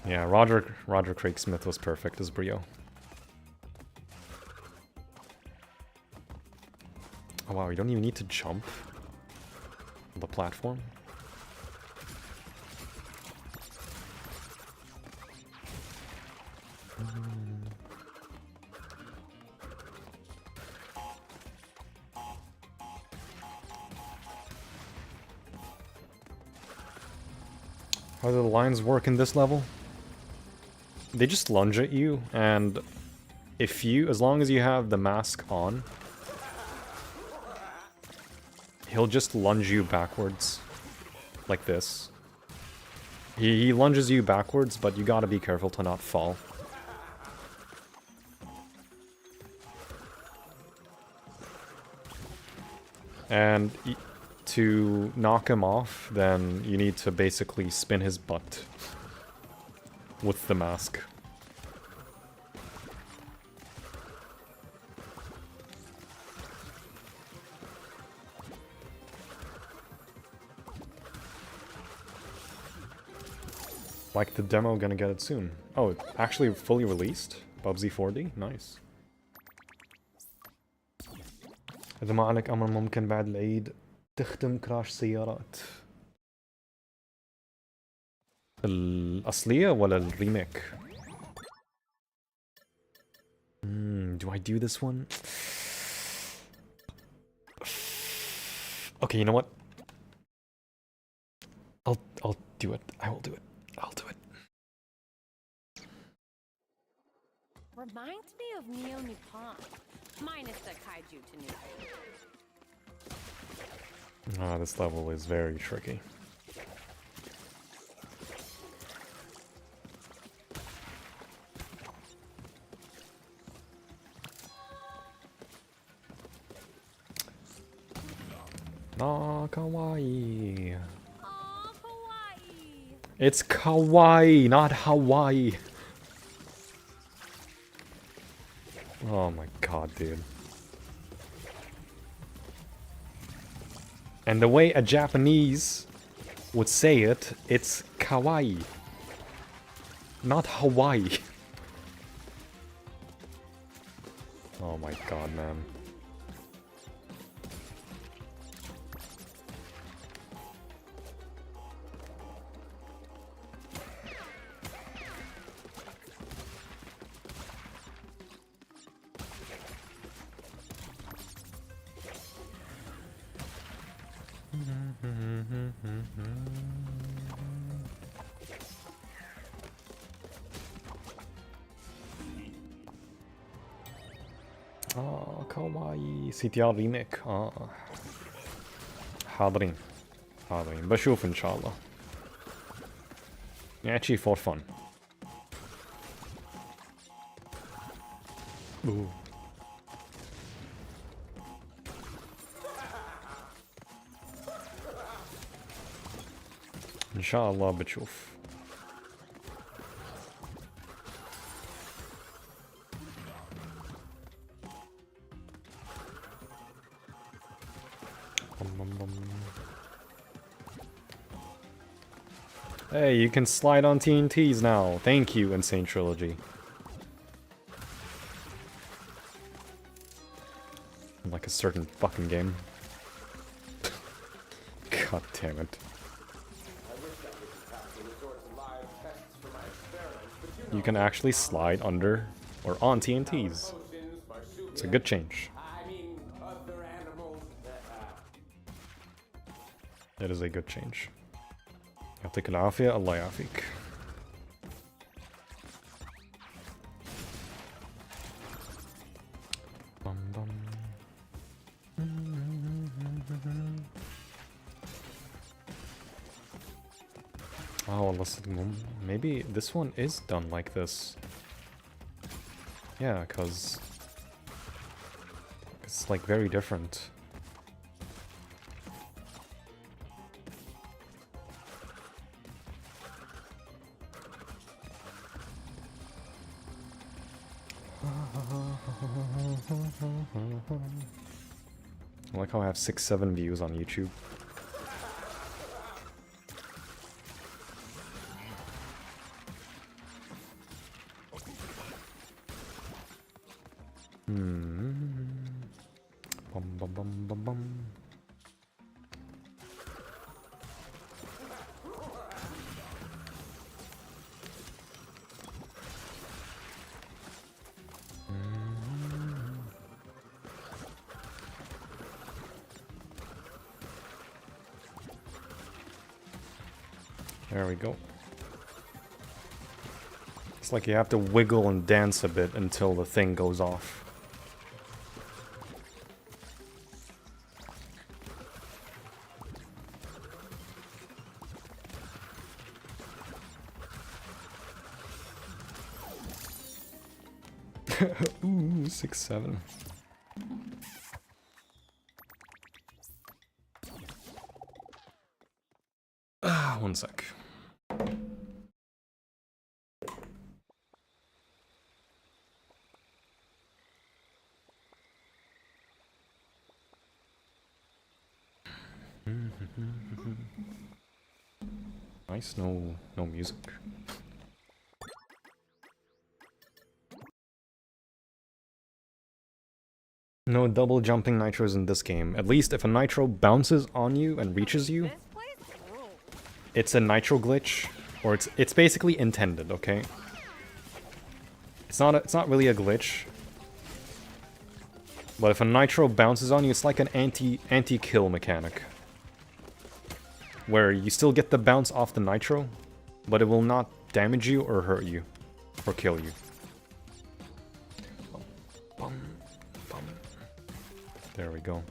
Yeah, Roger Craig Smith was perfect as Brio. Oh wow, you don't even need to jump on the platform. How do the lines work in this level? They just lunge at you, and as long as you have the mask on, he'll just lunge you backwards, like this. He lunges you backwards, but you gotta be careful to not fall. And to knock him off, then you need to basically spin his butt with the mask. Like the demo, gonna get it soon. Oh, it actually fully released? PUBG 4D? Nice. إذا ما عليك أمر ممكن بعد العيد تختم كراش سيارات. الأصلية ولا الريميك؟ Do I do this one? Okay, you know what? I'll do it. I will do it. I'll do it. Reminds me of Neo Nippon, minus the kaiju Tanuki. Ah, this level is very tricky. Ah, kawaii. Aw, kawaii. It's kawaii, not Hawaii. Oh my god, dude. And the way a Japanese would say it, it's kawaii. Not Hawaii. Oh my god, man. اه كواي CTR ريميك حاضرين بشوف ان شاء الله يعني شي فور فن ان شاء الله بتشوف Hey, you can slide on TNTs now. Thank you, N.Sane Trilogy. Like a certain fucking game. God damn it. You can actually slide under or on TNTs. It's a good change. It is a good change. يعطيك العافية الله يعافيك. Oh, listen, maybe this one is done like this. Yeah, cause it's like very different. I like how I have 6-7 views on YouTube. Bum bum bum bum bum. There we go. It's like you have to wiggle and dance a bit until the thing goes off. Ooh, 6-7. One sec. Nice, no music. No double jumping nitros in this game. At least if a nitro bounces on you and reaches you, This place rules. it's a nitro glitch, or it's basically intended, okay? It's not really a glitch. But if a nitro bounces on you, it's like an anti-kill mechanic. Where you still get the bounce off the nitro, but it will not damage you or hurt you. Or kill you. There we go.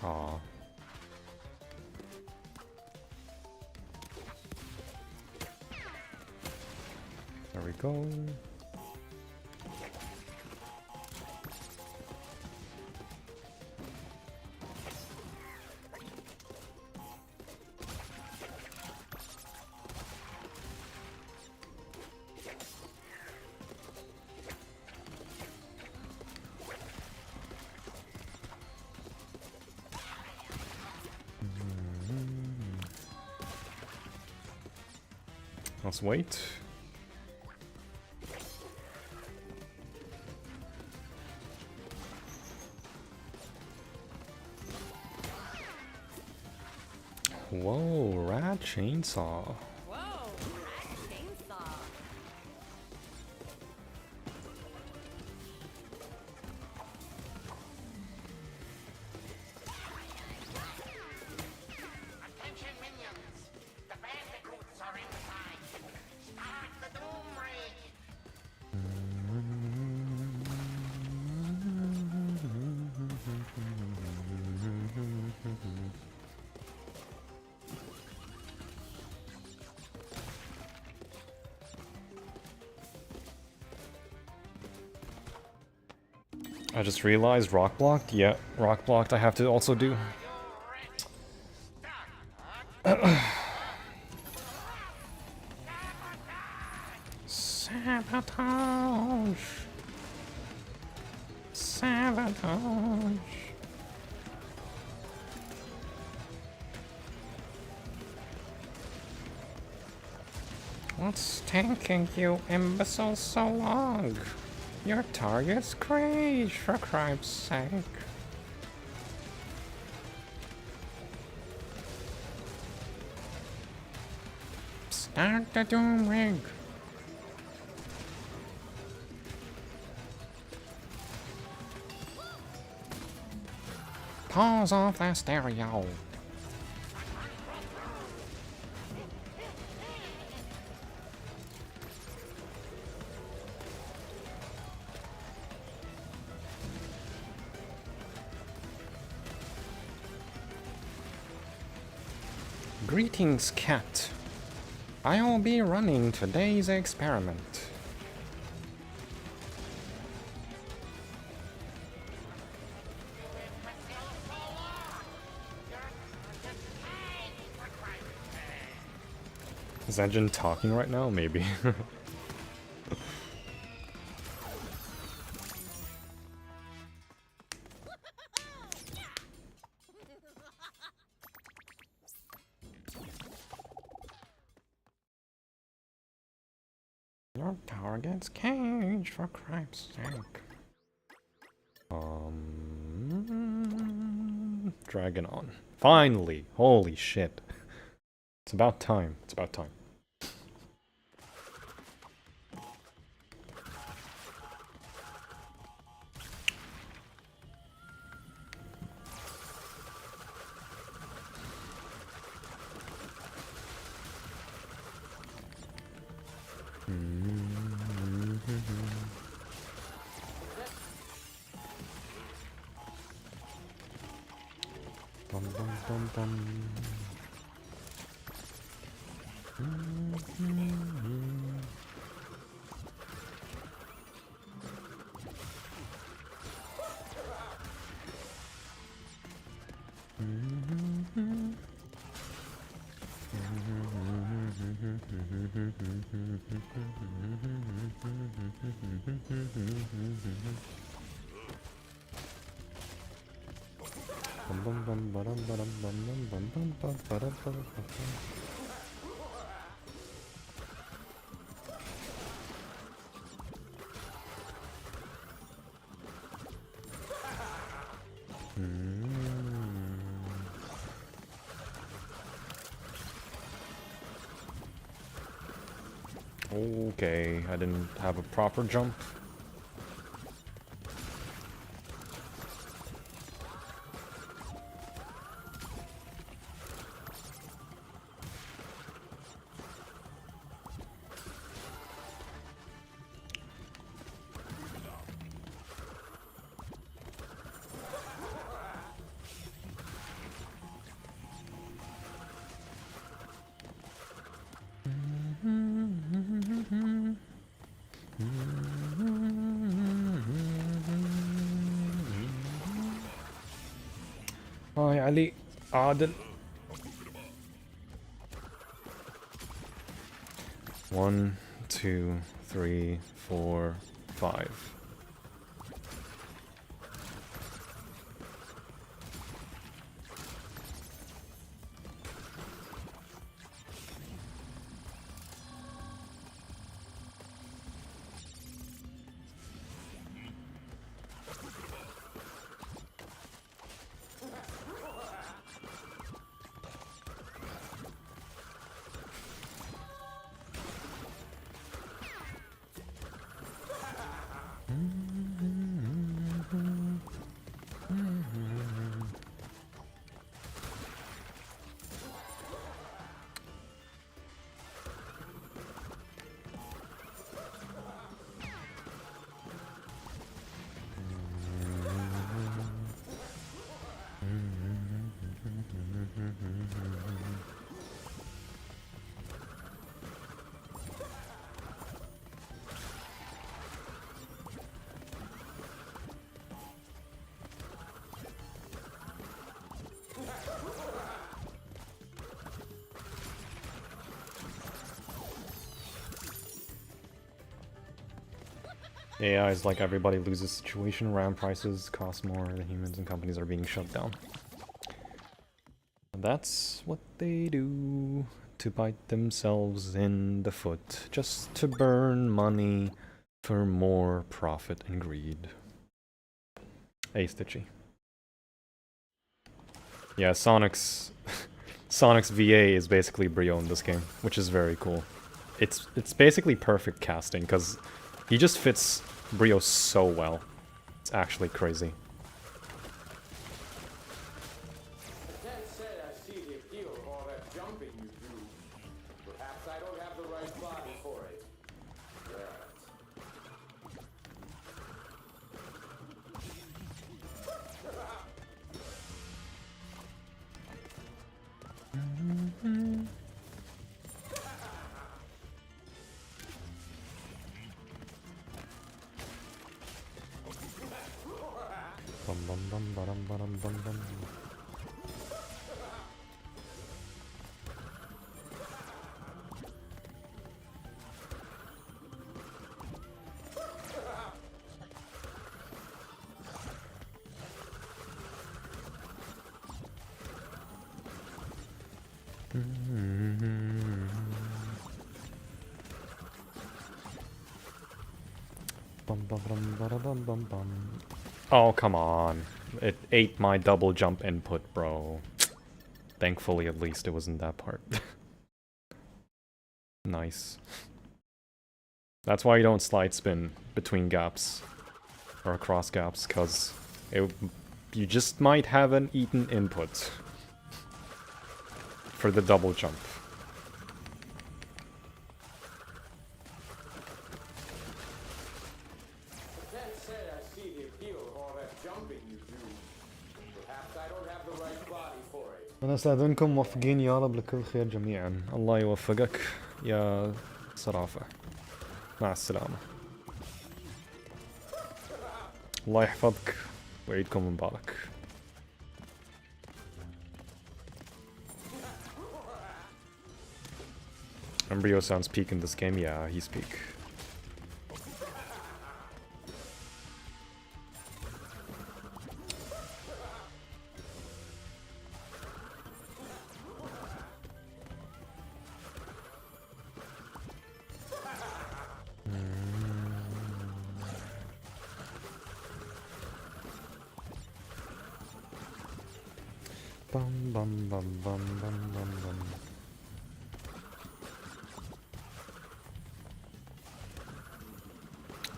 Aw. There we go. Let's wait. Whoa, rat chainsaw. Whoa, rat chainsaw. Attention minions! The bandicoots are inside! Start the doom ring! I just realized rock blocked. Yeah, rock blocked I have to also do. Sabotage! Sabotage! What's taking you imbeciles so long? Your target's crash, for crime's sake. Start the doom ring. Pause off that stereo. Greetings, cat. I'll be running today's experiment. Is Engine talking right now? Maybe. Your target's caged, for crime's sake. Dragon on. Finally! Holy shit. It's about time. It's about time. Bum, bum, bum, bum. Bum, bum, bum, ba-dum, ba-dum, bum, bum, bum, bum, ba-dum, ba-dum, ba-dum. Okay, I didn't have a proper jump. هاي علي عادل. 1 2 3 4 5. AI is like everybody loses situation, RAM prices cost more, the humans and companies are being shut down. And that's what they do to bite themselves in the foot, just to burn money for more profit and greed. Hey, Stitchy. Yeah, Sonic's Sonic's VA is basically Brio in this game, which is very cool. It's basically perfect casting, because he just fits Brio so well. It's actually crazy. I can't say I see the appeal of all that jumping you do. Perhaps I don't have the right body for it. Bum bum bum ba-dum ba-dum bum bum. Bum bum bum ba-da-bum bum bum. Oh, come on. It ate my double jump input, bro. Thankfully, at least it wasn't that part. Nice. That's why you don't slide spin between gaps or across gaps, because you just might have an eaten input for the double jump. ونستأذنكم موفقين يا رب لكل خير جميعا. الله يوفقك يا صرافة. مع السلامة. الله يحفظك وعيدكم مبارك. Embryo sounds peak in this game. Yeah, he's peak. Bum bum bum bum bum bum bum.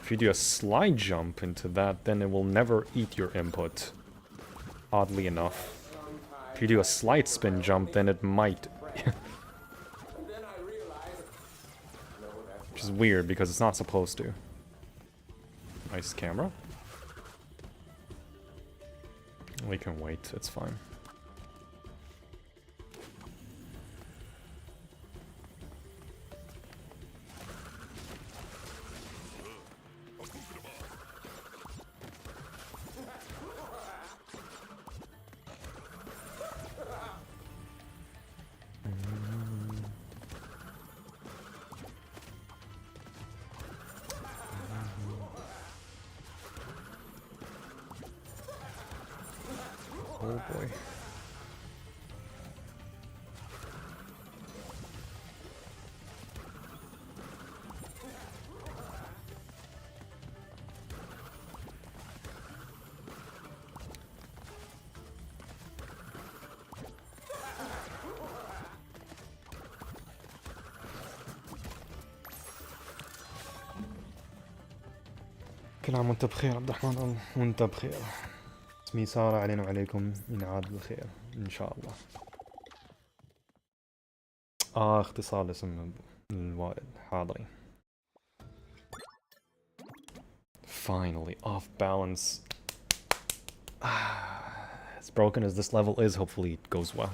If you do a slide jump into that, then it will never eat your input. Oddly enough. If you do a slight spin jump, then it might. Which is weird because it's not supposed to. Nice camera. We can wait, it's fine. Oh boy. كل عام وانت بخير عبد الرحمن وانت بخير. اسمي سارة علينا وعليكم ينعاد بالخير إن شاء الله. اختصار اسم الوالد حاضرين. Finally off balance. As broken as this level is, hopefully it goes well.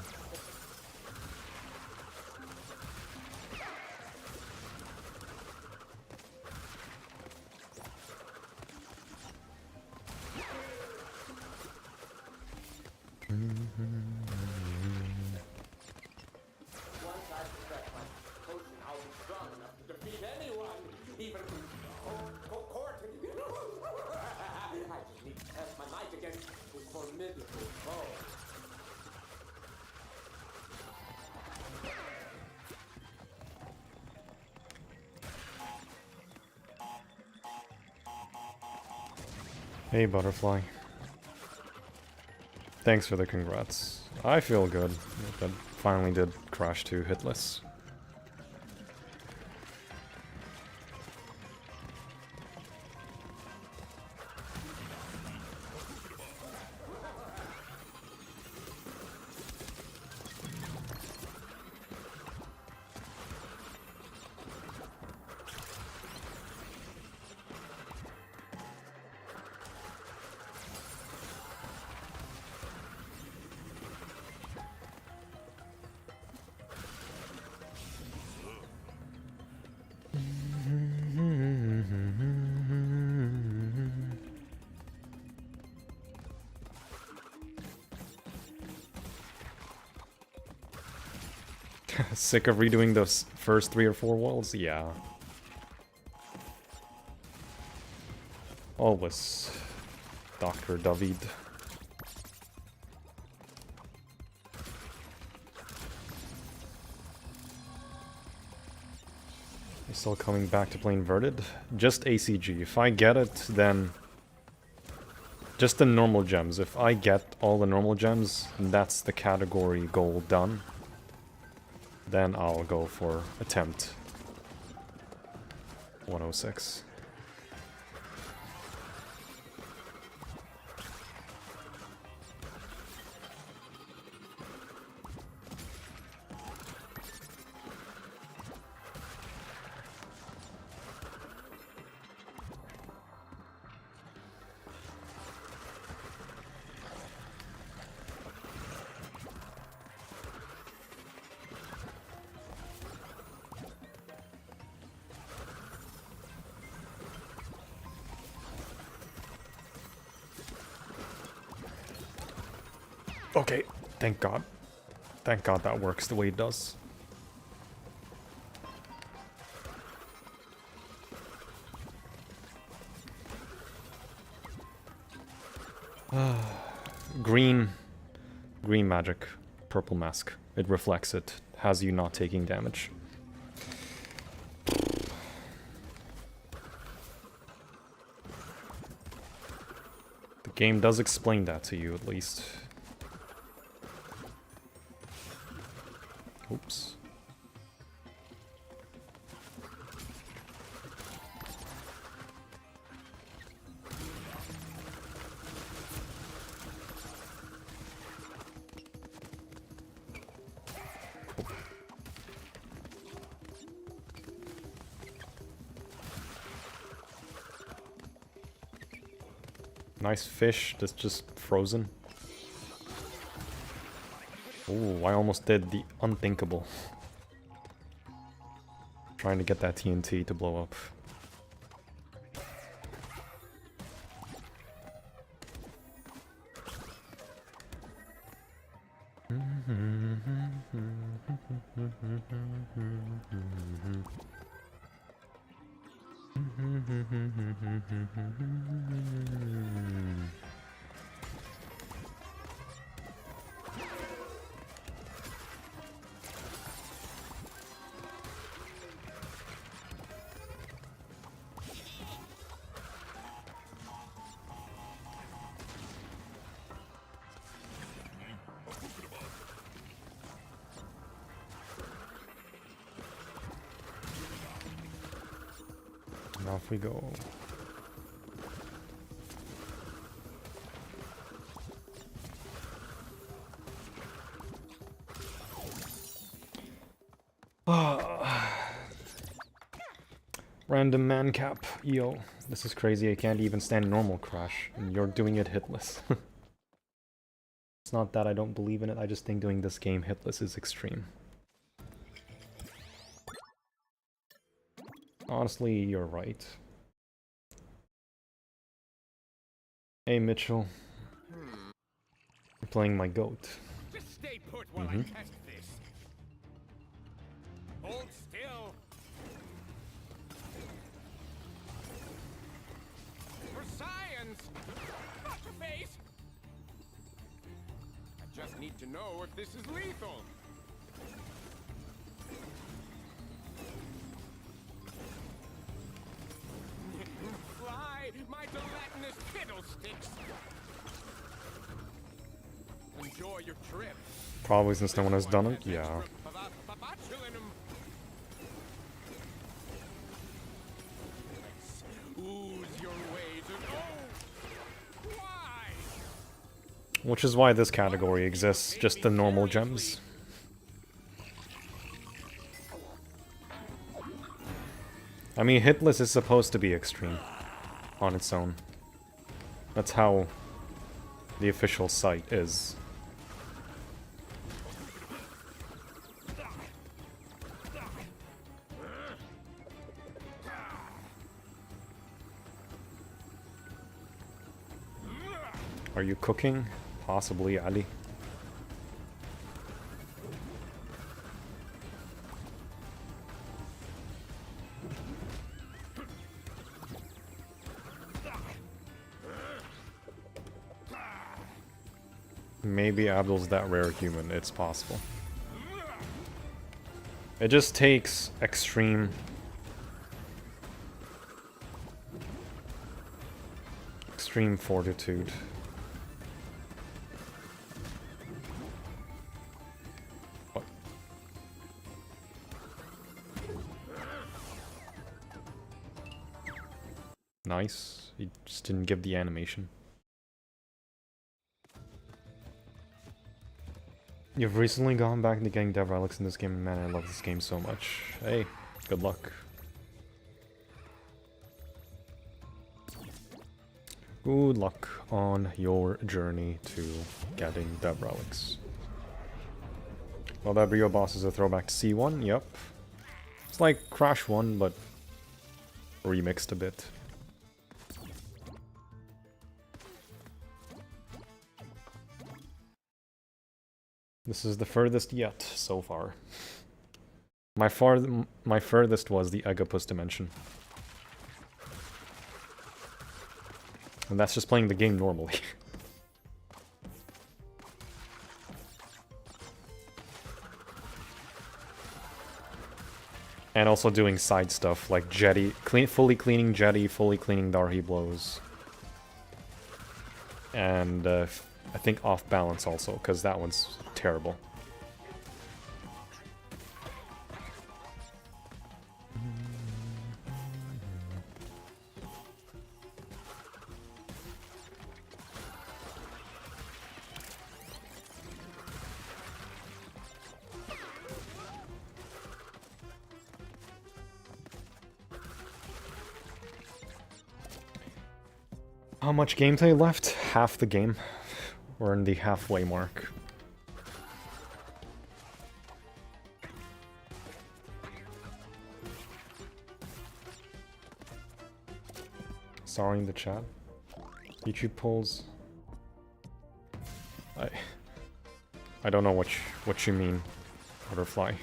Hey Butterfly. Thanks for the congrats. I feel good that finally did Crash 2 Hitless. Sick of redoing those first 3 or 4 walls? Yeah. Always, Dr. David. You're still coming back to playing Inverted? Just ACG. If I get it, then just the normal gems. If I get all the normal gems, that's the category goal done. Then I'll go for attempt 106. Okay, thank God. Thank God that works the way it does. Green magic, purple mask. It reflects it, has you not taking damage. The game does explain that to you, at least. Oops. Nice fish that's just frozen. Ooh, I almost did the unthinkable. Trying to get that TNT to blow up. And off we go. Random man cap. Yo, this is crazy. I can't even stand normal crash, and you're doing it hitless. It's not that I don't believe in it, I just think doing this game hitless is extreme. Honestly, you're right. Hey Mitchell. You're playing my goat. Just stay put while I test this. Hold still. For science! Not your face! I just need to know if this is lethal. Fly, my gelatinous fiddlesticks! Enjoy your trip. Probably since no one has done it, yeah. Which is why this category exists, just the normal gems. I mean, Hitless is supposed to be extreme on its own. That's how the official site is. Are you cooking? Possibly, Ali. Maybe Abdul's that rare human, it's possible. It just takes extreme fortitude. What? Nice. He just didn't give the animation. You've recently gone back into getting dev relics in this game, and man, I love this game so much. Hey, good luck. Good luck on your journey to getting dev relics. Well, that Brio boss is a throwback to C1, yep. It's like Crash 1, but remixed a bit. This is the furthest yet, so far. My furthest was the Agapus dimension. And that's just playing the game normally. And also doing side stuff like jetty, fully cleaning jetty, fully cleaning Darhi blows. And I think off balance also, because that one's terrible. How much gameplay left? Half the game. We're in the halfway mark. Sorry in the chat. YouTube polls. I don't know what you mean, Butterfly.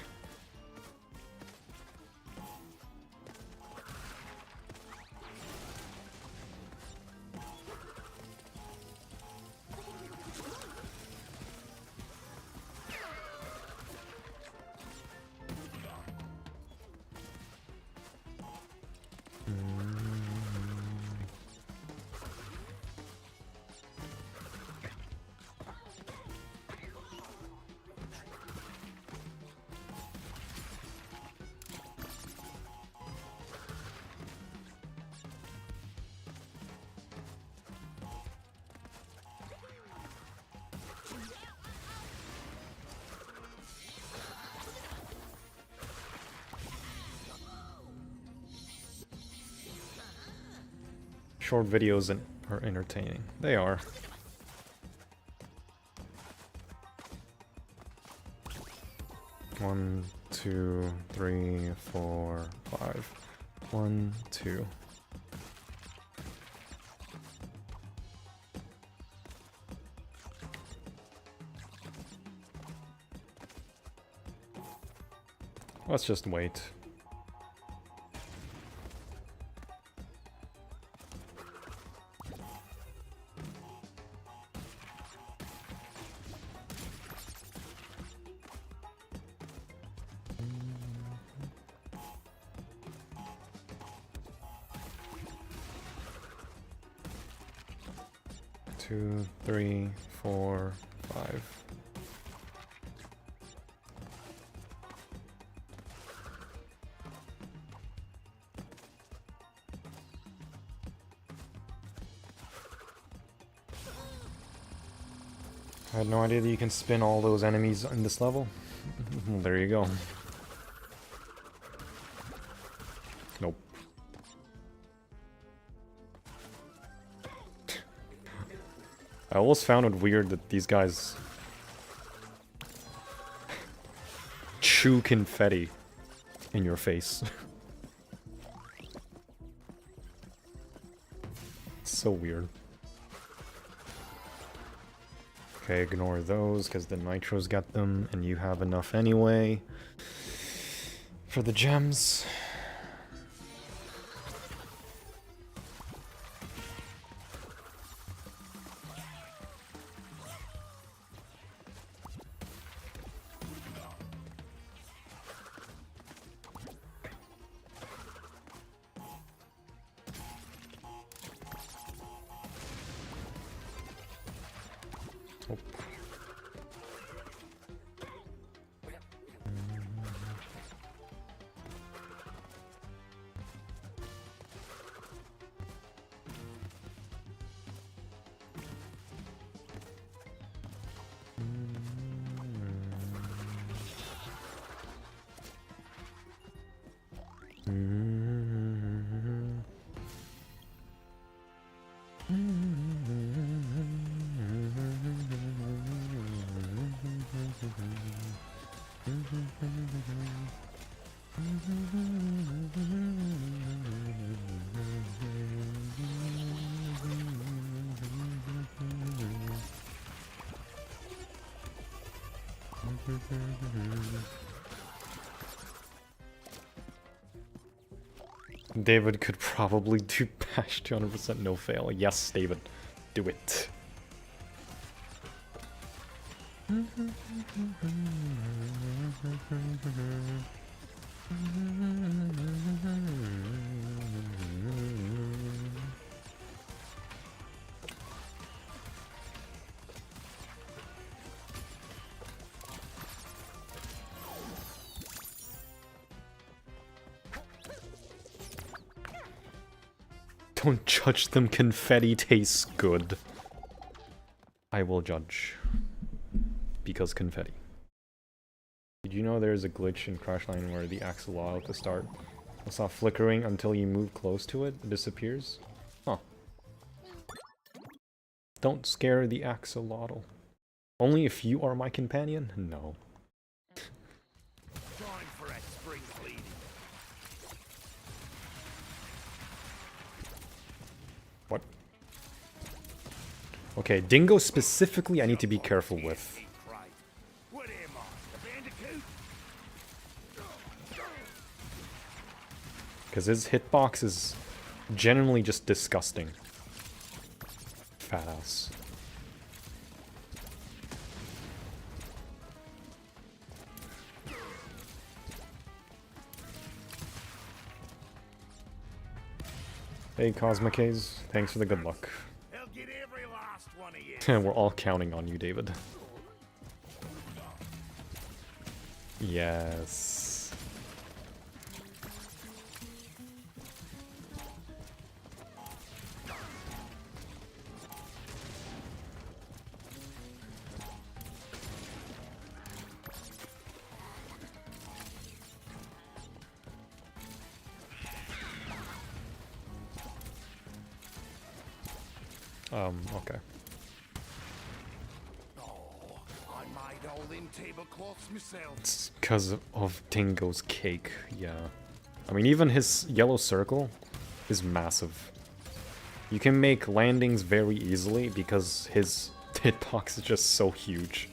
Short videos are entertaining. They are. One, two, three, 4, 5. 1, 2. Let's just wait. Two, 3, 4, 5. I had no idea that you can spin all those enemies in this level. Well, there you go. Nope. I always found it weird that these guys chew confetti in your face. It's so weird. Okay, ignore those because the nitros got them and you have enough anyway for the gems. David could probably do bash 200% no fail. Yes, David, do it. Don't judge them, confetti tastes good. I will judge. Because confetti. Did you know there's a glitch in Crashline where the axle oil at the start will stop flickering until you move close to it? It disappears? Huh. Don't scare the axolotl. Only if you are my companion? No. Time for a spring cleaning. What? Okay, dingo specifically I need to be careful with. What am I, a bandicoot? Because his hitbox is genuinely just disgusting. Fat ass. Hey Cosmic Haze, thanks for the good luck. I'll get every last one of you. We're all counting on you, David. Yes. Okay. Oh, I made all them tablecloths myself. It's because of Dingo's cake, yeah. I mean, even his yellow circle is massive. You can make landings very easily because his hitbox is just so huge.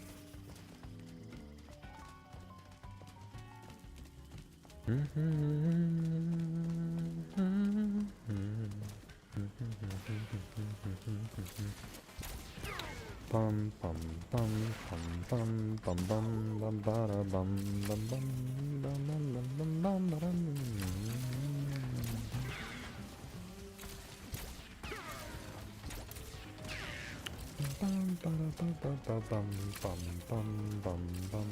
Bum bum bum bum bum bum bum bum bada bum bum bum bum bum bum bum bum. Bum bada bum bum bum bum bum bum.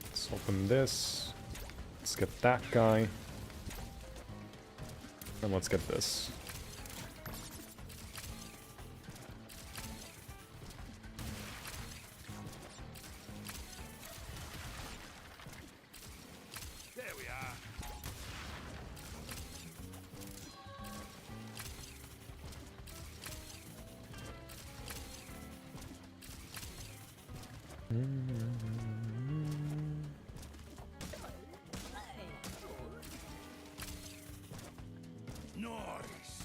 Let's open this. Let's get that guy. And let's get this. There we are. Nice.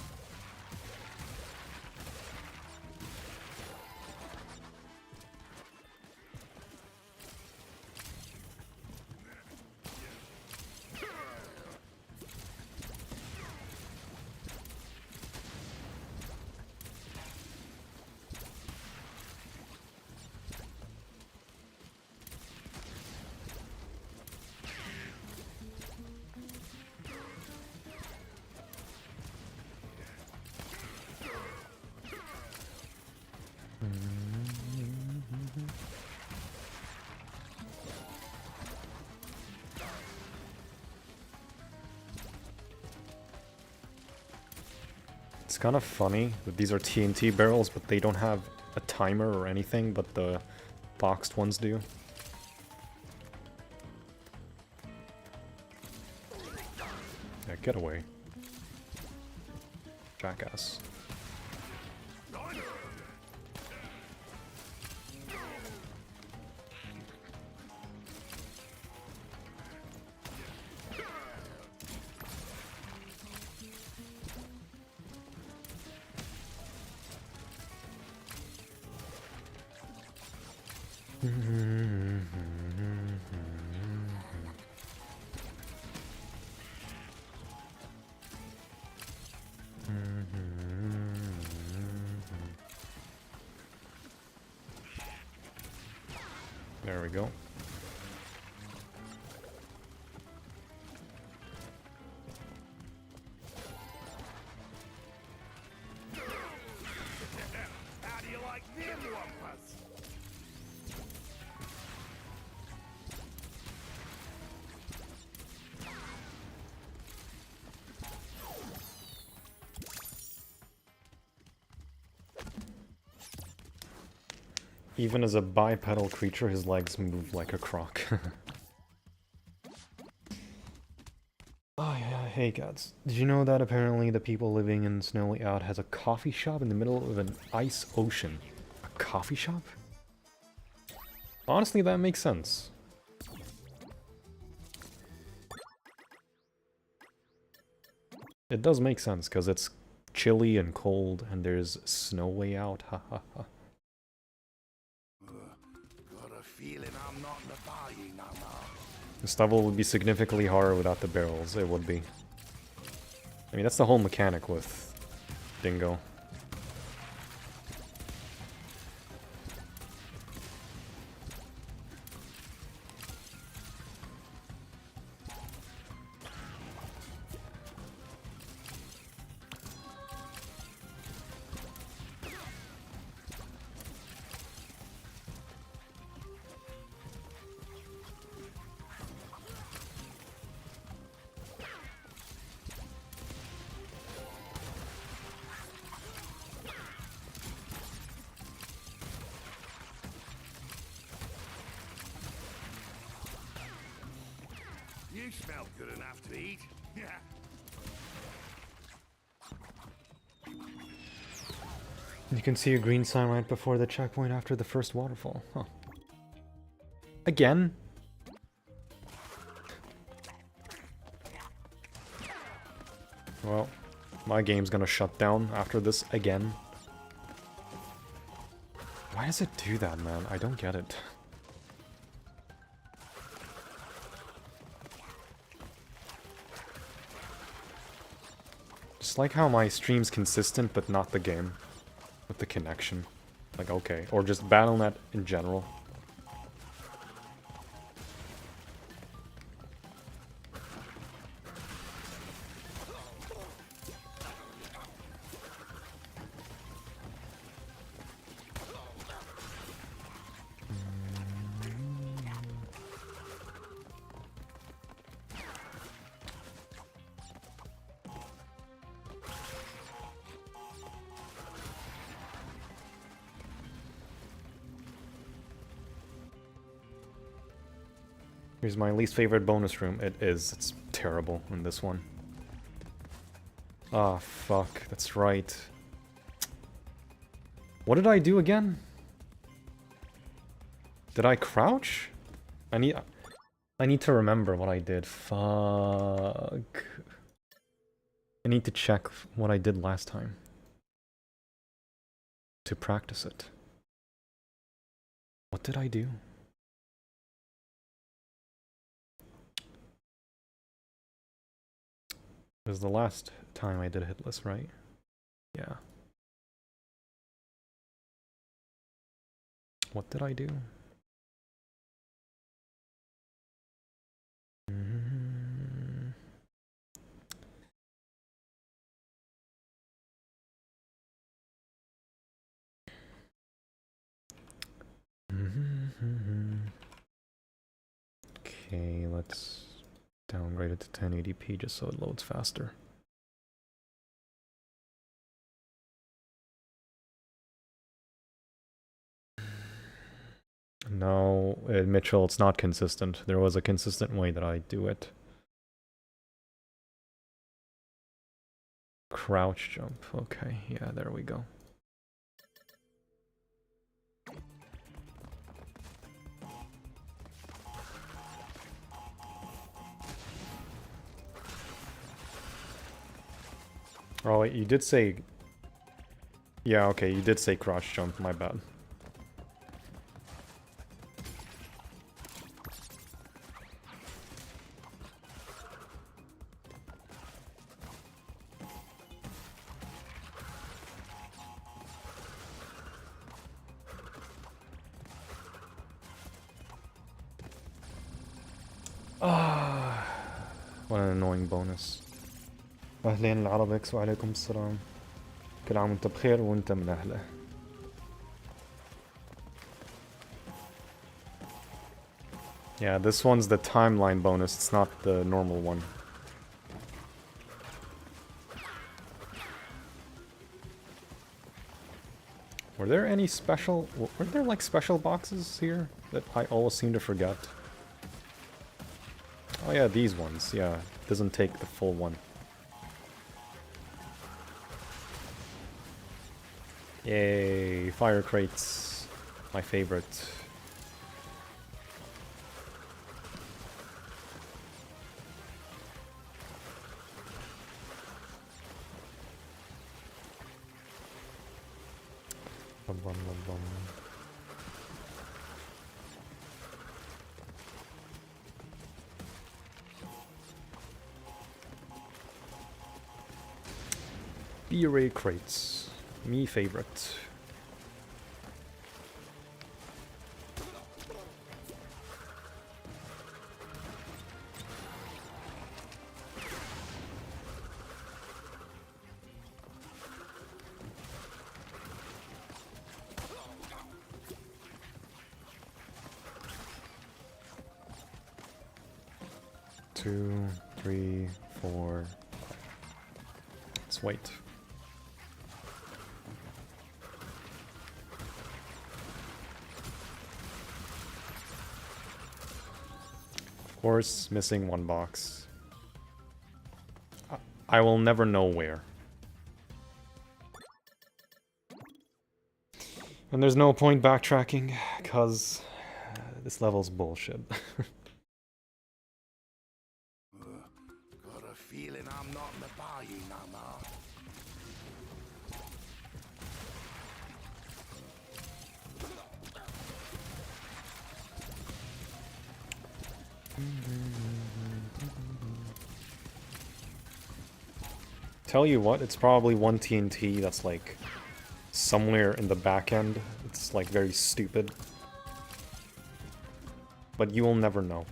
It's kind of funny that these are TNT barrels, but they don't have a timer or anything, but the boxed ones do. Yeah, get away. Jackass. There we go. How do you like Even as a bipedal creature, his legs move like a croc. Oh yeah, hey guys. Did you know that apparently the people living in Snowy Out has a coffee shop in the middle of an ice ocean? A coffee shop? Honestly, that makes sense. It does make sense, because it's chilly and cold, and there's snow way out, ha ha ha. Got a feeling I'm not in the party no more. This level would be significantly harder without the barrels, it would be. I mean, that's the whole mechanic with Dingo. You smell good enough to eat. Yeah. You can see a green sign right before the checkpoint after the first waterfall. Huh. Again? Well, my game's gonna shut down after this again. Why does it do that, man? I don't get it. Just like how my stream's consistent, but not the game. With the connection. Like, okay. Or just Battle.net in general. Here's my least favorite bonus room. It is. It's terrible in this one. Ah, fuck. That's right. What did I do again? Did I crouch? I need to remember what I did. Fuck. I need to check what I did last time. To practice it. What did I do? It was the last time I did Hitless, right? Yeah. What did I do? Okay, let's downgrade it to 1080p just so it loads faster. No, Mitchell, it's not consistent. There was a consistent way that I do it. Crouch jump. Okay, yeah, there we go. Oh, wait, you did say... Yeah, okay, you did say crouch jump, my bad. Ah, what an annoying bonus. أهلين العربكس وعليكم السلام. كل عام وانت بخير وانت من أهله. Yeah, this one's the timeline bonus, it's not the normal one. Were there any special... Were there like special boxes here that I always seem to forget? Oh yeah, these ones. Yeah, doesn't take the full one. Yay, fire crates. My favorite. Bum, bum, bum, bum. B-Ray crates. Me favorite. Two, three, four. Let's wait. Of course, missing one box. I will never know where. And there's no point backtracking, because this level's bullshit. Got a feeling I'm not in the buying no more. Tell you what, it's probably one TNT that's like somewhere in the back end. It's like very stupid. But you will never know.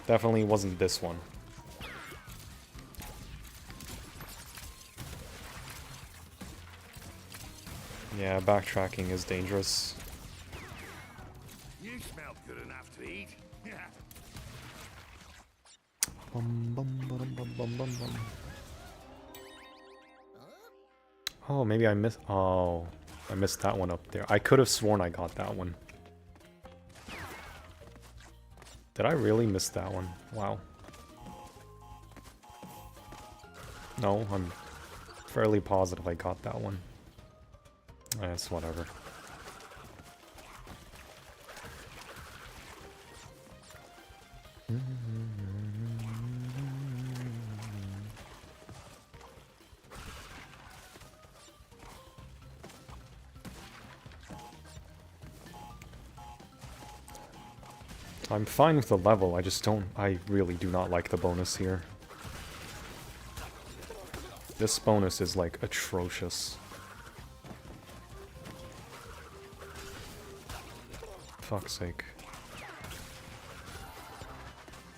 Definitely wasn't this one. Yeah, backtracking is dangerous. You smell good enough to eat. Bum, bum, ba-dum, bum, bum, bum, bum. Oh, maybe I missed... Oh, I missed that one up there. I could have sworn I got that one. Did I really miss that one? Wow. No, I'm fairly positive I got that one. It's whatever. I'm fine with the level, I really do not like the bonus here. This bonus is like atrocious. Fuck's sake.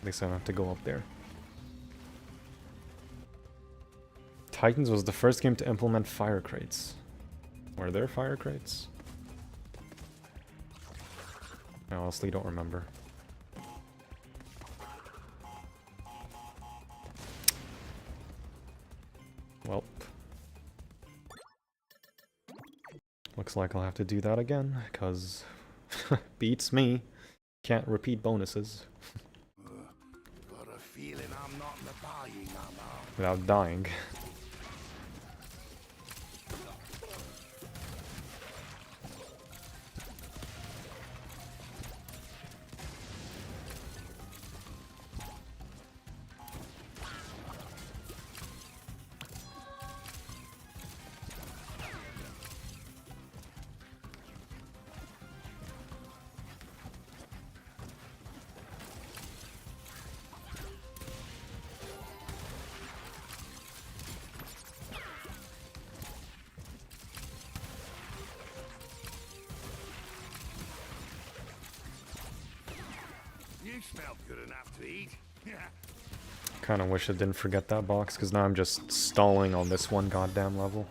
At least I don't have to go up there. Titans was the first game to implement fire crates. Were there fire crates? I honestly don't remember. Well. Looks like I'll have to do that again, because beats me. Can't repeat bonuses. Got a feeling I'm not in the buying no more. Without dying. You smell good enough to eat. Kinda wish I didn't forget that box, because now I'm just stalling on this one goddamn level.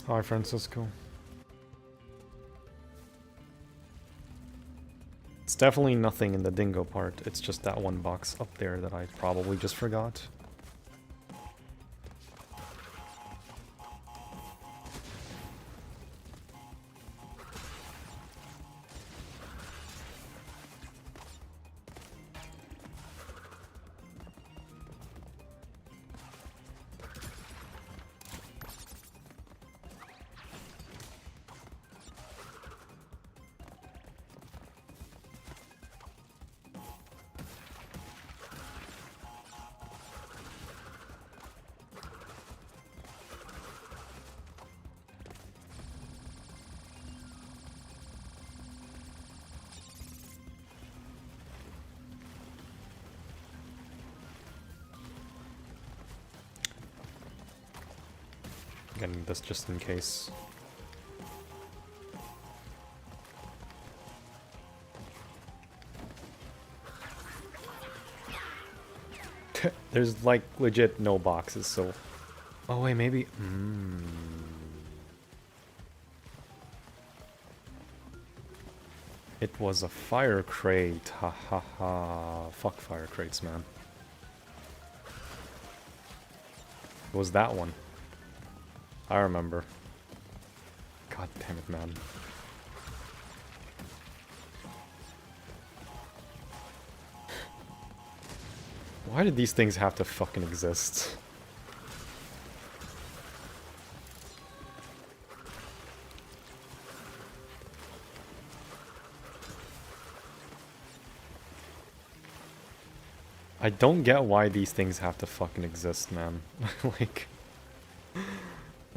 Hi, Francisco. It's definitely nothing in the dingo part. It's just that one box up there that I probably just forgot. Getting this just in case. There's like legit no boxes, so... Oh wait, maybe... It was a fire crate, ha ha ha. Fuck fire crates, man. It was that one. I remember. God damn it, man. Why did these things have to fucking exist? I don't get why these things have to fucking exist, man. Like...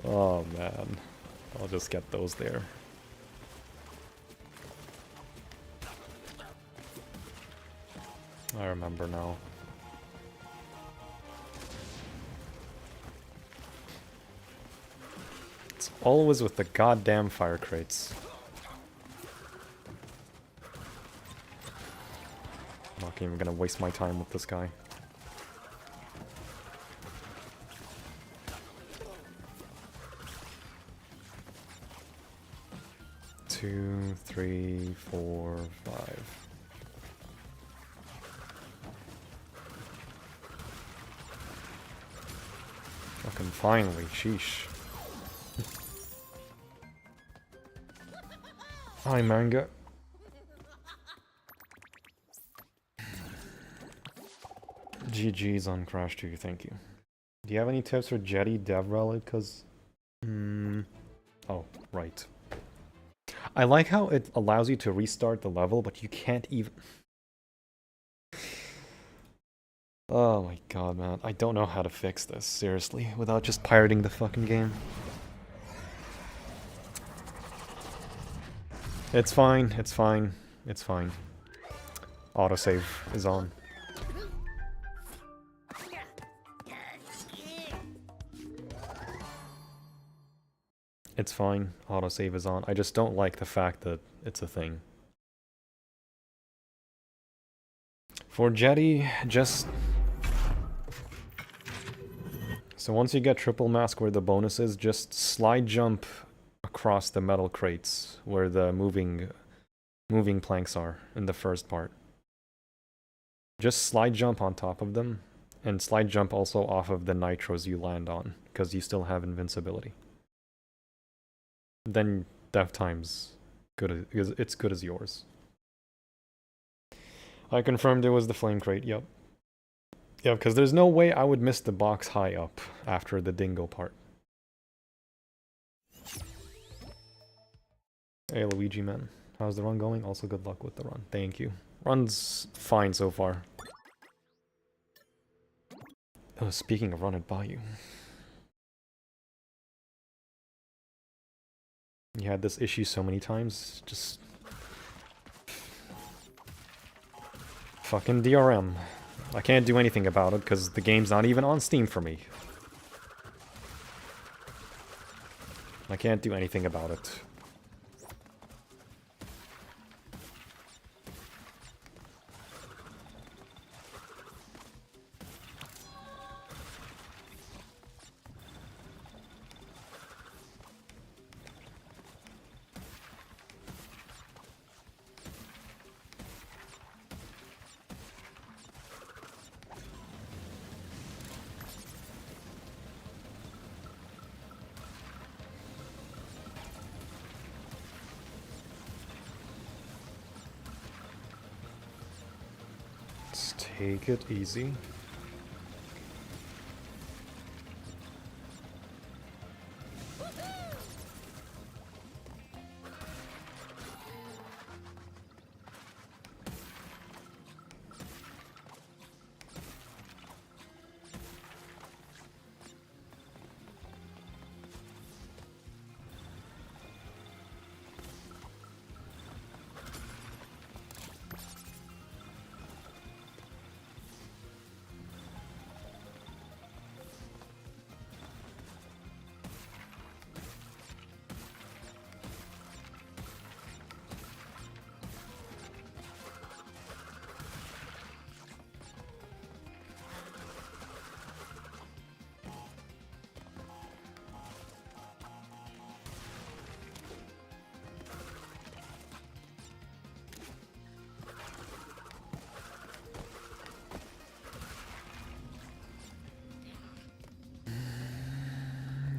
Oh, man. I'll just get those there. I remember now. It's always with the goddamn fire crates. I'm not even gonna waste my time with this guy. Two, three, four, five. Fucking finally, sheesh. Hi, manga. GG's on Crash 2, thank you. Do you have any tips for Jetty Dev Relic? Cause... Oh, right. I like how it allows you to restart the level, but you can't even... Oh my god, man. I don't know how to fix this, seriously, without just pirating the fucking game. It's fine, it's fine, it's fine. Autosave is on. It's fine, autosave is on. I just don't like the fact that it's a thing. For Jetty, just... So once you get triple mask where the bonus is, just slide jump across the metal crates where the moving planks are in the first part. Just slide jump on top of them, and slide jump also off of the nitros you land on, because you still have invincibility. Then death time's good as, it's good as yours. I confirmed it was the flame crate, yep. Yeah, because there's no way I would miss the box high up after the dingo part. Hey Luigi man, how's the run going? Also good luck with the run, thank you. Run's fine so far. Oh, speaking of run it by you. You had this issue so many times, just... Fucking DRM. I can't do anything about it because the game's not even on Steam for me. I can't do anything about it. Let's take it easy.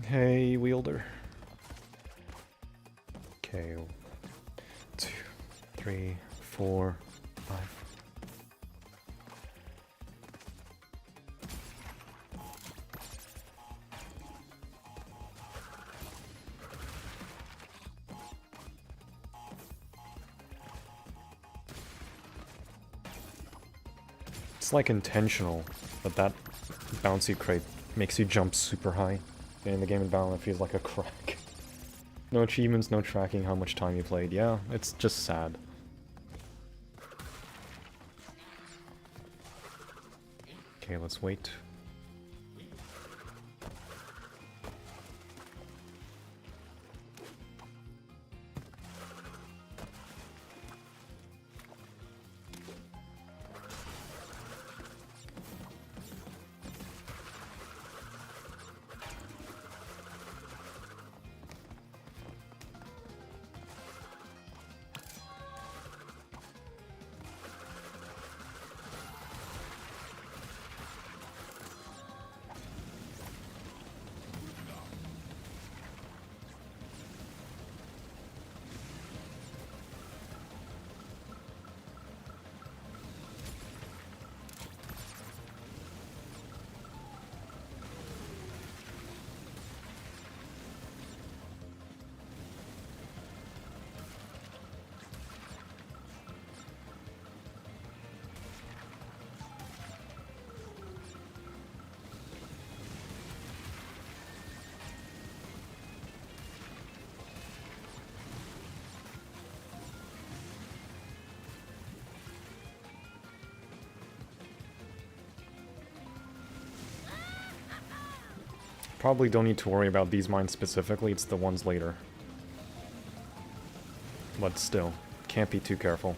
Hey, wielder. Okay. 2, 3, 4, 5. It's like intentional, but that bouncy crate makes you jump super high. And in the game environment, it feels like a crack. No achievements, no tracking how much time you played. Yeah, it's just sad. Okay, let's wait. Probably don't need to worry about these mines specifically, it's the ones later. But still, can't be too careful.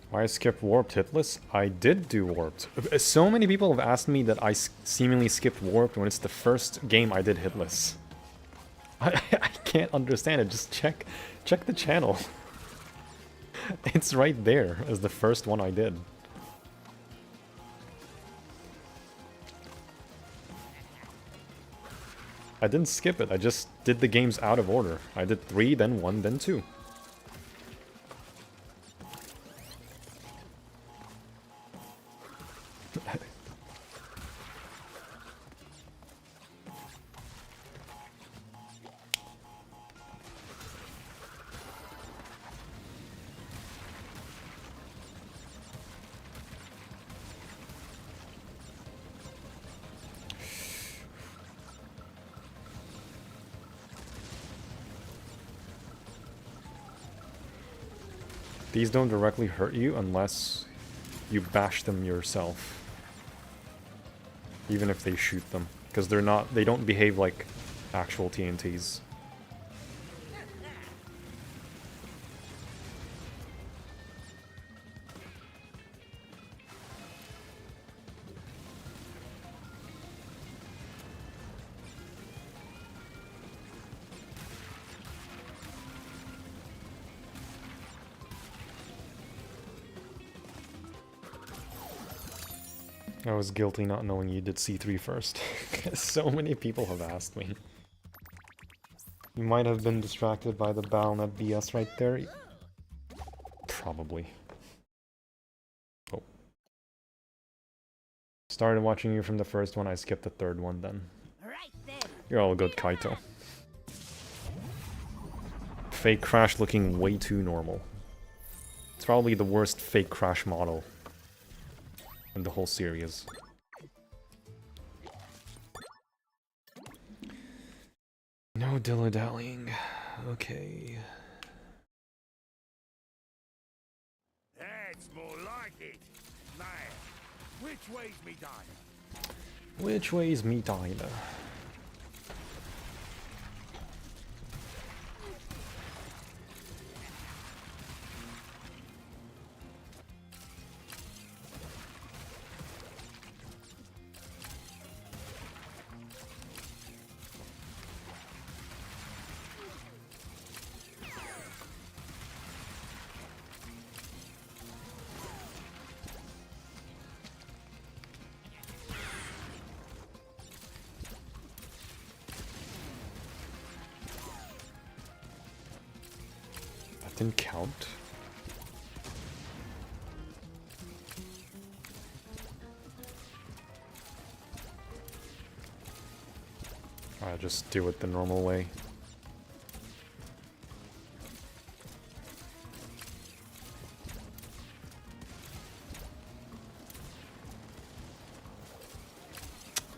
Why I skipped Warped Hitless? I did do Warped. So many people have asked me that I seemingly skipped Warped when it's the first game I did Hitless. I can't understand it. Just check the channel. It's right there as the first one I did. I didn't skip it, I just did the games out of order. I did 3, then 1, then 2. These don't directly hurt you unless you bash them yourself. Even if they shoot them. Because they don't behave like actual TNTs. I was guilty not knowing you did C3 first. So many people have asked me. You might have been distracted by the Battlenet BS right there. Probably. Oh. Started watching you from the first one, I skipped the third one then. Right then. You're all good, Kaito. Fake crash looking way too normal. It's probably the worst fake crash model in the whole series. No dilly-dallying. Okay. That's more like it. Now, which way's me diner? Which way's me diner? Didn't count. I'll just do it the normal way.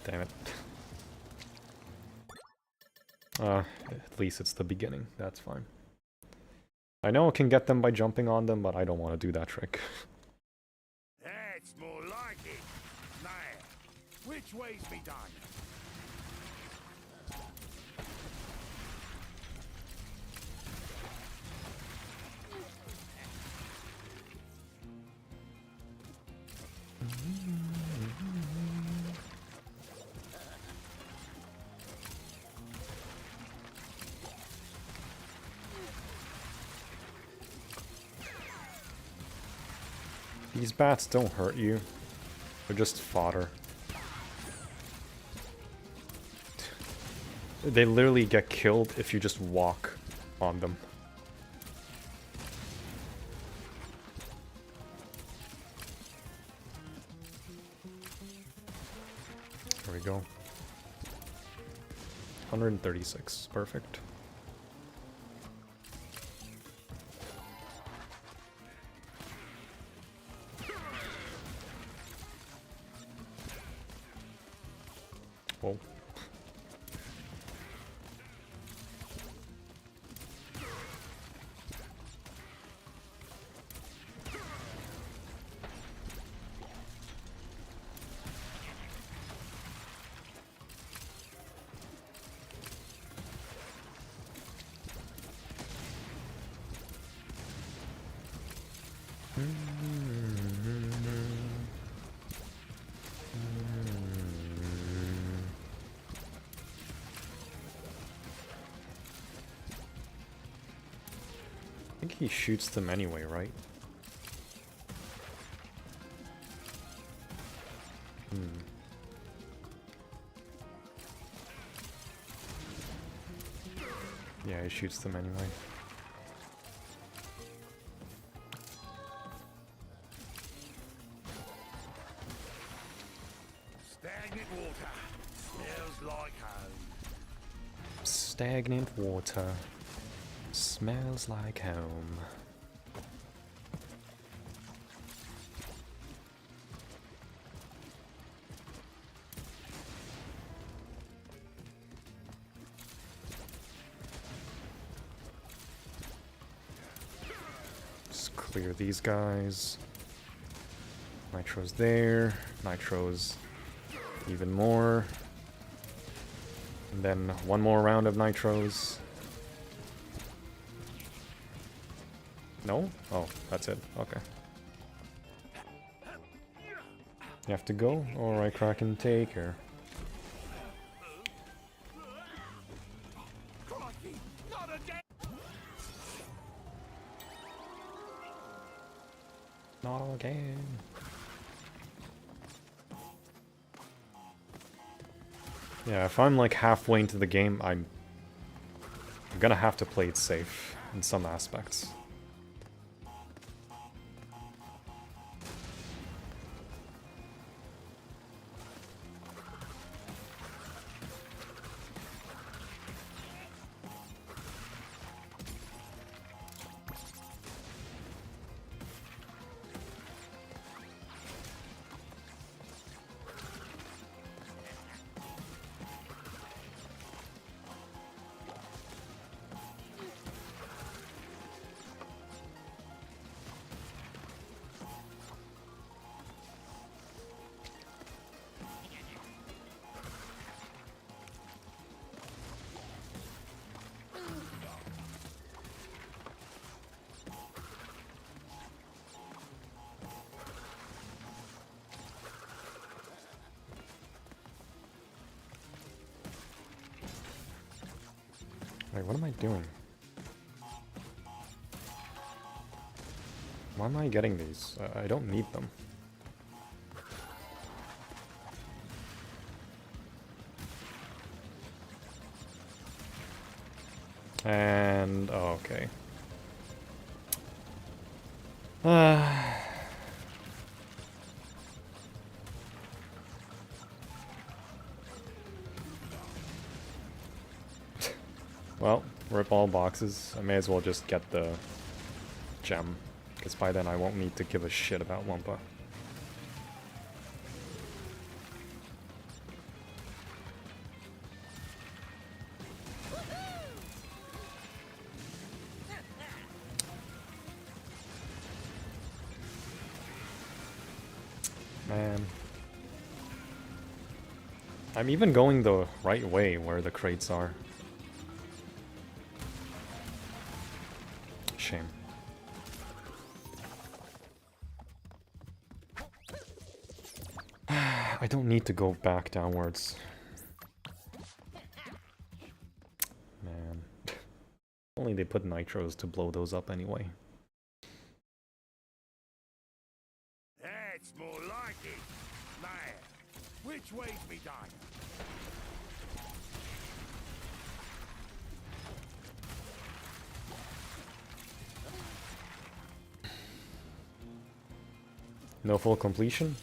Damn it. At least it's the beginning, that's fine. I know I can get them by jumping on them, but I don't want to do that trick. That's more like it. Now, which way's me diner? These bats don't hurt you. They're just fodder. They literally get killed if you just walk on them. There we go. 136. Perfect. Whoa. I think he shoots them anyway, right? Yeah, he shoots them anyway. Stagnant water. Smells like home. Stagnant water. Smells like home. Just clear these guys. Nitro's there. Nitro's even more. And then one more round of nitros. No? Oh, that's it. Okay. You have to go? Alright, Kraken, take her. Not again. Yeah, if I'm like halfway into the game, I'm gonna have to play it safe in some aspects. Wait, what am I doing? Why am I getting these? I don't need them. And... oh, okay. Well, rip all boxes. I may as well just get the gem, because by then I won't need to give a shit about Wumpa. Man. I'm even going the right way where the crates are. Shame. I don't need to go back downwards. Man. Only they put nitros to blow those up anyway. That's more like it. Now, which way's me dying? No full completion?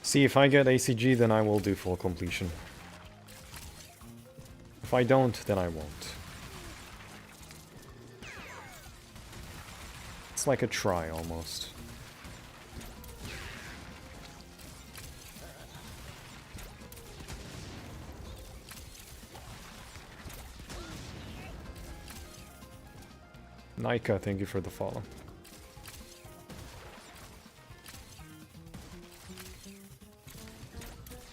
See, if I get ACG, then I will do full completion. If I don't, then I won't. It's like a try, almost. Naika, thank you for the follow.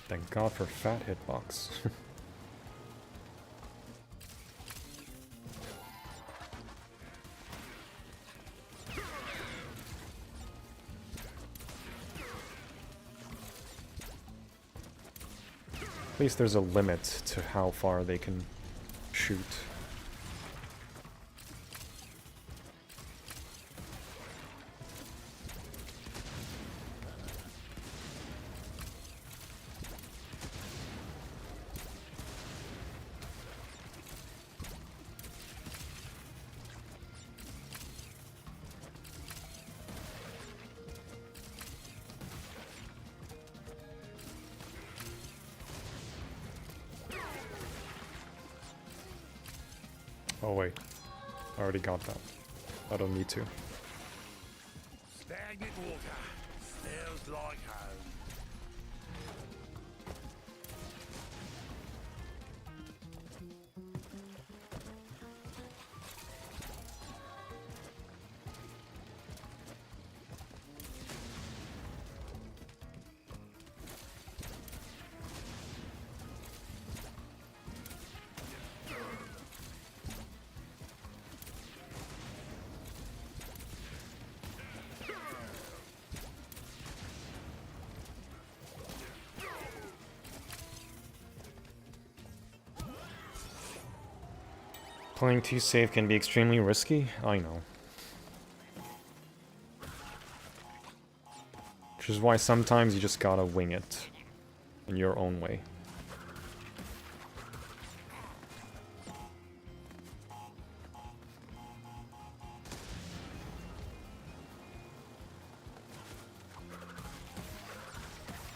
Thank God for fat hitbox. At least there's a limit to how far they can shoot. Oh wait, I already got that. I don't need to. Stagnant water. Smells like home. Playing too safe can be extremely risky, I know. Which is why sometimes you just gotta wing it in your own way.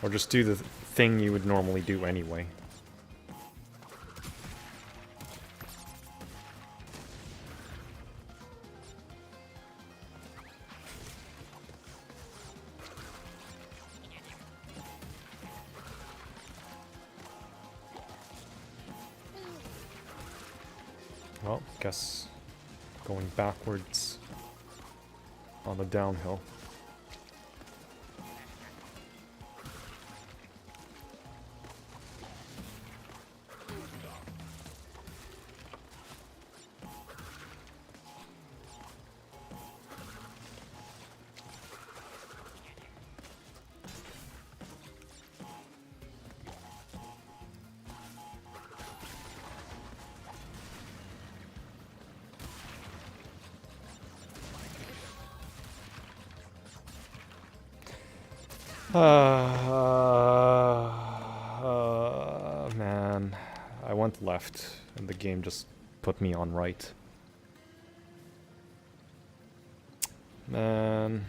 Or just do the thing you would normally do anyway. Well, guess going backwards on the downhill. Man, I went left and the game just put me on right. Man.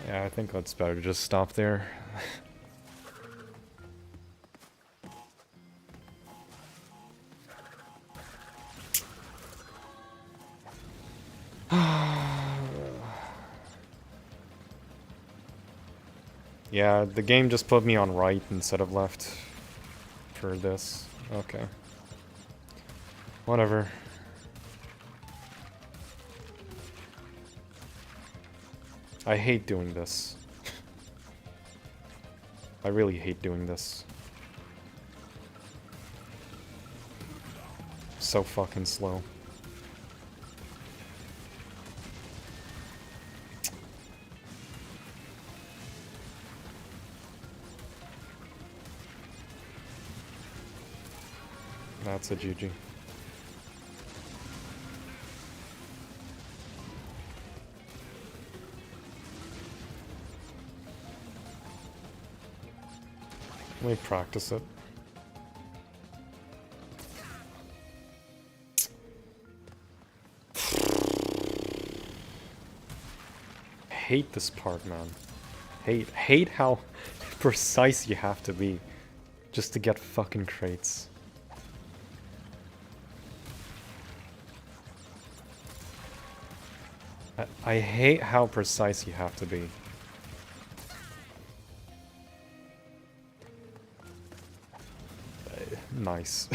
Yeah, I think it's better to just stop there. Yeah, the game just put me on right instead of left for this. Okay. Whatever. I hate doing this. I really hate doing this. So fucking slow. That's a GG. Let me practice it. Hate this part, man. Hate how precise you have to be just to get fucking crates. I hate how precise you have to be. Nice.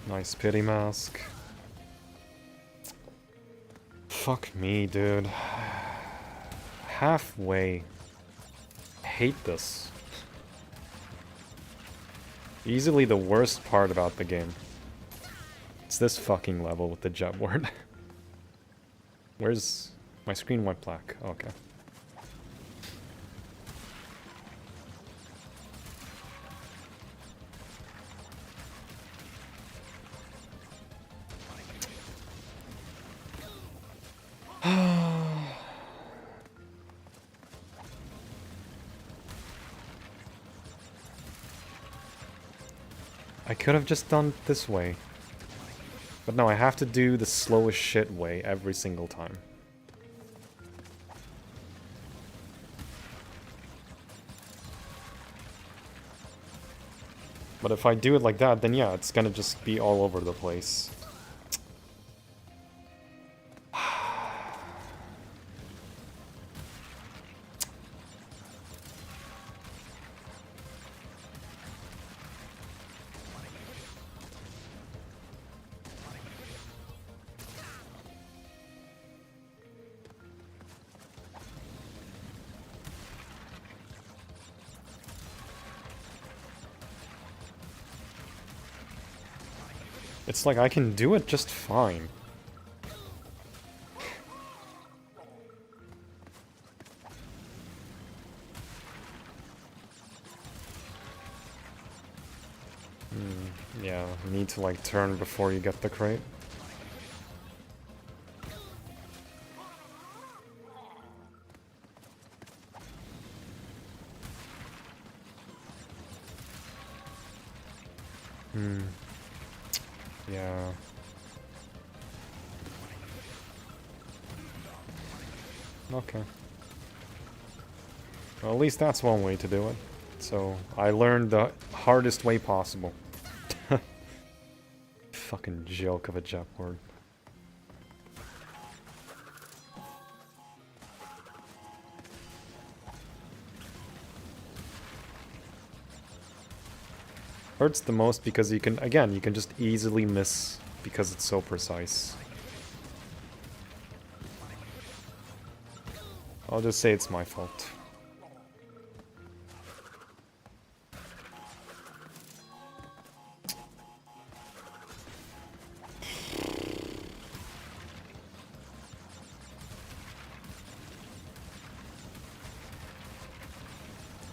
Nice pity mask. Fuck me, dude. Halfway. Hate this. Easily the worst part about the game. It's this fucking level with the jet ward. Where's... my screen went black. Okay. I could have just done it this way. But no, I have to do the slowest shit way every single time. But if I do it like that, then yeah, it's gonna just be all over the place. It's like I can do it just fine. Yeah, you need to like turn before you get the crate. Yeah. Okay. Well, at least that's one way to do it. So, I learned the hardest way possible. Fucking joke of a jet word. Hurts the most because you can, again, you can just easily miss because it's so precise. I'll just say it's my fault.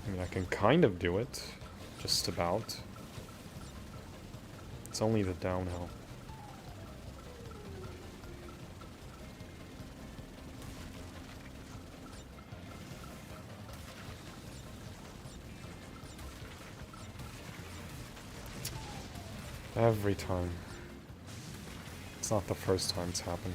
I mean, I can kind of do it. Just about. It's only the downhill. Every time. It's not the first time it's happened.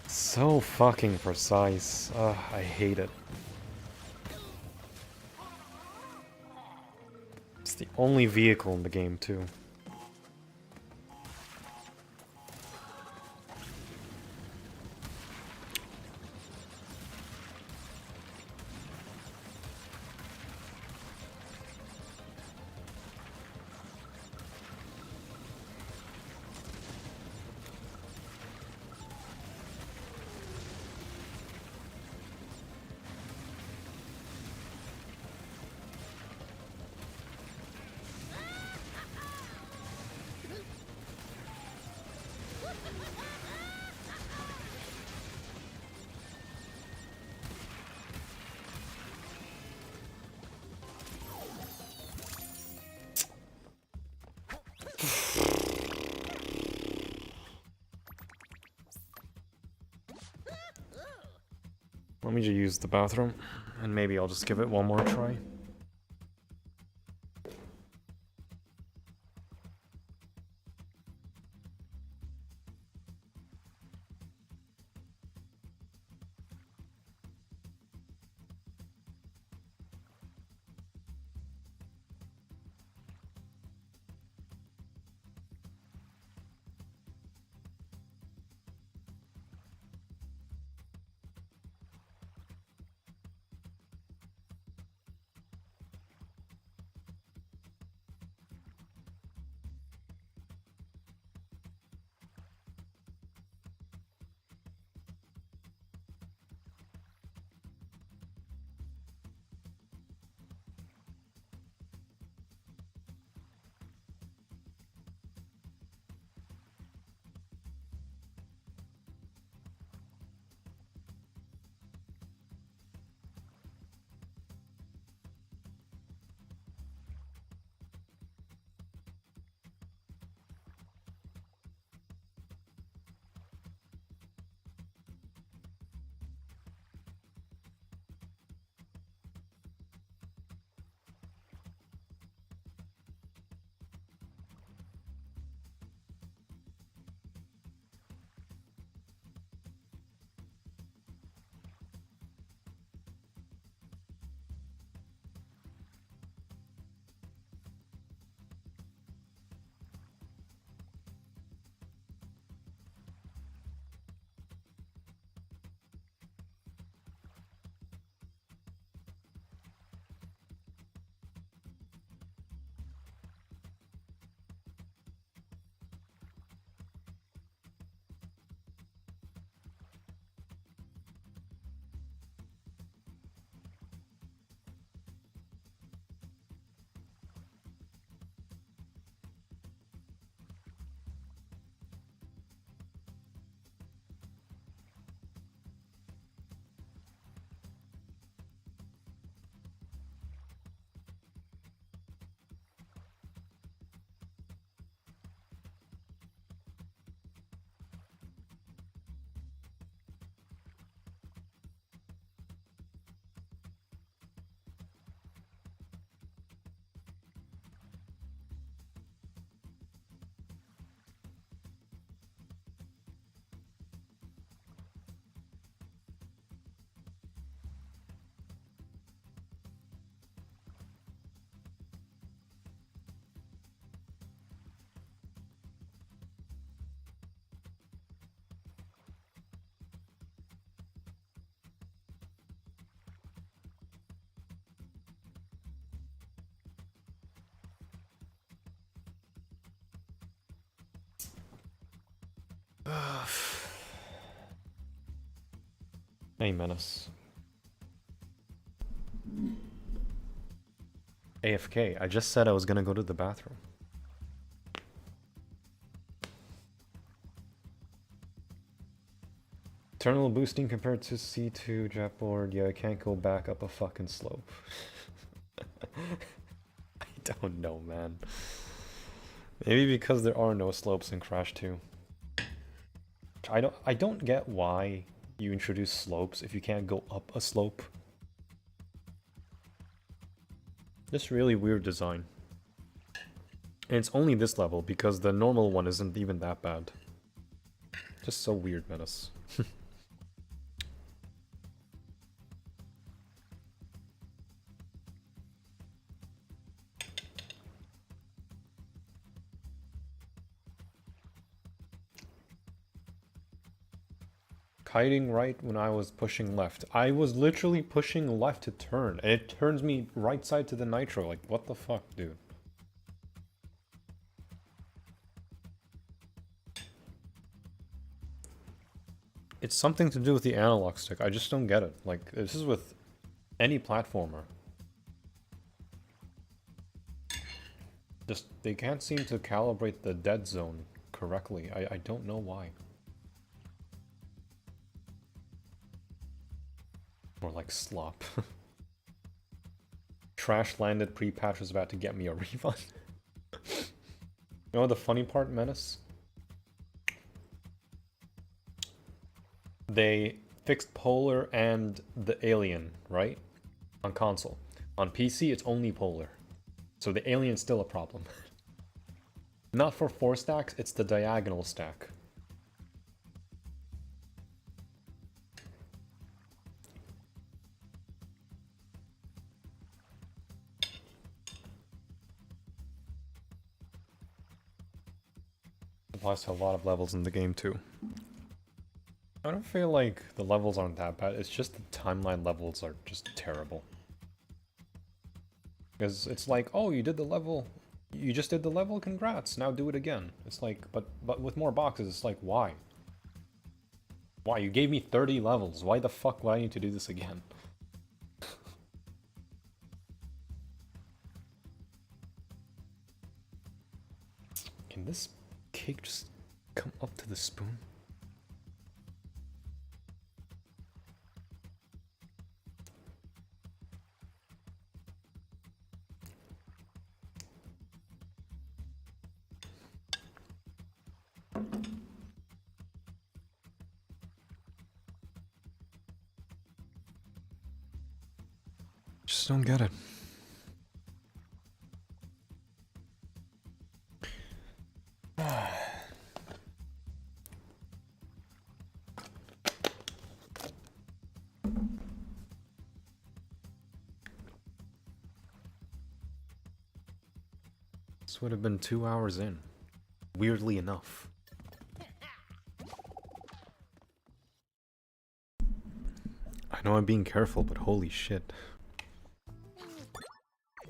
So fucking precise. Ugh, I hate it. It's the only vehicle in the game, too. Let me just use the bathroom, and maybe I'll just give it one more try. Hey, Menace. AFK. I just said I was gonna go to the bathroom. Terminal boosting compared to C2 Jetboard. Yeah, I can't go back up a fucking slope. I don't know, man. Maybe because there are no slopes in Crash 2. I don't get why you introduce slopes if you can't go up a slope. Just really weird design. And it's only this level because the normal one isn't even that bad. Just so weird, Menace. Kiting right when I was pushing left. I was literally pushing left to turn, and it turns me right side to the nitro. Like, what the fuck, dude? It's something to do with the analog stick. I just don't get it. Like, this is with any platformer. Just, they can't seem to calibrate the dead zone correctly. I don't know why. More like slop. Trash landed pre-patch was about to get me a refund. You know the funny part, Menace? They fixed Polar and the Alien, right? On console. On PC, it's only Polar. So the Alien's still a problem. Not for 4 stacks, it's the diagonal stack. Applies to a lot of levels in the game too. I don't feel like the levels aren't that bad, it's just the timeline levels are just terrible. Because it's like, oh, you did the level, you just did the level, congrats, now do it again. It's like, but with more boxes, it's like, why? Why? You gave me 30 levels, why the fuck would I need to do this again? Can this cake just come up to the spoon? Just don't get it. This would have been 2 hours in. Weirdly enough. I know I'm being careful, but holy shit.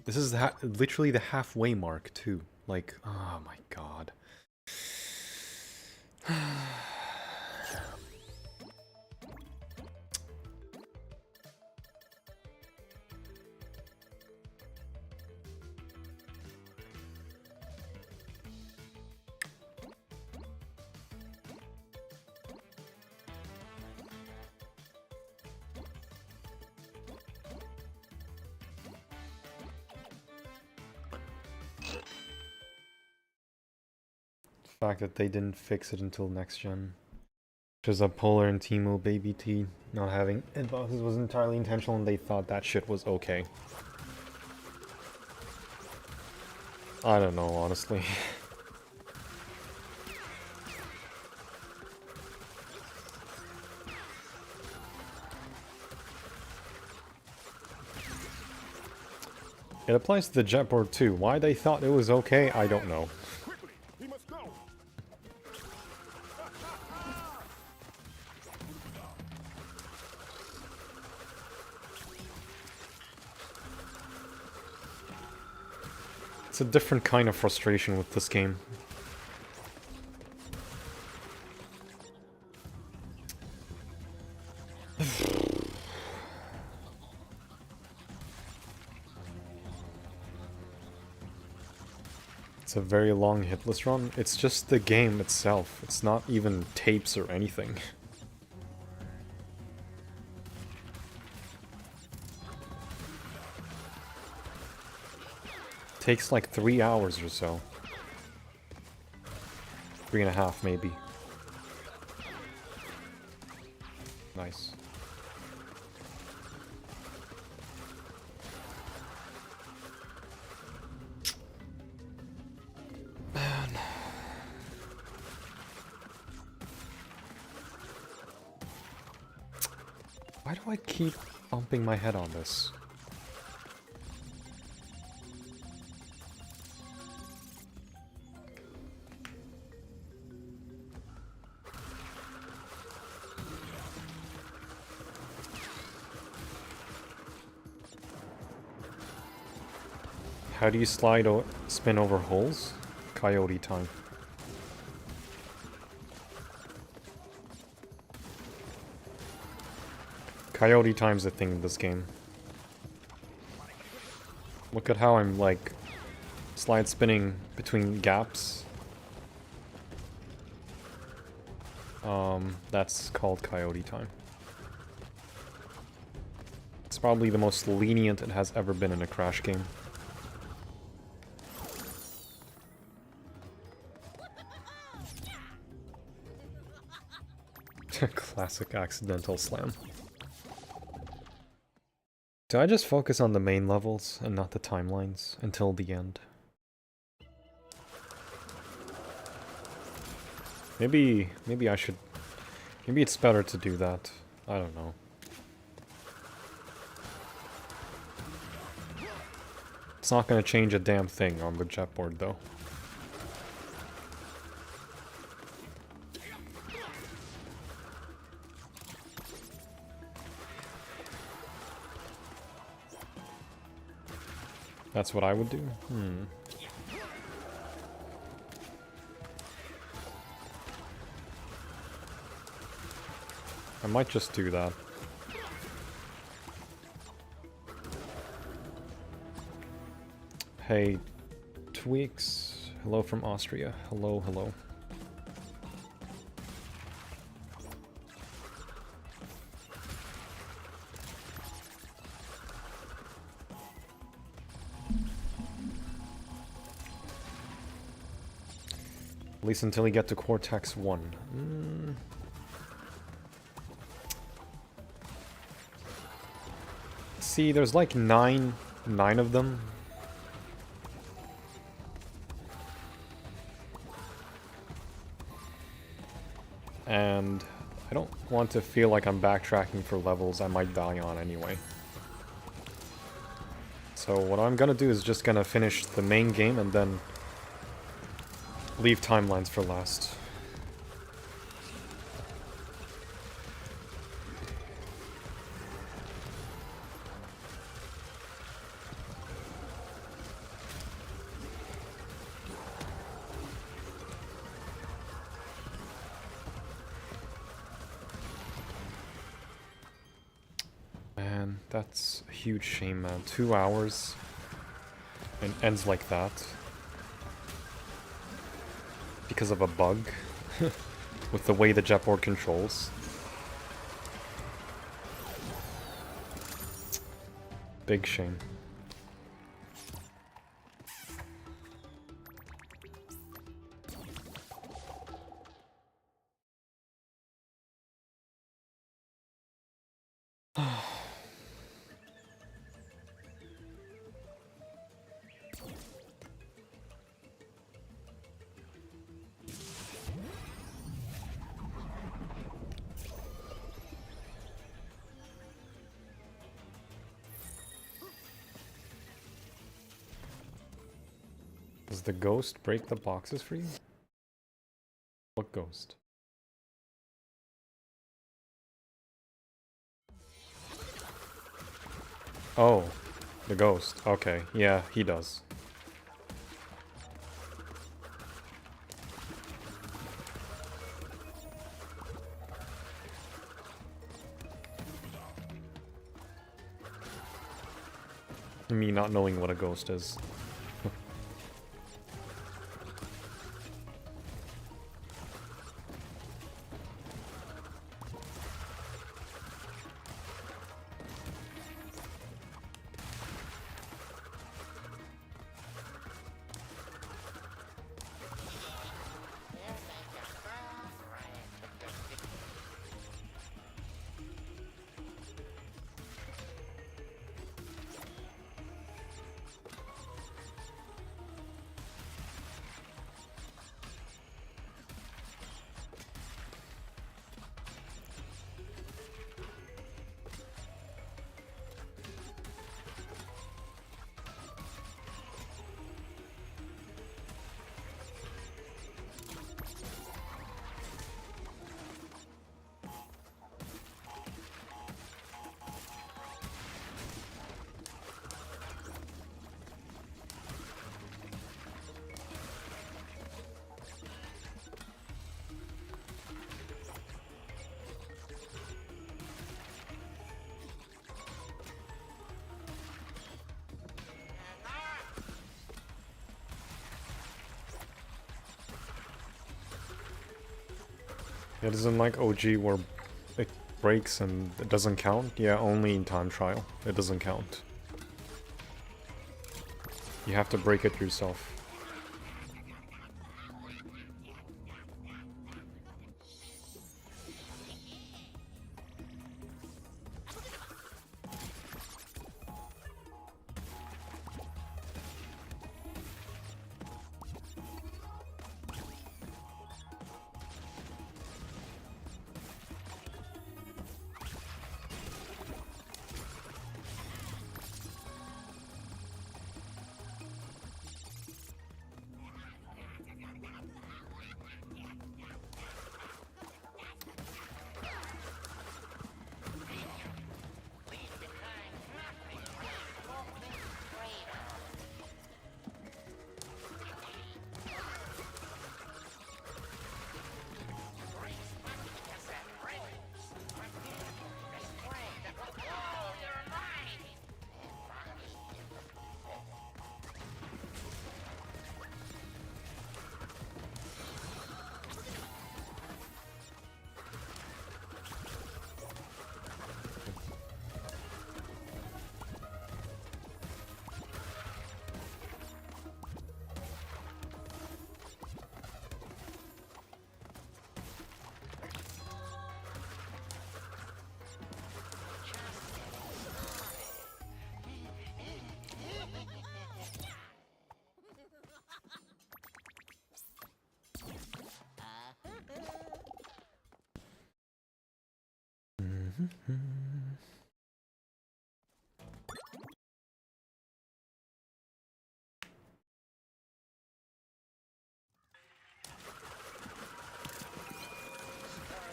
This is literally the halfway mark, too. Like, oh my god. Fact that they didn't fix it until next gen. Just a Polar and Teemo Baby T not having hitboxes was entirely intentional and they thought that shit was okay. I don't know, honestly. It applies to the jetboard too. Why they thought it was okay, I don't know. He must go. It's a different kind of frustration with this game. It's a very long hitless run. It's just the game itself. It's not even tapes or anything. Takes like 3 hours or so. 3.5 maybe. Nice. Man. Why do I keep bumping my head on this? How do you slide or spin over holes? Coyote time. Coyote time's a thing in this game. Look at how I'm like slide spinning between gaps. That's called coyote time. It's probably the most lenient it has ever been in a Crash game. Classic accidental slam. Do I just focus on the main levels and not the timelines until the end? Maybe I should... Maybe it's better to do that. I don't know. It's not gonna change a damn thing on the jetboard though. That's what I would do? I might just do that. Hey, Tweaks. Hello from Austria. Hello, hello. At least until you get to Cortex 1. See, there's like nine of them. And I don't want to feel like I'm backtracking for levels I might die on anyway. So what I'm gonna do is just gonna finish the main game and then leave timelines for last. Man, that's a huge shame, man. 2 hours and ends like that. Because of a bug with the way the jetboard controls. Big shame. Does the ghost break the boxes for you? What ghost? Oh, the ghost. Okay, yeah, he does. Me not knowing what a ghost is. It isn't like OG where it breaks and it doesn't count. Yeah, only in time trial. It doesn't count. You have to break it yourself.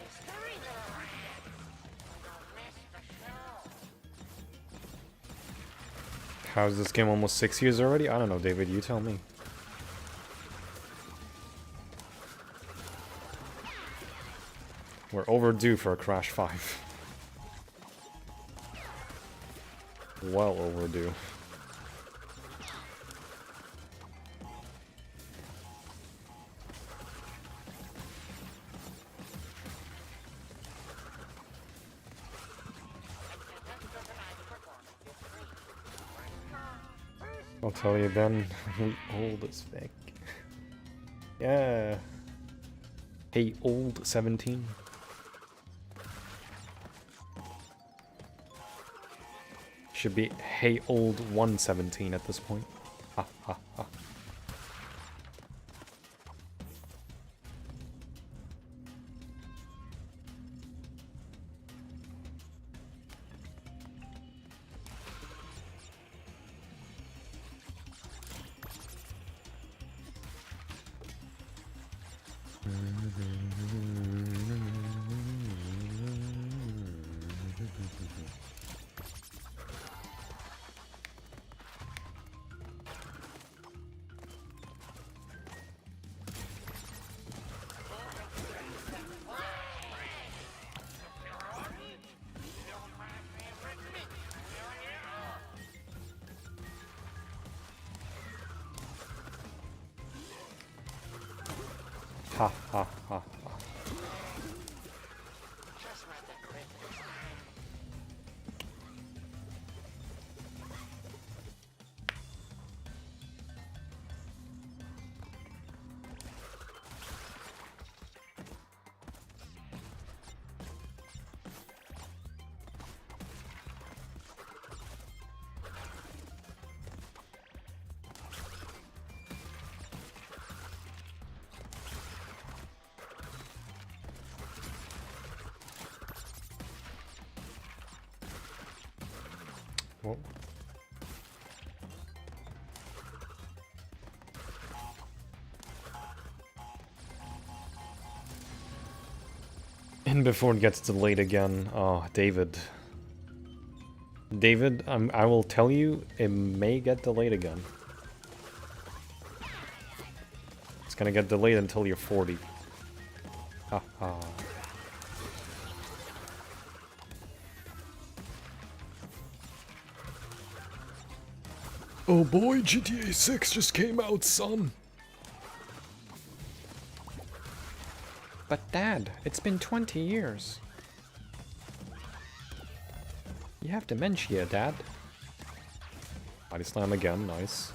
Scurry, little rat. Don't miss the show. How's this game almost 6 years already? I don't know, David, you tell me. We're overdue for a Crash 5. Well overdue. I'll tell you, Ben, we old as fuck. Yeah. Hey, old 17. Should be hey, old 117 at this point. Ha ha ha. Ha ha ha ha. Just like the crit this time. Whoa. And before it gets delayed again, oh, David. David, I will tell you, it may get delayed again. It's gonna get delayed until you're 40. Ha ha. Oh boy, GTA 6 just came out, son. But Dad, it's been 20 years. You have dementia, Dad. Body slam again, nice.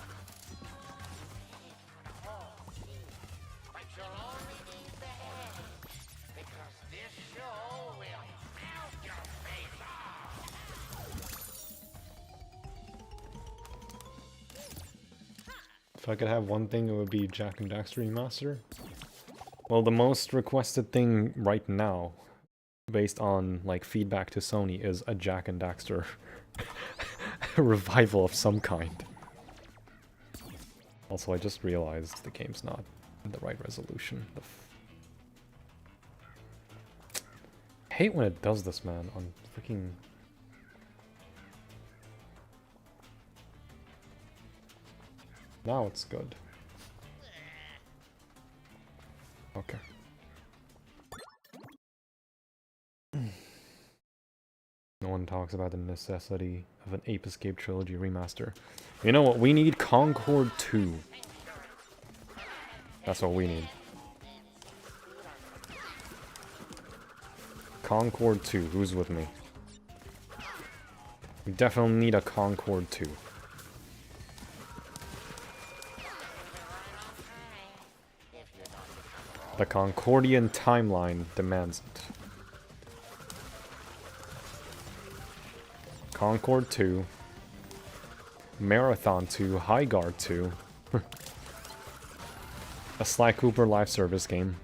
But you'll only need the head, because this show will melt your face off. If I could have one thing, it would be Jak and Daxter Remaster. Well, the most requested thing right now, based on like feedback to Sony, is a Jak and Daxter revival of some kind. Also, I just realized the game's not in the right resolution. I hate when it does this, man, on freaking... Now it's good. Okay. No one talks about the necessity of an Ape Escape Trilogy remaster. You know what? We need Concord 2. That's what we need. Concord 2. Who's with me? We definitely need a Concord 2. The Concordian timeline demands it. Concord 2. Marathon 2. High Guard 2. A Sly Cooper live service game.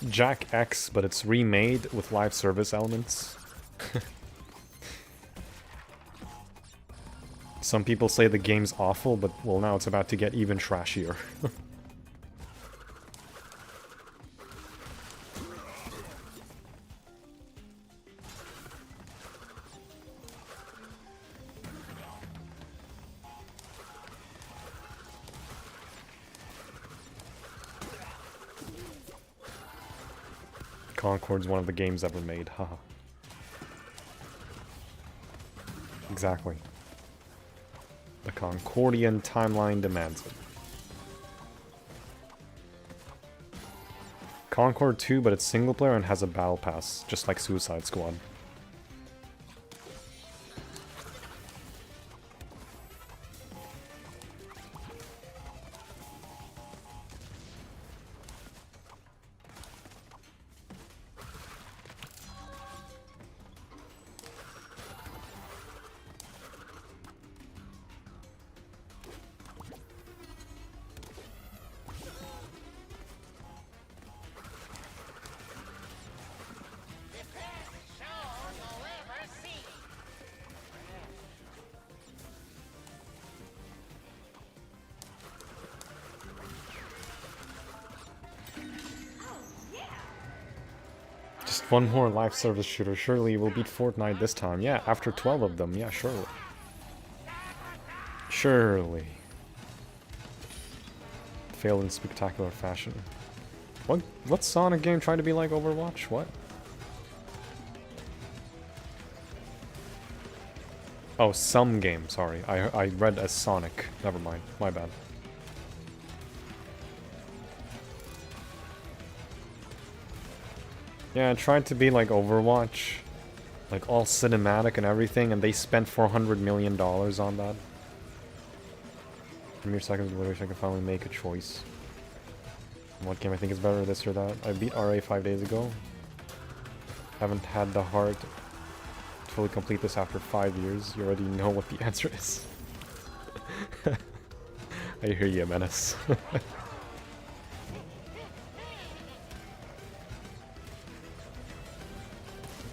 Jak X, but it's remade with live service elements. Some people say the game's awful, but well, now it's about to get even trashier. Concord's one of the games ever made, haha. Exactly. The Concordian timeline demands it. Concord 2, but it's single player and has a battle pass, just like Suicide Squad. One more live service shooter. Surely we'll beat Fortnite this time. Yeah, after 12 of them. Yeah, surely. Surely. Failed in spectacular fashion. What Sonic game tried to be like Overwatch? What? Oh, some game. Sorry. I read as Sonic. Never mind. My bad. Yeah, it tried to be like Overwatch, like all cinematic and everything, and they spent $400 million on that. Mere seconds of wish I could finally make a choice. What game I think is better, this or that? I beat RA 5 days ago. Haven't had the heart to fully complete this after 5 years. You already know what the answer is. I hear you, Menace.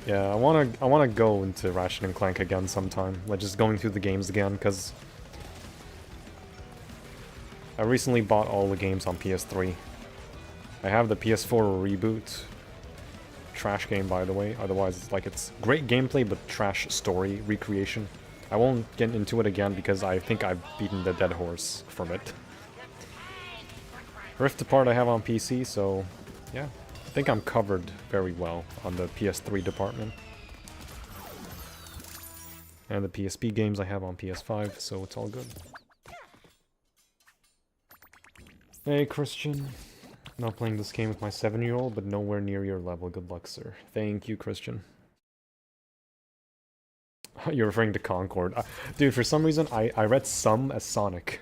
Yeah, I wanna go into Ratchet and Clank again sometime. Like just going through the games again, because I recently bought all the games on PS3. I have the PS4 reboot. Trash game, by the way. Otherwise, like, it's great gameplay, but trash story recreation. I won't get into it again because I think I've beaten the dead horse from it. Rift Apart I have on PC, so yeah. I think I'm covered very well on the PS3 department. And the PSP games I have on PS5, so it's all good. Hey, Christian. Not playing this game with my 7-year-old, but nowhere near your level. Good luck, sir. Thank you, Christian. You're referring to Concord. Dude, for some reason, I read some as Sonic.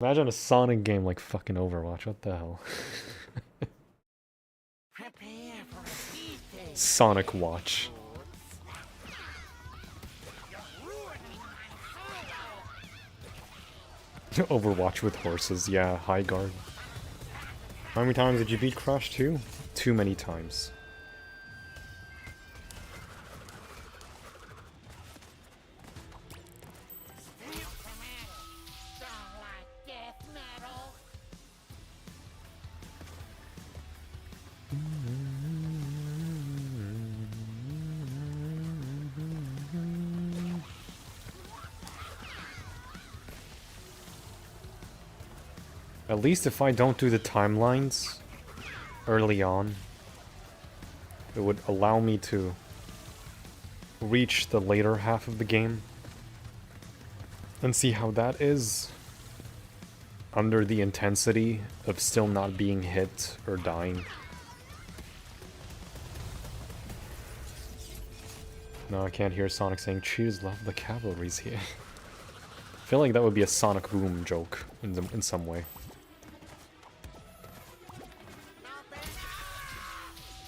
Imagine a Sonic game like fucking Overwatch. What the hell? Prepare for a eating. Sonic Watch. Overwatch with horses. Yeah, high guard. How many times did you beat Crush 2? Too many times. Don't like death metal. At least if I don't do the timelines early on, it would allow me to reach the later half of the game and see how that is under the intensity of still not being hit or dying. No, I can't hear Sonic saying, "Cheers, love, the cavalry's here." I feel like that would be a Sonic Boom joke in some way.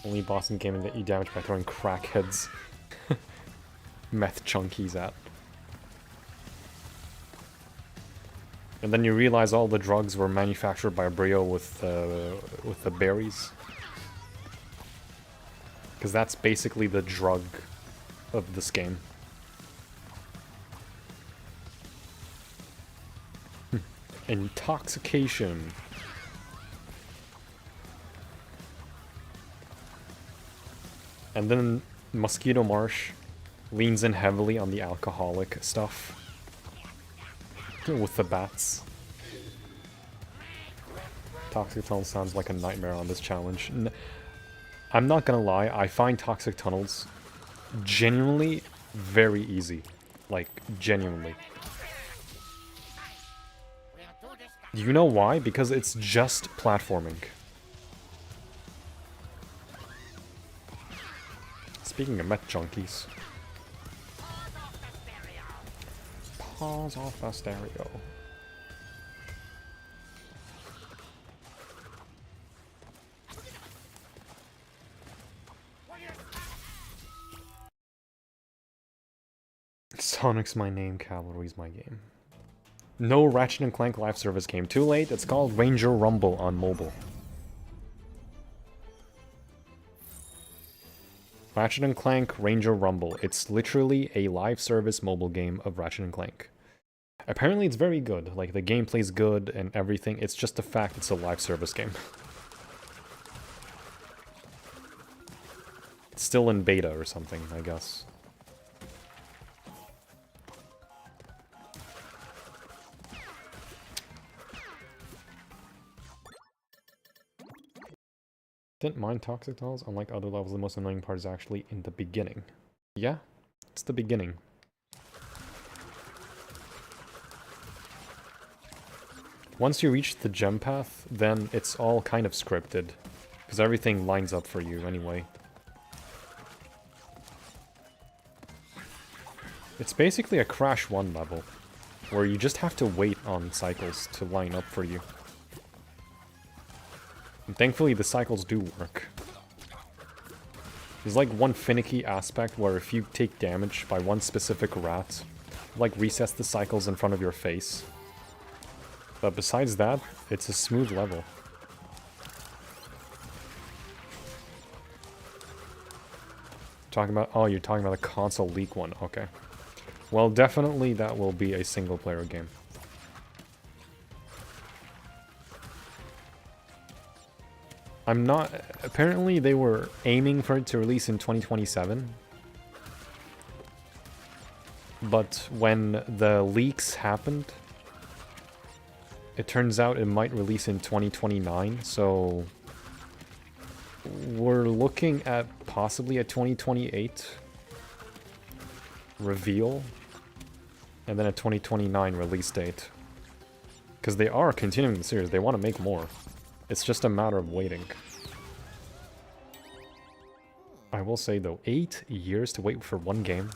Only boss in gaming that you damage by throwing crackheads meth chunkies at. And then you realize all the drugs were manufactured by Brio with the berries. Because that's basically the drug of this game. Intoxication. And then Mosquito Marsh leans in heavily on the alcoholic stuff. With the bats. Toxic Tunnel sounds like a nightmare on this challenge. I'm not gonna lie, I find Toxic Tunnels genuinely very easy. Like, genuinely. You know why? Because it's just platforming. Speaking of meth junkies. Pause off the stereo. Sonic's my name, Cavalry's my game. No Ratchet & Clank live service game. Too late, it's called Ranger Rumble on mobile. Ratchet & Clank Ranger Rumble. It's literally a live service mobile game of Ratchet & Clank. Apparently it's very good. Like, the gameplay's good and everything. It's just the fact it's a live service game. It's still in beta or something, I guess. Didn't mind Toxic Tunnels. Unlike other levels, the most annoying part is actually in the beginning. Yeah, it's the beginning. Once you reach the gem path, then it's all kind of scripted. Because everything lines up for you anyway. It's basically a Crash 1 level, where you just have to wait on cycles to line up for you. And thankfully the cycles do work. There's like one finicky aspect where if you take damage by one specific rat, it like resets the cycles in front of your face. But besides that, it's a smooth level. Talking about, oh, you're talking about the console leak one, okay. Well, definitely that will be a single player game. I'm not... Apparently they were aiming for it to release in 2027. But when the leaks happened, it turns out it might release in 2029, so we're looking at possibly a 2028 reveal, and then a 2029 release date. Because they are continuing the series, they want to make more. It's just a matter of waiting. I will say though, 8 years to wait for one game,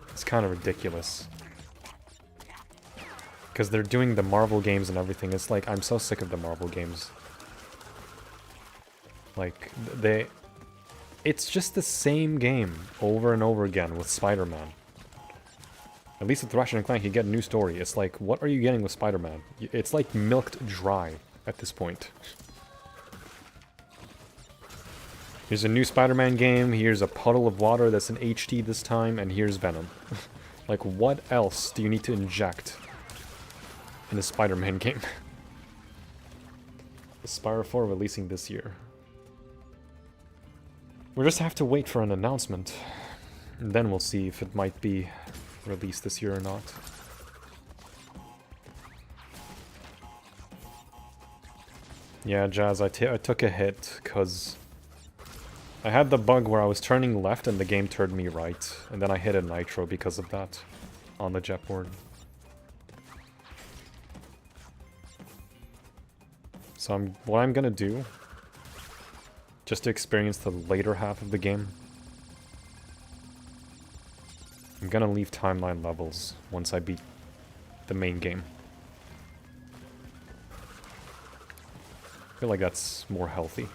it's kind of ridiculous. Because they're doing the Marvel games and everything. It's like, I'm so sick of the Marvel games. Like, it's just the same game over and over again with Spider-Man. At least with Ratchet & Clank, you get a new story. It's like, what are you getting with Spider-Man? It's like milked dry at this point. Here's a new Spider-Man game, here's a puddle of water that's in HD this time, and here's Venom. Like, what else do you need to inject in a Spider-Man game? Spyro 4 releasing this year. We'll just have to wait for an announcement. And then we'll see if it might be released this year or not. Yeah, Jazz, I took a hit, because I had the bug where I was turning left and the game turned me right. And then I hit a nitro because of that on the jetboard. So what I'm gonna do, just to experience the later half of the game, I'm gonna leave timeline levels once I beat the main game. I feel like that's more healthy.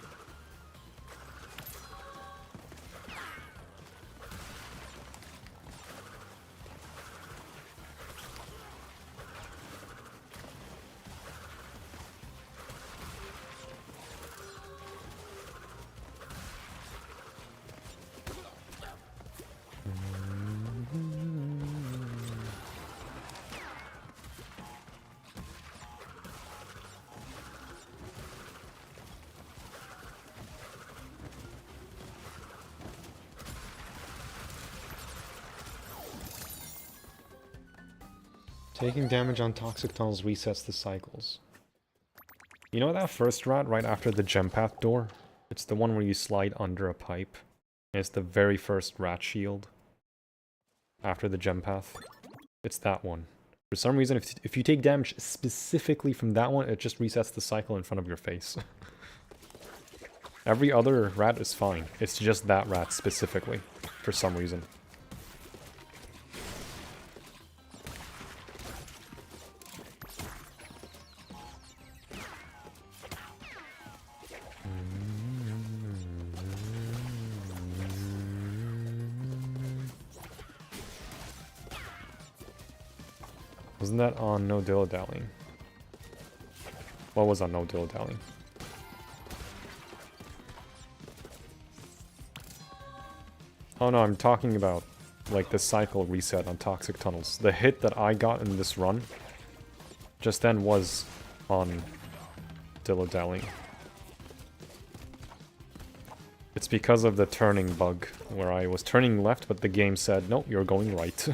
Taking damage on toxic tunnels resets the cycles. You know that first rat right after the gem path door? It's the one where you slide under a pipe. And it's the very first rat shield. After the gem path. It's that one. For some reason, if you take damage specifically from that one, it just resets the cycle in front of your face. Every other rat is fine. It's just that rat specifically. For some reason. Wasn't that on No Dilly-Dallying? What was on No Dilly-Dallying? Oh no, I'm talking about, like, the cycle reset on Toxic Tunnels. The hit that I got in this run just then was on Dilly-Dallying. It's because of the turning bug, where I was turning left, but the game said, nope, you're going right.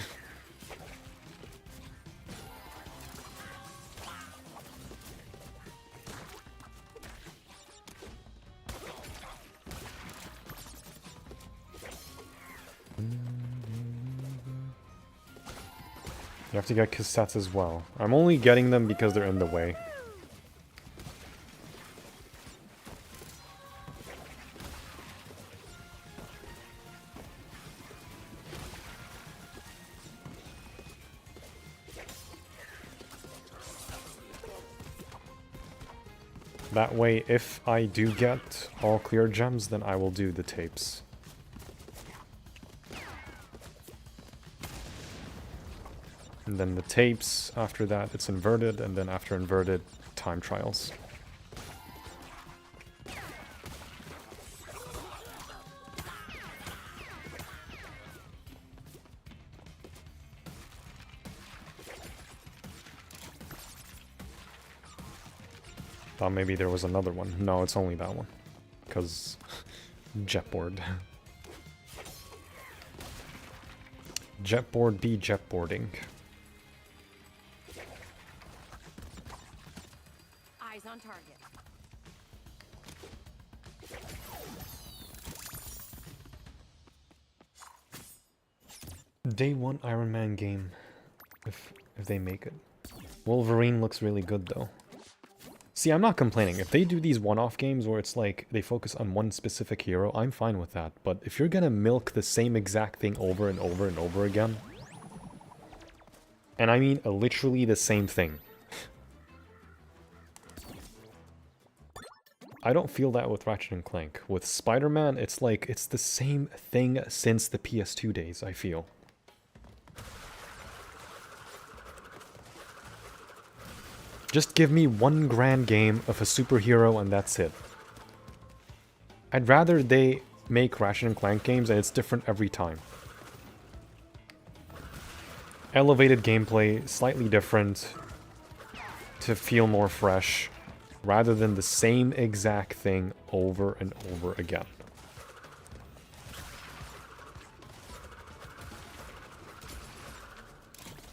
You have to get cassettes as well. I'm only getting them because they're in the way. That way, if I do get all clear gems, then I will do the tapes. And then the tapes, after that it's inverted, and then after inverted, time trials. Thought maybe there was another one. No, it's only that one. Because jetboard. Jetboard be jetboarding. Eyes on target. Day 1 Iron Man game, if they make it. Wolverine looks really good though. See, I'm not complaining. If they do these one-off games where it's like they focus on one specific hero, I'm fine with that. But if you're gonna milk the same exact thing over and over and over again, and I mean literally the same thing, I don't feel that with Ratchet and Clank. With Spider-Man, it's like it's the same thing since the PS2 days, I feel. Just give me one grand game of a superhero and that's it. I'd rather they make Ratchet and Clank games and it's different every time. Elevated gameplay, slightly different, to feel more fresh, rather than the same exact thing over and over again.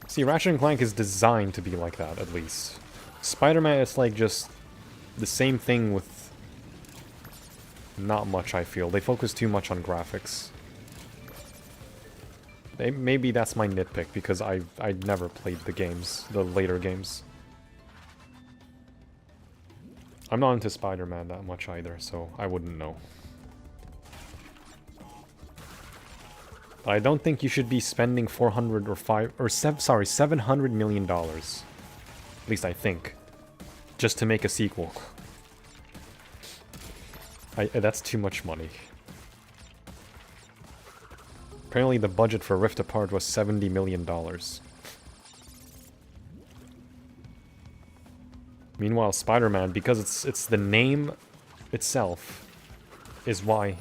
See, Ratchet and Clank is designed to be like that, at least. Spider-Man is like just the same thing with not much, I feel. They focus too much on graphics. Maybe that's my nitpick, because I never played the games, the later games. I'm not into Spider-Man that much either, so I wouldn't know. But I don't think you should be spending $700 million. At least I think. Just to make a sequel. That's too much money. Apparently the budget for Rift Apart was $70 million. Meanwhile, Spider-Man, because it's the name itself, is why.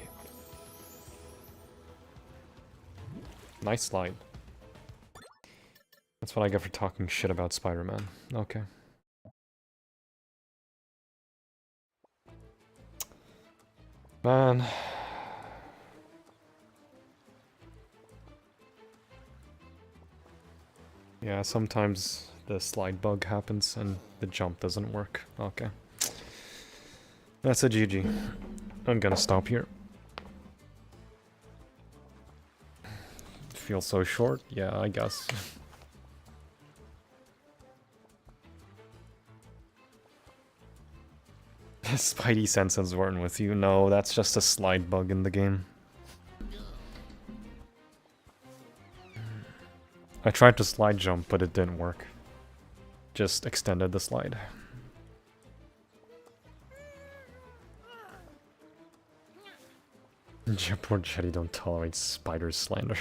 Nice slide. That's what I get for talking shit about Spider-Man. Okay. Man. Yeah, sometimes the slide bug happens and the jump doesn't work. Okay. That's a GG. I'm gonna stop here. Feels so short? Yeah, I guess. Spidey senses weren't with you. No, that's just a slide bug in the game. I tried to slide jump, but it didn't work. Just extended the slide. Poor Jetty don't tolerate spider slander.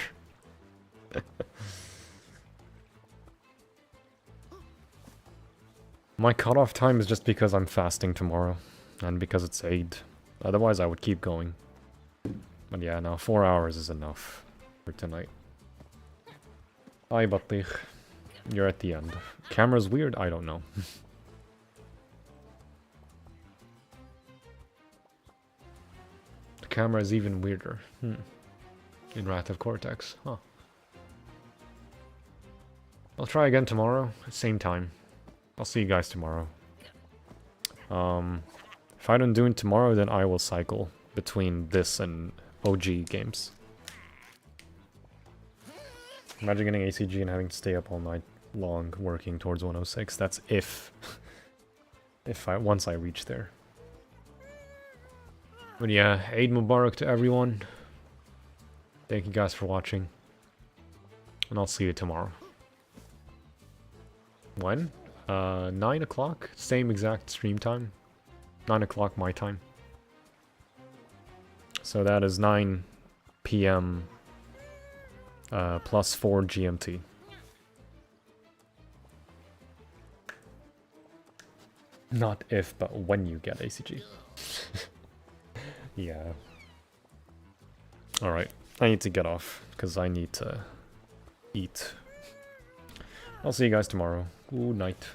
My cutoff time is just because I'm fasting tomorrow. And because it's Eid. Otherwise I would keep going. But yeah, no, 4 hours is enough for tonight. Hi, Batlich. You're at the end. Camera's weird? I don't know. The camera is even weirder. In Wrath of Cortex. Huh. I'll try again tomorrow. Same time. I'll see you guys tomorrow. If I don't do it tomorrow, then I will cycle between this and OG games. Imagine getting ACG and having to stay up all night long working towards 106. That's if once I reach there. But yeah, Eid Mubarak to everyone. Thank you guys for watching. And I'll see you tomorrow. When? 9 o'clock? Same exact stream time. 9 o'clock my time. So that is 9 p.m. Plus 4 GMT. Not if, but when you get ACG. Yeah. Alright, I need to get off, because I need to eat. I'll see you guys tomorrow. Good night.